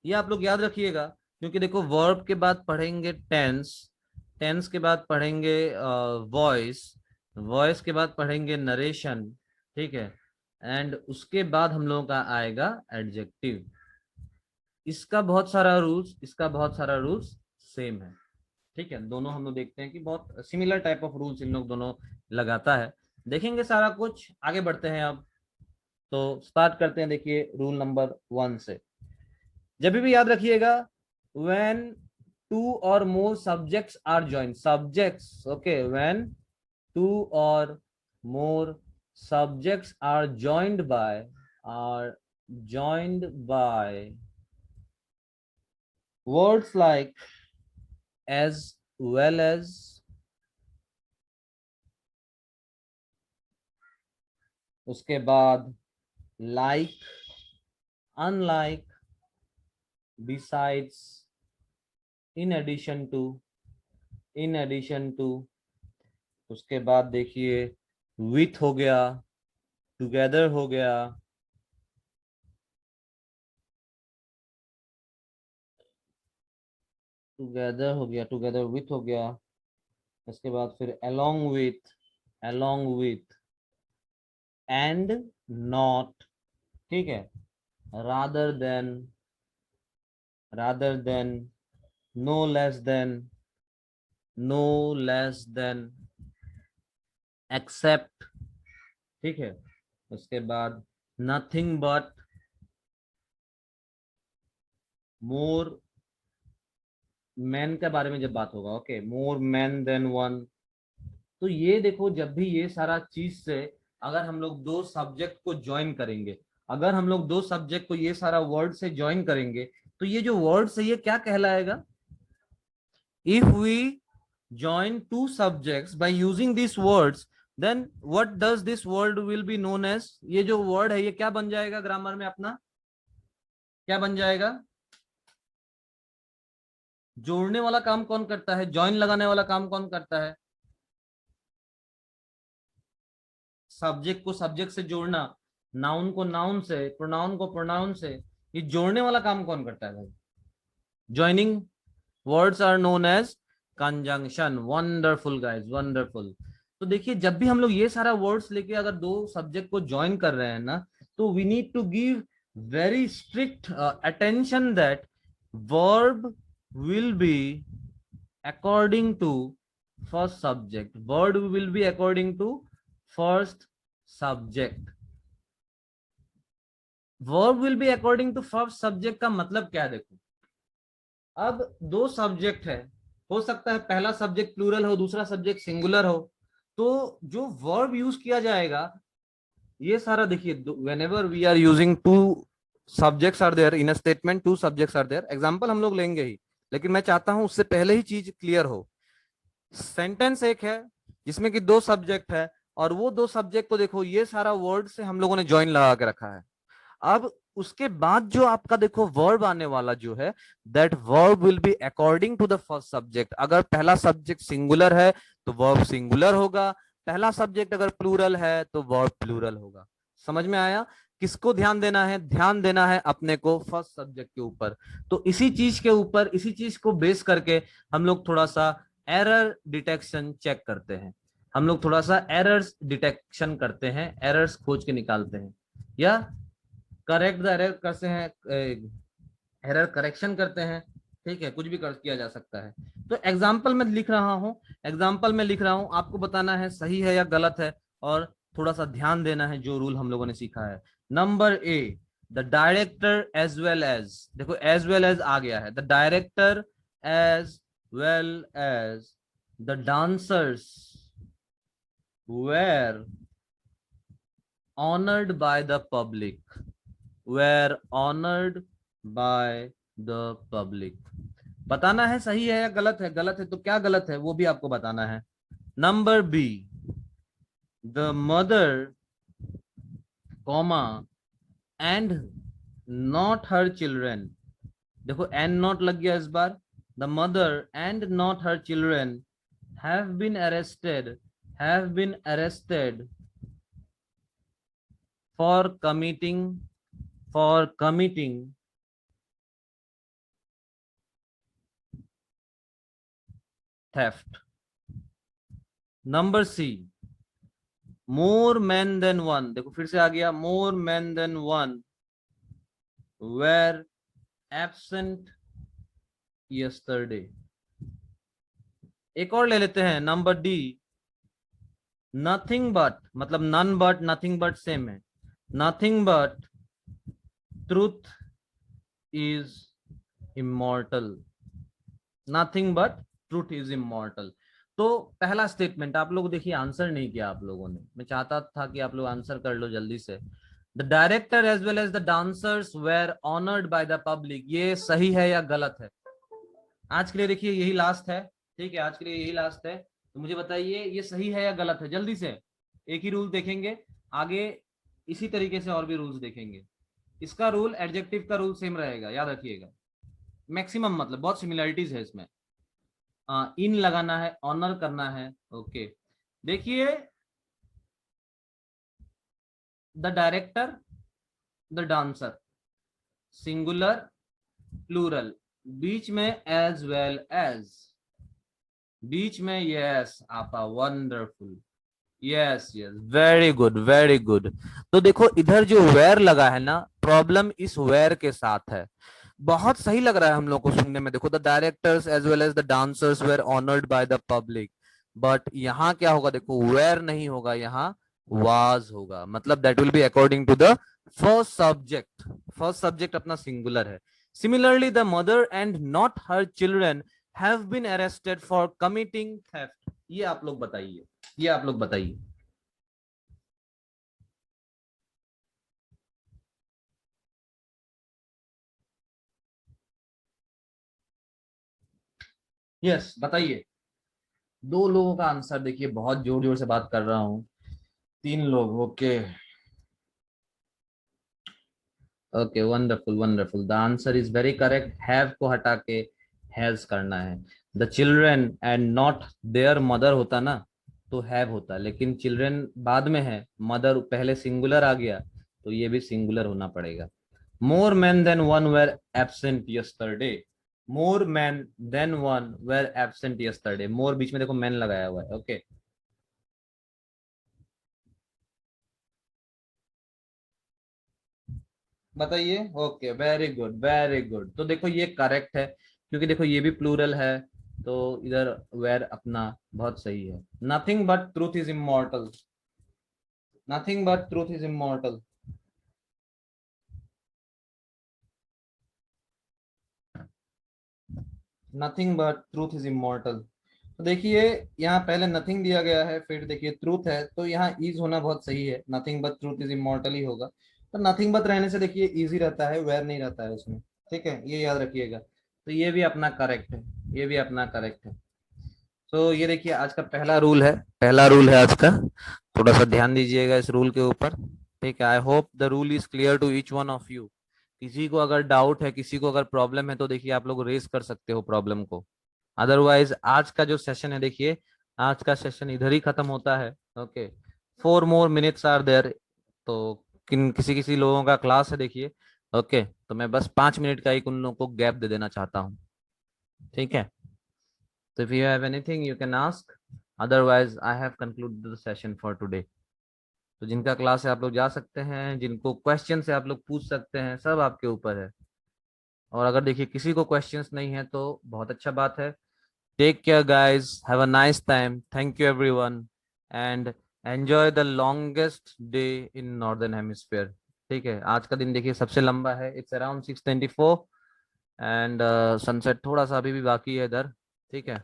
B: ये आप लोग याद रखिएगा, क्योंकि देखो वर्ब के बाद पढ़ेंगे टेंस, टेंस के बाद पढ़ेंगे वॉइस, वॉइस के बाद पढ़ेंगे नरेशन, ठीक है, एंड उसके बाद हम लोगों का आएगा एडजेक्टिव। इसका बहुत सारा रूल्स, इसका बहुत सारा रूल्स सेम है। ठीक है, दोनों हम लोग देखते हैं कि बहुत similar type of rules in लोग दोनों लगाता है। देखेंगे सारा कुछ, आगे बढ़ते हैं अब। तो स्टार्ट करते हैं, देखिए रूल नंबर 1 से। जब भी याद रखिएगा, व्हेन टू और more subjects are joined, subjects, okay, when two और more subjects are joined by words like as well as, उसके बाद like, unlike, besides, in addition to, उसके बाद देखिए with हो गया, together हो गया, together with हो गया, इसके बाद फिर along with and not, ठीक है, rather than, no less than, except, ठीक है, उसके बाद nothing but, more मैन के बारे में जब बात होगा, ओके, मोर मैन देन वन। तो ये देखो, जब भी ये सारा चीज से अगर हम लोग दो सब्जेक्ट को ज्वाइन करेंगे, अगर हम लोग दो सब्जेक्ट को ये सारा वर्ड से ज्वाइन करेंगे, तो ये जो वर्ड है ये क्या कहलाएगा? If we join two subjects by using these words, then what does this word will be known as? ये जो word है ये क्या बन जाएगा ग्रामर में अपना? क्या बन जाएगा? जोड़ने वाला काम कौन करता है? जॉइन लगाने वाला काम कौन करता है? सब्जेक्ट को सब्जेक्ट से जोड़ना, नाउन को नाउन से, प्रोनाउन को प्रोनाउन से, ये जोड़ने वाला काम कौन करता है भाई? Joining words are known as conjunction. Wonderful guys, wonderful. तो देखिए, जब भी हम लोग ये सारा वर्ड्स लेके अगर दो सब्जेक्ट को ज्वाइन कर रहे हैं ना, तो we need to give very strict attention that verb will be according to first subject. Word will be according to first subject. Verb will be according to first subject का मतलब क्या है? देखो, अब दो सब्जेक्ट है, हो सकता है पहला सब्जेक्ट प्लूरल हो, दूसरा सब्जेक्ट सिंगुलर हो, तो जो वर्ब यूज किया जाएगा ये सारा देखिए, whenever we are using two subjects are there in a statement, two subjects are there, example हम लोग लेंगे ही, लेकिन मैं चाहता हूं उससे पहले ही चीज क्लियर हो। सेंटेंस एक है जिसमें कि दो सब्जेक्ट है, और वो दो सब्जेक्ट को देखो ये सारा वर्ड से हम लोगों ने ज्वाइन लगा के रखा है। अब उसके बाद जो आपका देखो वर्ब आने वाला जो है, that verb will be according to the first subject. अगर पहला सब्जेक्ट सिंगुलर है तो वर्ब सिंगुलर होगा, पहला सब्जेक्ट अगर प्लूरल है तो वर्ब प्लूरल होगा। समझ में आया? किसको ध्यान देना है? ध्यान देना है अपने को फर्स्ट सब्जेक्ट के ऊपर। तो इसी चीज के ऊपर, इसी चीज को बेस करके हम लोग थोड़ा सा एरर डिटेक्शन चेक करते हैं, हम लोग थोड़ा सा एरर्स डिटेक्शन करते हैं, एरर्स खोज के निकालते हैं, या करेक्ट द एरर करते हैं, एरर करेक्शन करते हैं, ठीक है, कुछ भी किया जा सकता है। तो एग्जाम्पल में लिख रहा हूं, आपको बताना है सही है या गलत है, और थोड़ा सा ध्यान देना है जो रूल हम लोगों ने सीखा है। Number A, the director as well as, देखो एज वेल एज आ गया है, the director as well as the dancers were honoured by the public, were honored by the public। बताना है सही है या गलत है। गलत है तो क्या गलत है वो भी आपको बताना है। Number B, the mother comma and not her children, देखो एंड नॉट लग गया इस बार, the mother and not her children have been arrested for committing theft। Number C, more men than one, देखो फिर से आ गया, more men than one were absent yesterday। एक और ले लेते हैं, नंबर डी, nothing but, मतलब none but, nothing but same है, nothing but truth is immortal, nothing but truth is immortal। तो पहला स्टेटमेंट आप लोग देखिए, आंसर नहीं किया आप लोगों ने, मैं चाहता था कि आप लोग आंसर कर लो जल्दी से। The director as well as the dancers were honoured by the public, ये सही है या गलत है? आज के लिए देखिए यही लास्ट है, ठीक है, आज के लिए यही लास्ट है, तो मुझे बताइए ये सही है या गलत है, जल्दी से। एक ही रूल देखेंगे, आगे इसी तरीके से और भी रूल्स देखेंगे। इसका रूल एडजेक्टिव का रूल सेम रहेगा, याद रखिएगा। मैक्सिमम मतलब बहुत सिमिलरिटीज है इसमें। इन लगाना है, ऑनर करना है। ओके, देखिए the director, the dancer, singular plural, बीच में एज वेल एज, बीच में यस आपा, wonderful, yes yes, very good very good. तो देखो इधर जो वेयर लगा है ना, प्रॉब्लम इस वेयर के साथ है। बहुत सही लग रहा है हम लोग को सुनने में। देखो the directors as well as the dancers were honoured by the public, but यहाँ क्या होगा, देखो वेयर नहीं होगा, यहाँ वाज होगा। मतलब that will be according to the first subject. First subject अपना सिंगुलर है। Similarly the mother and not her children have been arrested for committing theft. ये आप लोग बताइए, ये आप लोग बताइए। यस बताइए। दो लोगों का आंसर देखिए, बहुत जोर जोर से बात कर रहा हूं। तीन लोग, okay okay, wonderful wonderful, the answer is very correct. Have को हटा के हैज करना है। The children and not there mother होता ना तो हैव होता, लेकिन चिल्ड्रन बाद में है, मदर पहले सिंगुलर आ गया, तो ये भी सिंगुलर होना पड़ेगा। More man than one were absent yesterday, more man than one were absent yesterday, more बीच में देखो मैन लगाया हुआ है। ओके बताइए। Okay very good very good. तो देखो ये करेक्ट है, क्योंकि देखो ये भी प्लूरल है, तो इधर वेर अपना बहुत सही है। Nothing but truth is immortal, nothing but truth is immortal. Nothing but truth is immortal. तो देखिए यहाँ पहले नथिंग दिया गया है, फिर देखिए ट्रूथ है, तो यहाँ इज होना बहुत सही है। Nothing but truth is immortal ही होगा। तो नथिंग बट रहने से देखिए इजी रहता है, वेर नहीं रहता है उसमें। ठीक है, ये याद रखिएगा। तो ये भी अपना करेक्ट है, ये भी अपना करेक्ट है। तो ये देखिए आज का पहला रूल है, पहला रूल है आज का। थोड़ा सा ध्यान दीजिएगा इस रूल के ऊपर। ठीक है, I hope the rule is clear to each one of you. किसी को अगर डाउट है, किसी को अगर प्रॉब्लम है, तो देखिए आप लोग रेज कर सकते हो प्रॉब्लम को। अदरवाइज आज का जो सेशन है, देखिए आज का सेशन इधर ही खत्म होता है। Okay, 4 more minutes are there. तो किसी किसी लोगों का क्लास है देखिए। ओके, तो मैं बस 5 मिनट का ही उन लोगों को गैप दे देना चाहता हूँ। ठीक है, तो if you have anything you can ask, otherwise I have concluded the session for today। तो जिनका क्लास है आप लोग जा सकते हैं, जिनको क्वेश्चन है आप लोग पूछ सकते हैं, सब आपके ऊपर है। और अगर देखिए किसी को क्वेश्चंस नहीं है तो बहुत अच्छा बात है। Take care guys, have a nice time, thank you everyone, and enjoy the longest day in northern hemisphere. ठीक है, आज का दिन देखिए सबसे लंबा है, इट्स अराउंड 6:24 एंड सनसेट थोड़ा सा अभी भी बाकी है इधर। ठीक है,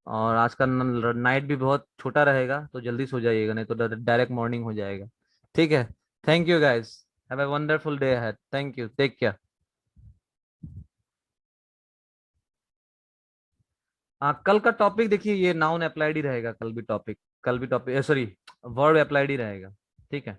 B: और आज का नाइट भी बहुत छोटा रहेगा, तो जल्दी सो जाइएगा, नहीं तो डायरेक्ट मॉर्निंग हो जाएगा। ठीक है, thank you guys, have a wonderful day ahead, thank you, take care. हाँ, कल का टॉपिक देखिए ये नाउन अप्लाइड ही रहेगा, कल भी टॉपिक, कल भी टॉपिक सॉरी वर्ब अप्लाइड ही रहेगा। ठीक है।